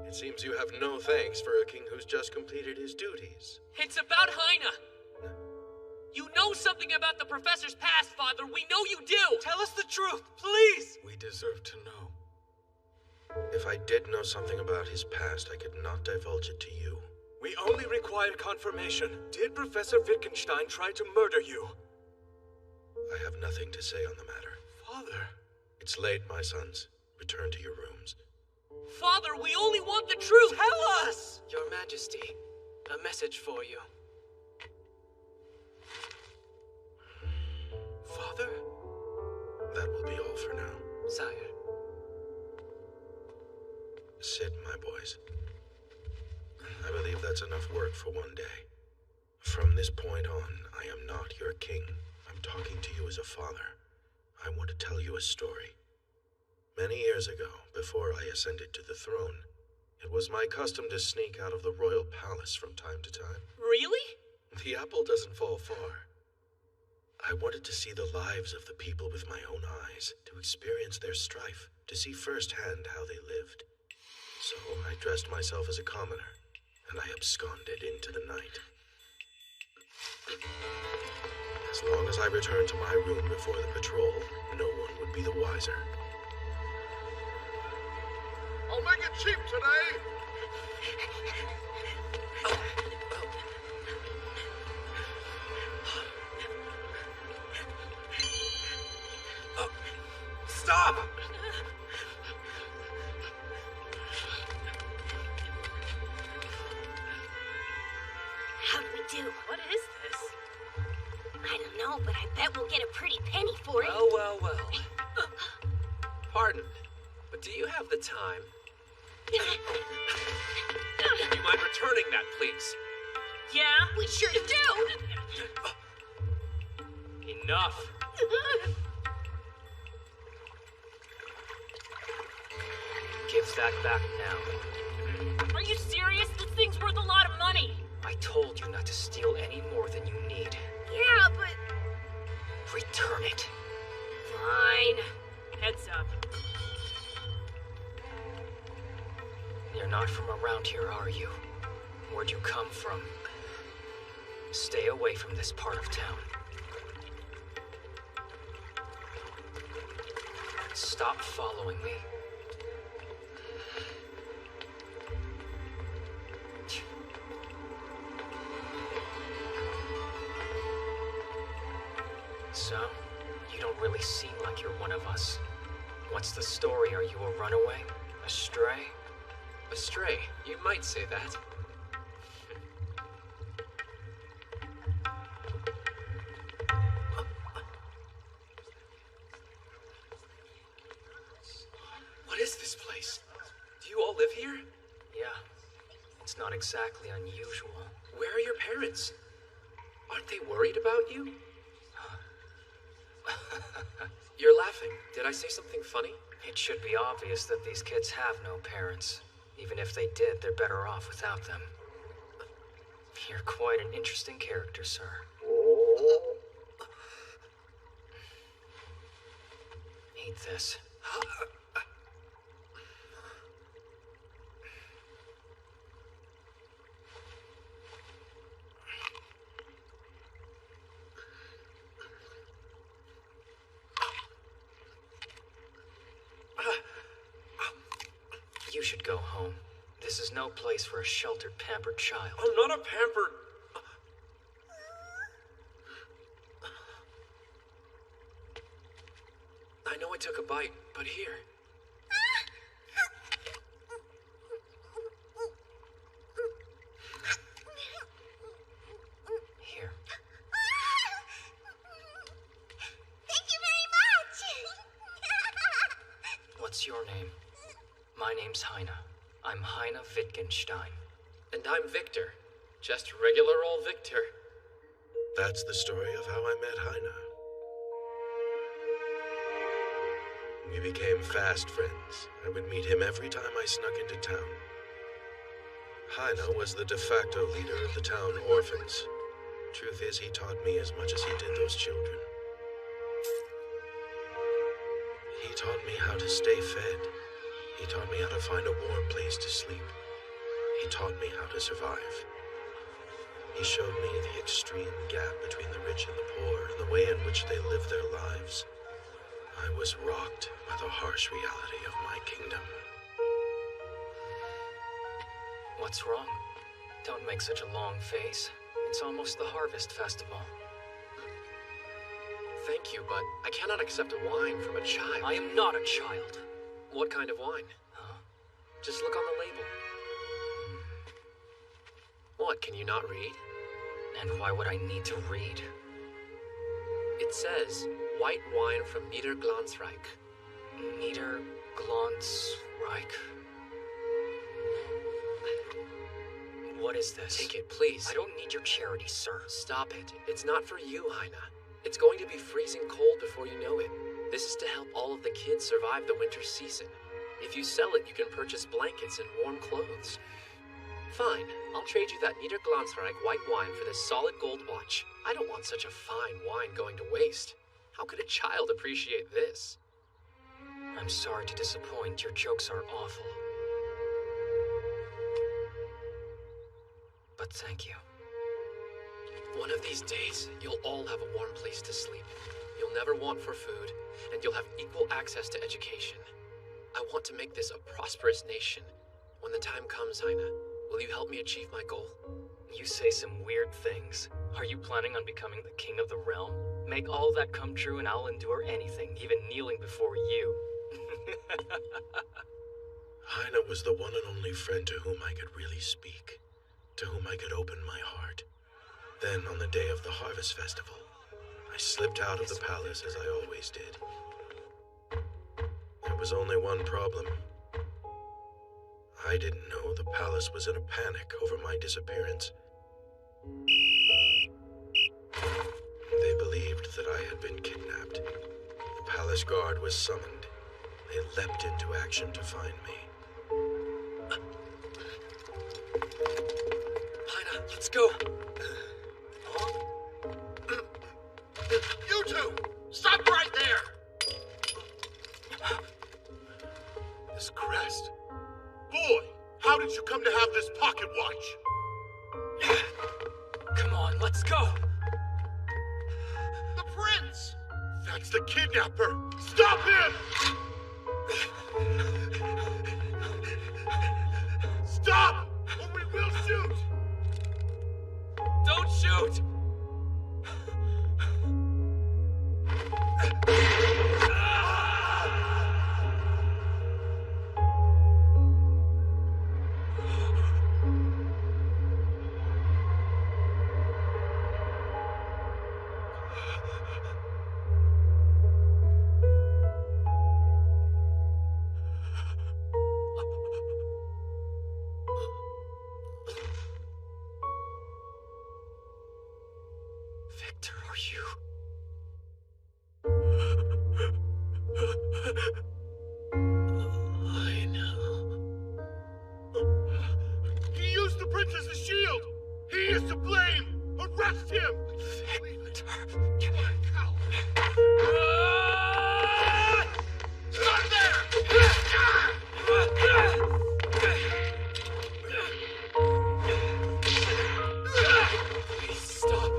It seems you have no thanks for a king who's just completed his duties. It's about Heine! You know something about the professor's past, Father! We know you do! Tell us the truth, please! We deserve to know. If I did know something about his past, I could not divulge it to you. We only require confirmation. Did Professor Wittgenstein try to murder you? I have nothing to say on the matter. Father. It's late, my sons. Return to your rooms. Father, we only want the truth! Tell us! Your Majesty, a message for you. Father? That will be all for now. Sire. Sit, my boys. I believe that's enough work for one day. From this point on, I am not your king. I'm talking to you as a father. I want to tell you a story. Many years ago, before I ascended to the throne, it was my custom to sneak out of the royal palace from time to time. Really? The apple doesn't fall far. I wanted to see the lives of the people with my own eyes, to experience their strife, to see firsthand how they lived. So I dressed myself as a commoner, and I absconded into the night. As long as I returned to my room before the patrol, no one would be the wiser. I'll make it cheap today! Stop! How'd we do? What is this? I don't know, but I bet we'll get a pretty penny for it. Well. Pardon, but do you have the time? Do you mind returning that, please? Yeah, we sure do. Enough. Give that back now. Are you serious? This thing's worth a lot of money. I told you not to steal any more than you need. Yeah, but... Return it. Fine. Heads up. You're not from around here, are you? Where'd you come from? Stay away from this part of town. Stop following me. So, you don't really seem like you're one of us. What's the story? Are you a runaway? A stray? A stray, you might say that. What is this place? Do you all live here? Yeah. It's not exactly unusual. Where are your parents? Aren't they worried about you? You're laughing. Did I say something funny? It should be obvious that these kids have no parents. Even if they did, they're better off without them. You're quite an interesting character, sir. Eat this. You should go home. This is no place for a sheltered, pampered child. I'm not a pampered... I know I took a bite, but here. Here. Thank you very much! What's your name? My name's Heine. I'm Heine Wittgenstein. And I'm Victor. Just regular old Victor. That's the story of how I met Heine. We became fast friends. I would meet him every time I snuck into town. Heine was the de facto leader of the town orphans. Truth is, he taught me as much as he did those children. He taught me how to stay fed. He taught me how to find a warm place to sleep. He taught me how to survive. He showed me the extreme gap between the rich and the poor and the way in which they live their lives. I was rocked by the harsh reality of my kingdom. What's wrong? Don't make such a long face. It's almost the Harvest Festival. Thank you, but I cannot accept a wine from a child. I am not a child. What kind of wine? Just look on the label. What, can you not read? And why would I need to read? It says, white wine from Niederglanzreich. Niederglanzreich? What is this? Take it, please. I don't need your charity, sir. Stop it. It's not for you, Heine. It's going to be freezing cold before you know it. This is to help all of the kids survive the winter season. If you sell it, you can purchase blankets and warm clothes. Fine, I'll trade you that Niederglanzreich white wine for this solid gold watch. I don't want such a fine wine going to waste. How could a child appreciate this? I'm sorry to disappoint. Your jokes are awful. But thank you. One of these days, you'll all have a warm place to sleep. You'll never want for food, and you'll have equal access to education. I want to make this a prosperous nation. When the time comes, Heine, will you help me achieve my goal? You say some weird things. Are you planning on becoming the king of the realm? Make all that come true and I'll endure anything, even kneeling before you. Heine was the one and only friend to whom I could really speak, to whom I could open my heart. Then, on the day of the Harvest Festival, I slipped out of the palace as I always did. There was only one problem. I didn't know the palace was in a panic over my disappearance. They believed that I had been kidnapped. The palace guard was summoned. They leapt into action to find me. Heine, let's go. You two! Stop right there! This crest. Boy, how did you come to have this pocket watch? Come on, let's go! The prince! That's the kidnapper! Stop him! Stop! Or we will shoot! Don't shoot! Victor, are you? I know. He used the princess's shield! He is to blame! Arrest him! Victor. Stop there! Please stop.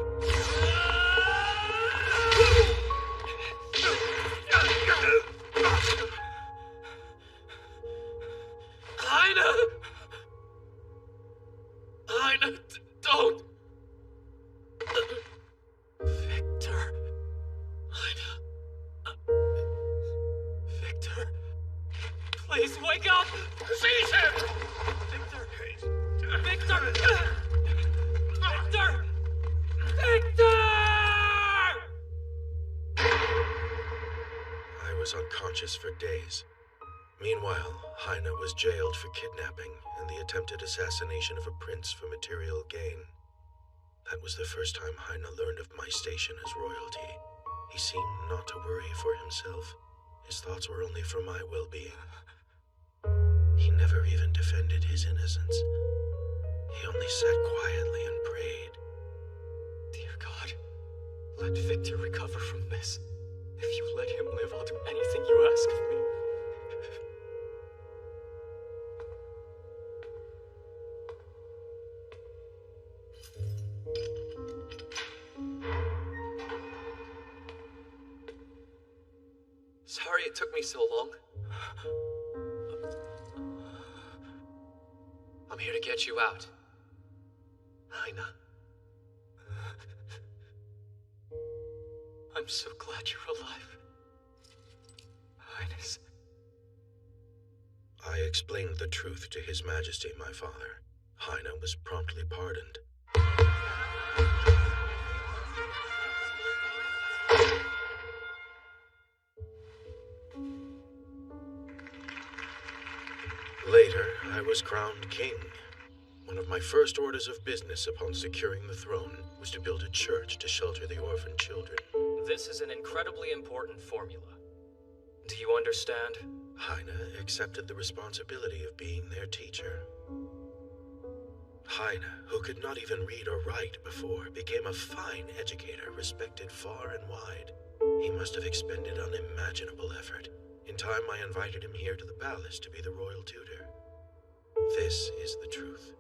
Heine, don't. Victor. Heine. Victor. Please wake up. Seize him! Victor. Victor. Victor. Victor! I was unconscious for days. Meanwhile, Heine was jailed for kidnapping and the attempted assassination of a prince for material gain. That was the first time Heine learned of my station as royalty. He seemed not to worry for himself. His thoughts were only for my well-being. He never even defended his innocence. He only sat quietly and prayed. Dear God, let Victor recover from this. If you let him live, I'll do anything you ask of me. Sorry it took me so long. I'm here to get you out. Heine. I'm so glad you're alive. Highness. I explained the truth to His Majesty, my father. Heine was promptly pardoned. Later, I was crowned king. One of my first orders of business upon securing the throne was to build a church to shelter the orphan children. This is an incredibly important formula. Do you understand? Heine accepted the responsibility of being their teacher. Heine, who could not even read or write before, became a fine educator, respected far and wide. He must have expended unimaginable effort. In time, I invited him here to the palace to be the royal tutor. This is the truth.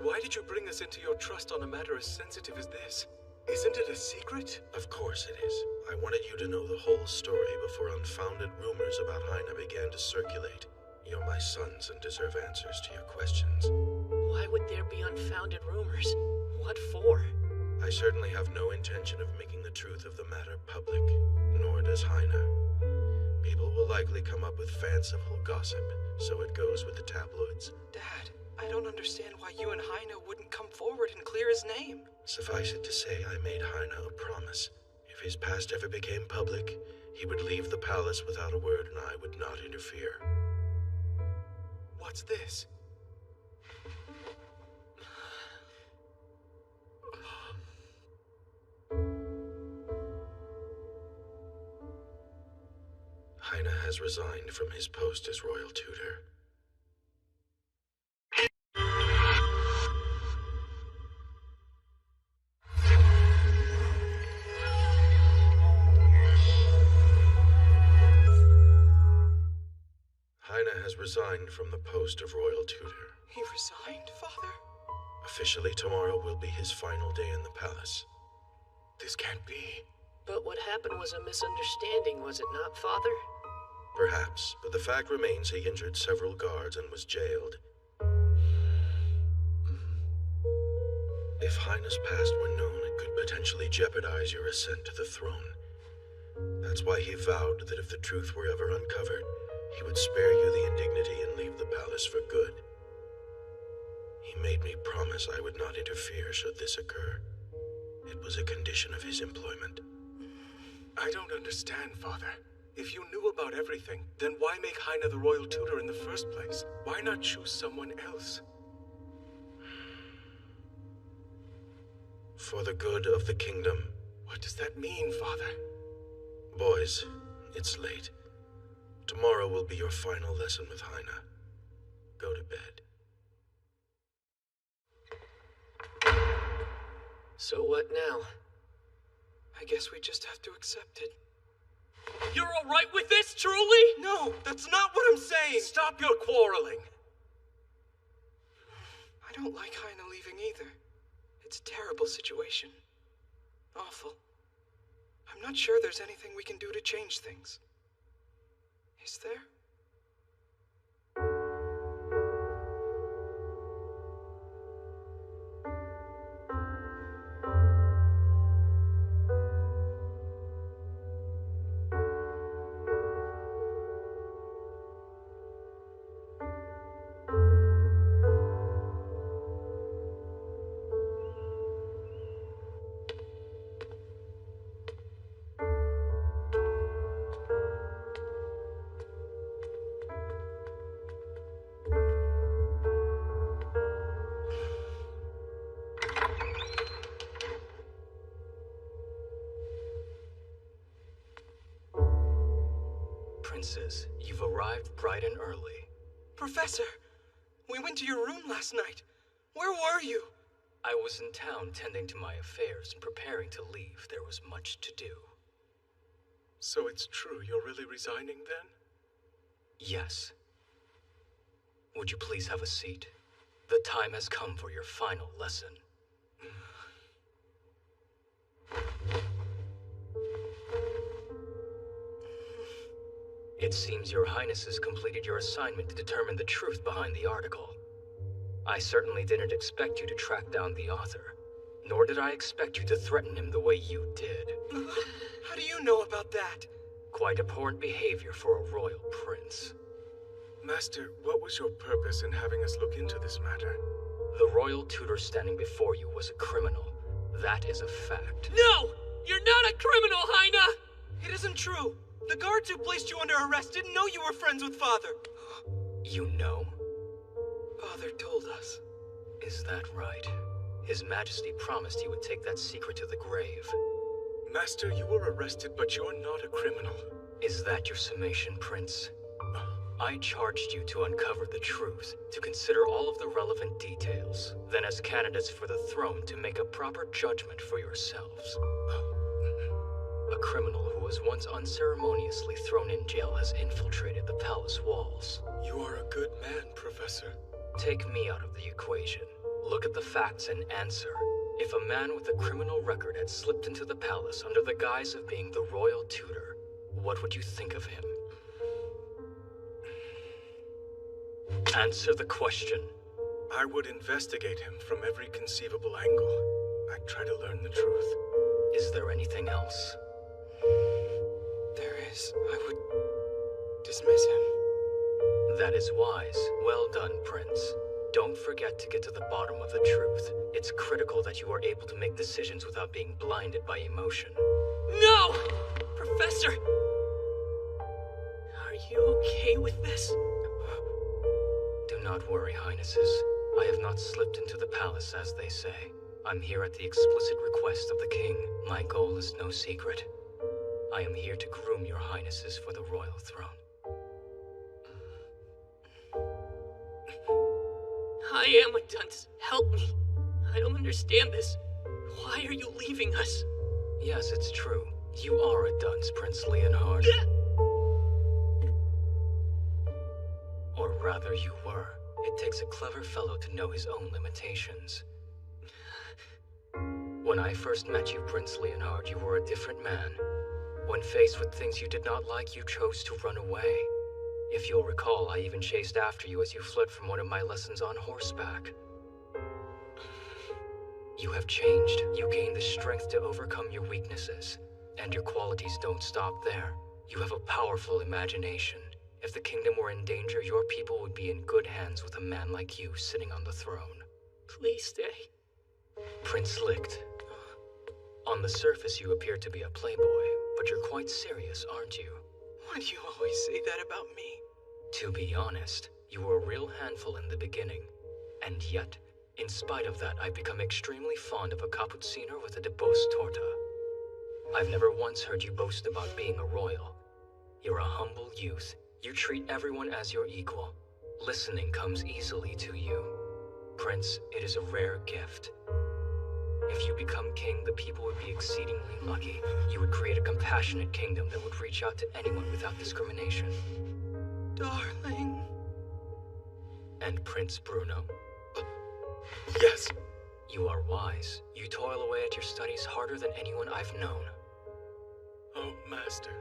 Why did you bring us into your trust on a matter as sensitive as this? Isn't it a secret? Of course it is. I wanted you to know the whole story before unfounded rumors about Heine began to circulate. You're my sons and deserve answers to your questions. Why would there be unfounded rumors? What for? I certainly have no intention of making the truth of the matter public, nor does Heine. People will likely come up with fanciful gossip, so it goes with the tabloids. Dad, I don't understand why you and Heine wouldn't come forward and clear his name. Suffice it to say, I made Heine a promise. If his past ever became public, he would leave the palace without a word and I would not interfere. What's this? Heine has resigned from his post as royal tutor. Heine has resigned from the post of royal tutor. He resigned, Father? Officially, tomorrow will be his final day in the palace. This can't be. But what happened was a misunderstanding, was it not, Father? Perhaps, but the fact remains he injured several guards and was jailed. If Highness' past were known, it could potentially jeopardize your ascent to the throne. That's why he vowed that if the truth were ever uncovered, he would spare you the indignity and leave the palace for good. He made me promise I would not interfere should this occur. It was a condition of his employment. I don't understand, Father. If you knew about everything, then why make Heine the royal tutor in the first place? Why not choose someone else? For the good of the kingdom. What does that mean, Father? Boys, it's late. Tomorrow will be your final lesson with Heine. Go to bed. So what now? I guess we just have to accept it. You're alright with this, truly? No, that's not what I'm saying! Stop your quarreling! I don't like Heine leaving either. It's a terrible situation. Awful. I'm not sure there's anything we can do to change things. Is there? Princess, you've arrived bright and early. Professor, we went to your room last night. Where were you? I was in town tending to my affairs and preparing to leave. There was much to do. So it's true, you're really resigning then? Yes. Would you please have a seat? The time has come for your final lesson. It seems your Highness has completed your assignment to determine the truth behind the article. I certainly didn't expect you to track down the author, nor did I expect you to threaten him the way you did. How do you know about that? Quite abhorrent behavior for a royal prince. Master, what was your purpose in having us look into this matter? The royal tutor standing before you was a criminal. That is a fact. No! You're not a criminal, Heine! It isn't true. The guards who placed you under arrest didn't know you were friends with Father. You know? Father told us. Is that right? His Majesty promised he would take that secret to the grave. Master, you were arrested, but you're not a criminal. Is that your summation, Prince? I charged you to uncover the truth, to consider all of the relevant details, then as candidates for the throne to make a proper judgment for yourselves. A criminal who was once unceremoniously thrown in jail has infiltrated the palace walls. You are a good man, Professor. Take me out of the equation. Look at the facts and answer. If a man with a criminal record had slipped into the palace under the guise of being the royal tutor, what would you think of him? Answer the question. I would investigate him from every conceivable angle. I'd try to learn the truth. Is there anything else? There is. I would dismiss him. That is wise. Well done, Prince. Don't forget to get to the bottom of the truth. It's critical that you are able to make decisions without being blinded by emotion. No! Professor! Are you okay with this? Do not worry, Highnesses. I have not slipped into the palace, as they say. I'm here at the explicit request of the king. My goal is no secret. I am here to groom your Highnesses for the royal throne. I am a dunce. Help me. I don't understand this. Why are you leaving us? Yes, it's true. You are a dunce, Prince Leonhard. Or rather, you were. It takes a clever fellow to know his own limitations. When I first met you, Prince Leonhard, you were a different man. When faced with things you did not like, you chose to run away. If you'll recall, I even chased after you as you fled from one of my lessons on horseback. You have changed. You gained the strength to overcome your weaknesses. And your qualities don't stop there. You have a powerful imagination. If the kingdom were in danger, your people would be in good hands with a man like you sitting on the throne. Please stay. Prince Licht. On the surface, you appear to be a playboy, but you're quite serious, aren't you? Why do you always say that about me? To be honest, you were a real handful in the beginning. And yet, in spite of that, I've become extremely fond of a cappuccino with a debosed torta. I've never once heard you boast about being a royal. You're a humble youth. You treat everyone as your equal. Listening comes easily to you. Prince, it is a rare gift. If you become king, the people would be exceedingly lucky. You would create a compassionate kingdom that would reach out to anyone without discrimination. Darling. And Prince Bruno? Yes. You are wise. You toil away at your studies harder than anyone I've known. Oh, Master.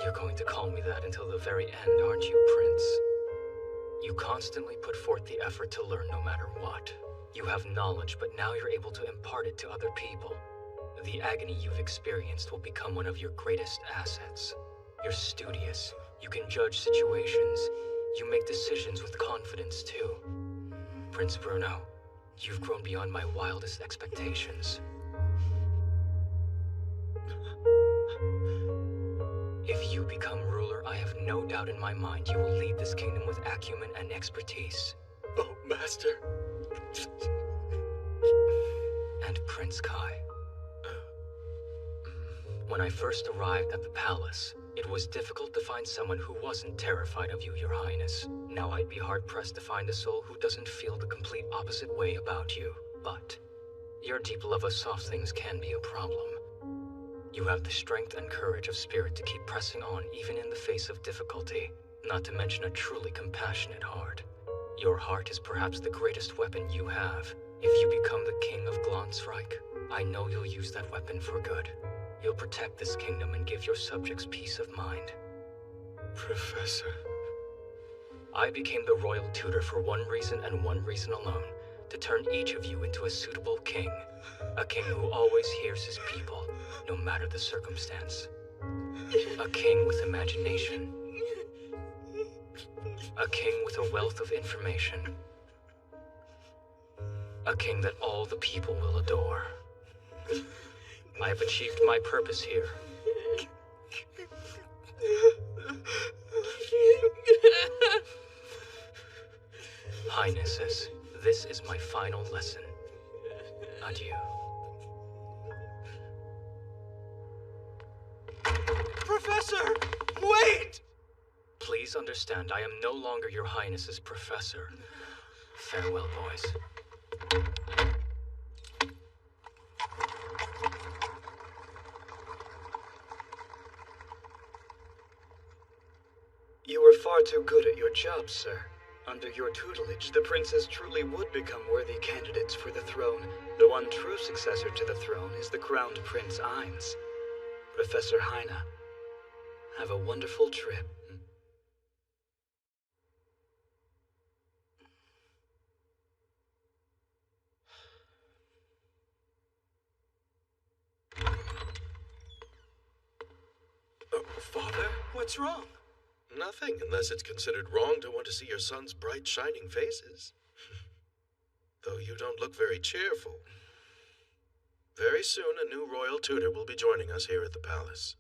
You're going to call me that until the very end, aren't you, Prince? You constantly put forth the effort to learn no matter what. You have knowledge, but now you're able to impart it to other people. The agony you've experienced will become one of your greatest assets. You're studious. You can judge situations. You make decisions with confidence, too. Prince Bruno, you've grown beyond my wildest expectations. If you become ruler, I have no doubt in my mind you will lead this kingdom with acumen and expertise. Oh, Master. And Prince Kai. When I first arrived at the palace, it was difficult to find someone who wasn't terrified of you, Your Highness. Now I'd be hard-pressed to find a soul who doesn't feel the complete opposite way about you. But your deep love of soft things can be a problem. You have the strength and courage of spirit to keep pressing on even in the face of difficulty, not to mention a truly compassionate heart. Your heart is perhaps the greatest weapon you have. If you become the king of Glansreich, I know you'll use that weapon for good. You'll protect this kingdom and give your subjects peace of mind. Professor. I became the royal tutor for one reason and one reason alone, to turn each of you into a suitable king. A king who always hears his people, no matter the circumstance. A king with imagination. A king with a wealth of information. A king that all the people will adore. I have achieved my purpose here. Highnesses, this is my final lesson. Adieu. Professor! Wait! Please understand, I am no longer your Highness's professor. Farewell, boys. You were far too good at your job, sir. Under your tutelage, the princes truly would become worthy candidates for the throne. The one true successor to the throne is the crowned Prince Ainz. Professor Heine, have a wonderful trip. Father? What's wrong? Nothing, unless it's considered wrong to want to see your son's bright, shining faces. Though you don't look very cheerful. Very soon, a new royal tutor will be joining us here at the palace.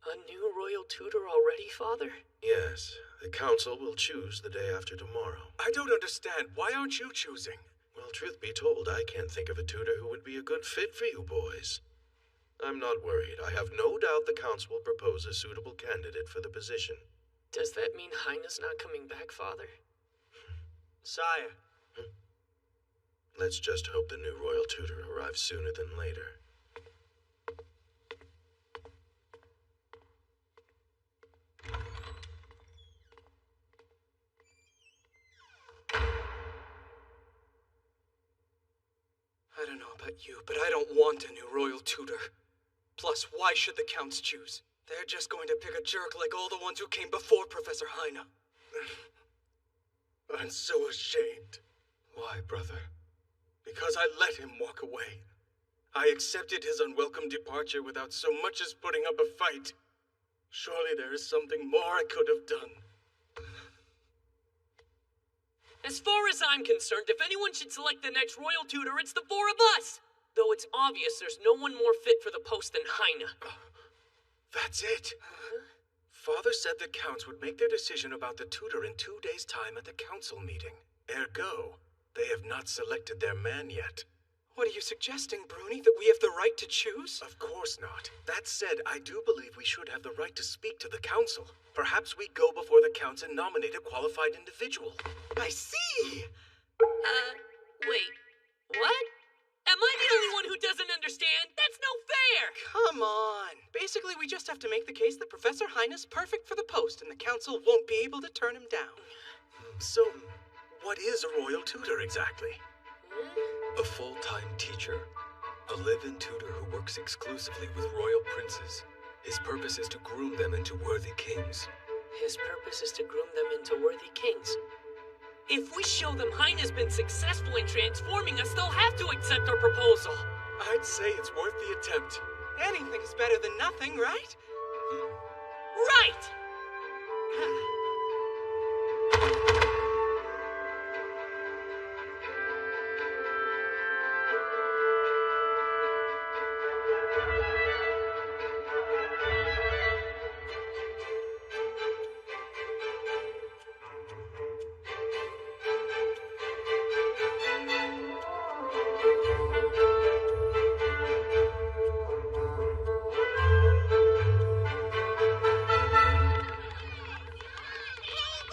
A new royal tutor already, Father? Yes, the council will choose the day after tomorrow. I don't understand. Why aren't you choosing? Well, truth be told, I can't think of a tutor who would be a good fit for you boys. I'm not worried. I have no doubt the council will propose a suitable candidate for the position. Does that mean Heine's not coming back, Father? Sire. Let's just hope the new royal tutor arrives sooner than later. I don't know about you, but I don't want a new royal tutor. Plus, why should the counts choose? They're just going to pick a jerk like all the ones who came before Professor Heine. I'm so ashamed. Why, brother? Because I let him walk away. I accepted his unwelcome departure without so much as putting up a fight. Surely there is something more I could have done. As far as I'm concerned, if anyone should select the next royal tutor, it's the four of us! Though it's obvious there's no one more fit for the post than Heine. That's it. Father said the counts would make their decision about the tutor in 2 days' time at the council meeting. Ergo, they have not selected their man yet. What are you suggesting, Bruni? That we have the right to choose? Of course not. That said, I do believe we should have the right to speak to the council. Perhaps we go before the counts and nominate a qualified individual. I see! Wait. What? Am I the only one who doesn't understand? That's no fair! Come on. Basically, we just have to make the case that Professor Heine is perfect for the post, and the council won't be able to turn him down. So, what is a royal tutor exactly? A full-time teacher. A live-in tutor who works exclusively with royal princes. His purpose is to groom them into worthy kings. His purpose is to groom them into worthy kings. If we show them Heine's been successful in transforming us, they'll have to accept our proposal. I'd say it's worth the attempt. Anything is better than nothing, right? Right!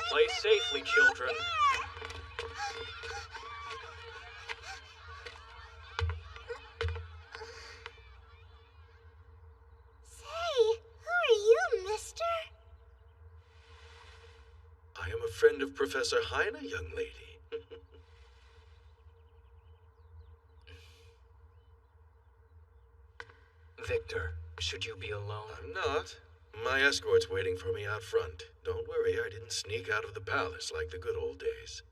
Play safely, children. Say, who are you, mister? I am a friend of Professor Heine, young lady. Victor, should you be alone? I'm not. My escort's waiting for me out front. Don't worry, I didn't sneak out of the palace like the good old days.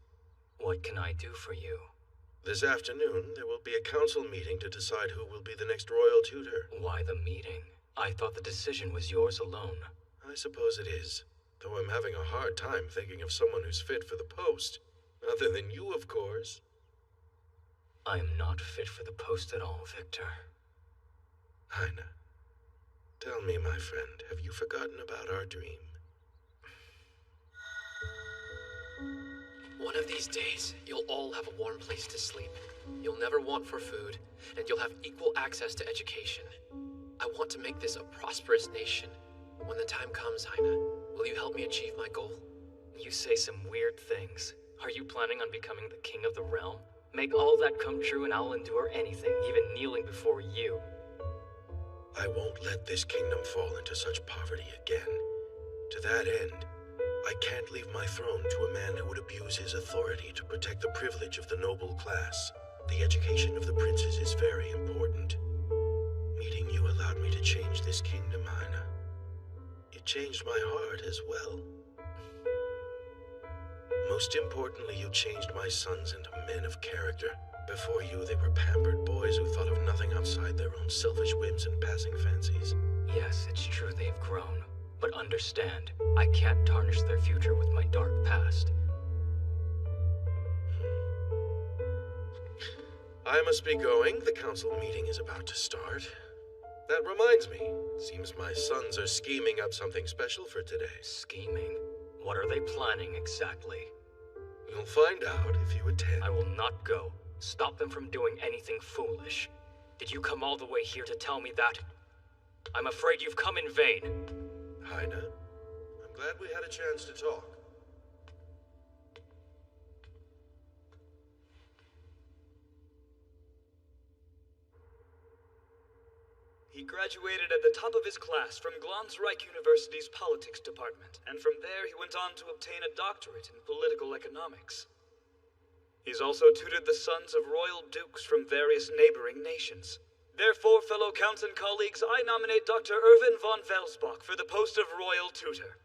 What can I do for you? This afternoon, there will be a council meeting to decide who will be the next royal tutor. Why the meeting? I thought the decision was yours alone. I suppose it is, though I'm having a hard time thinking of someone who's fit for the post. Other than you, of course. I am not fit for the post at all, Victor. Heine, tell me, my friend, have you forgotten about our dream? One of these days, you'll all have a warm place to sleep. You'll never want for food, and you'll have equal access to education. I want to make this a prosperous nation. When the time comes, Heine, will you help me achieve my goal? You say some weird things. Are you planning on becoming the king of the realm? Make all that come true and I'll endure anything, even kneeling before you. I won't let this kingdom fall into such poverty again. To that end, I can't leave my throne to a man who would abuse his authority to protect the privilege of the noble class. The education of the princes is very important. Meeting you allowed me to change this kingdom, Heine. It changed my heart as well. Most importantly, you changed my sons into men of character. Before you, they were pampered boys who thought of nothing outside their own selfish whims and passing fancies. Yes, it's true they've grown. But understand, I can't tarnish their future with my dark past. I must be going. The council meeting is about to start. That reminds me. Seems my sons are scheming up something special for today. Scheming? What are they planning exactly? You'll find out if you attend. I will not go. Stop them from doing anything foolish. Did you come all the way here to tell me that? I'm afraid you've come in vain. Heine, I'm glad we had a chance to talk. He graduated at the top of his class from Glansreich University's politics department, and from there he went on to obtain a doctorate in political economics. He's also tutored the sons of royal dukes from various neighboring nations. Therefore, fellow counts and colleagues, I nominate Dr. Irvin von Welsbach for the post of Royal Tutor.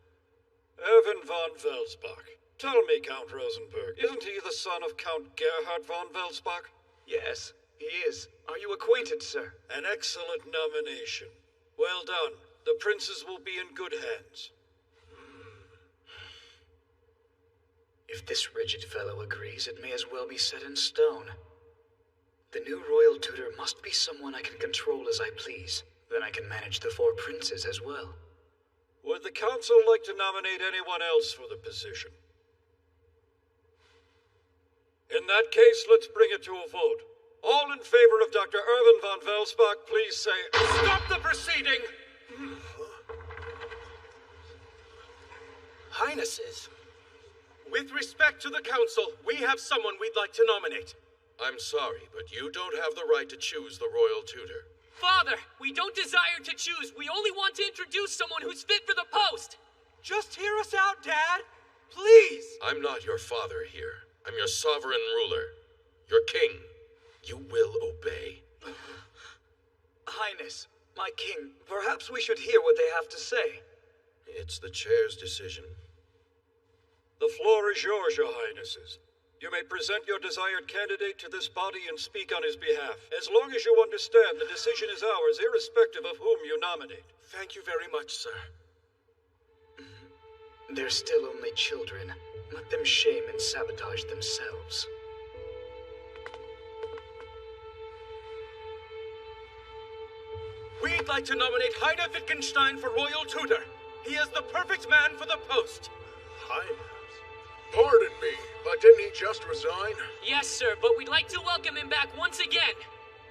Irvin von Welsbach. Tell me, Count Rosenberg, isn't he the son of Count Gerhard von Welsbach? Yes, he is. Are you acquainted, sir? An excellent nomination. Well done. The princes will be in good hands. If this rigid fellow agrees, it may as well be set in stone. The new royal tutor must be someone I can control as I please. Then I can manage the four princes as well. Would the council like to nominate anyone else for the position? In that case, let's bring it to a vote. All in favor of Dr. Irvin von Welsbach, please say, Stop the proceeding! Highnesses, with respect to the council, we have someone we'd like to nominate. I'm sorry, but you don't have the right to choose the royal tutor. Father, we don't desire to choose. We only want to introduce someone who's fit for the post. Just hear us out, Dad. Please. I'm not your father here. I'm your sovereign ruler. Your king. You will obey. Highness, my king, perhaps we should hear what they have to say. It's the chair's decision. The floor is yours, your highnesses. You may present your desired candidate to this body and speak on his behalf, as long as you understand the decision is ours, irrespective of whom you nominate. Thank you very much, sir. They're still only children. Let them shame and sabotage themselves. We'd like to nominate Heine Wittgenstein for royal tutor. He is the perfect man for the post. Heine? Pardon me, but didn't he just resign? Yes, sir, but we'd like to welcome him back once again.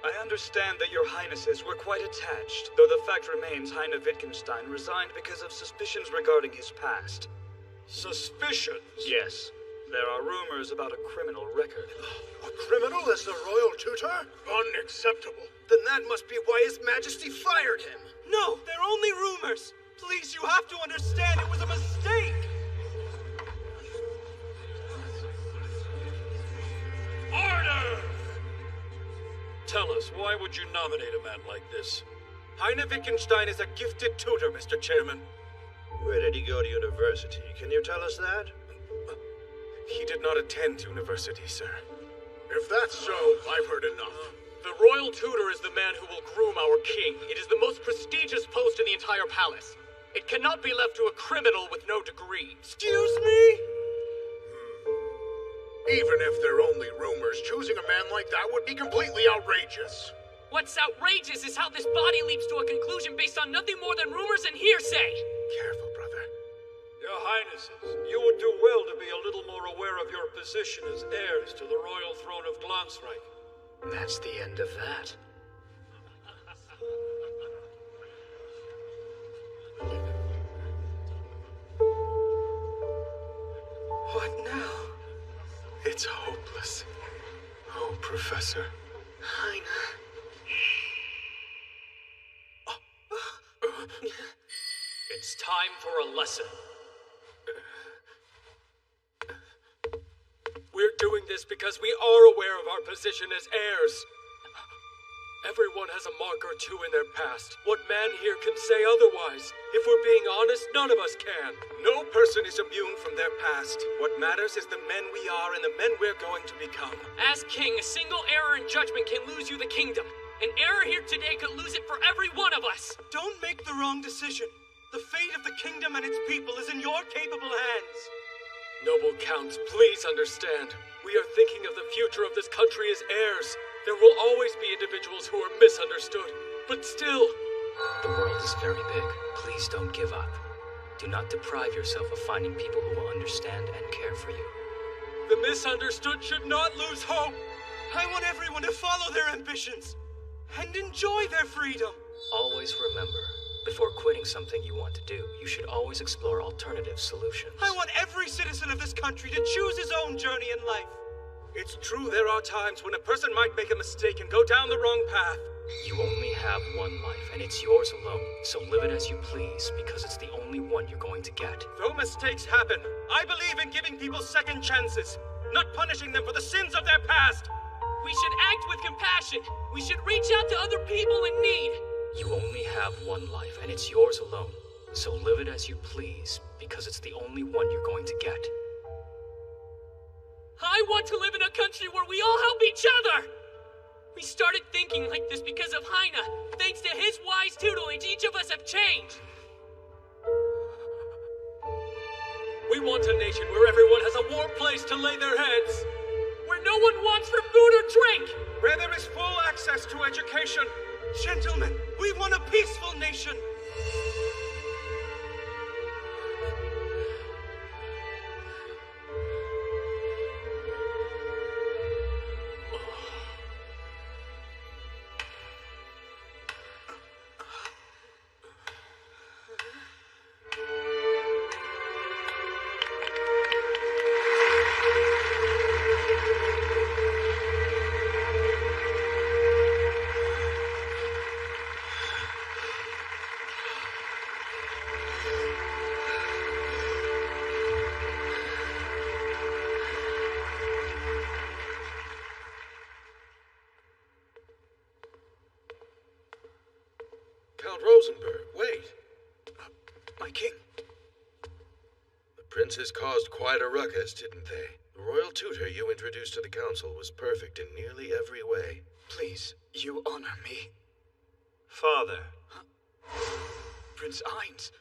I understand that your highnesses were quite attached, though the fact remains Heine Wittgenstein resigned because of suspicions regarding his past. Suspicions? Yes. There are rumors about a criminal record. A criminal as the royal tutor? Unacceptable. Then that must be why His Majesty fired him. No, they're only rumors. Please, you have to understand it was a mistake. Order! Tell us, why would you nominate a man like this? Heine Wittgenstein is a gifted tutor, Mr. Chairman. Where did he go to university? Can you tell us that? He did not attend university, sir. If that's so, I've heard enough. The royal tutor is the man who will groom our king. It is the most prestigious post in the entire palace. It cannot be left to a criminal with no degree. Excuse me? Even if they're only rumors, choosing a man like that would be completely outrageous. What's outrageous is how this body leaps to a conclusion based on nothing more than rumors and hearsay. Careful, brother. Your highnesses, you would do well to be a little more aware of your position as heirs to the royal throne of Glansreich. That's the end of that. What now? It's hopeless. Oh, Professor. Heine. It's time for a lesson. We're doing this because we are aware of our position as heirs. Everyone has a mark or two in their past. What man here can say otherwise? If we're being honest, none of us can. No person is immune from their past. What matters is the men we are and the men we're going to become. As king, a single error in judgment can lose you the kingdom. An error here today could lose it for every one of us. Don't make the wrong decision. The fate of the kingdom and its people is in your capable hands. Noble counts, please understand. We are thinking of the future of this country as heirs. There will always be individuals who are misunderstood, but still... The world is very big. Please don't give up. Do not deprive yourself of finding people who will understand and care for you. The misunderstood should not lose hope. I want everyone to follow their ambitions and enjoy their freedom. Always remember, before quitting something you want to do, you should always explore alternative solutions. I want every citizen of this country to choose his own journey in life. It's true there are times when a person might make a mistake and go down the wrong path. You only have one life, and it's yours alone. So live it as you please, because it's the only one you're going to get. Though mistakes happen, I believe in giving people second chances, not punishing them for the sins of their past. We should act with compassion. We should reach out to other people in need. You only have one life, and it's yours alone. So live it as you please, because it's the only one you're going to get. I want to live in a country where we all help each other! We started thinking like this because of Heine. Thanks to his wise tutelage, each of us have changed. We want a nation where everyone has a warm place to lay their heads. Where no one wants for food or drink. Where there is full access to education. Gentlemen, we want a peaceful nation. Count Rosenberg, wait. My king. The princes caused quite a ruckus, didn't they? The royal tutor you introduced to the council was perfect in nearly every way. Please, you honor me. Father. Prince Ainz.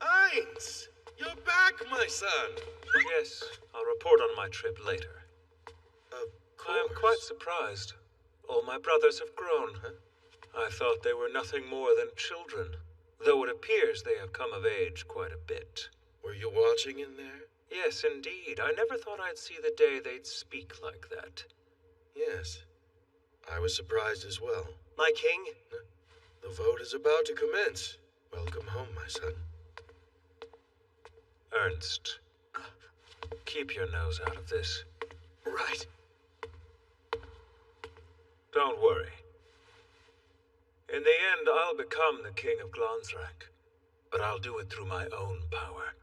Ainz! You're back, my son! Yes, I'll report on my trip later. Of course. I am quite surprised. All my brothers have grown. I thought they were nothing more than children, though it appears they have come of age quite a bit. Were you watching in there? Yes, indeed. I never thought I'd see the day they'd speak like that. Yes. I was surprised as well. My king? The vote is about to commence. Welcome home, my son. Ernst, keep your nose out of this. Right. Don't worry. In the end, I'll become the king of Glansreich, but I'll do it through my own power.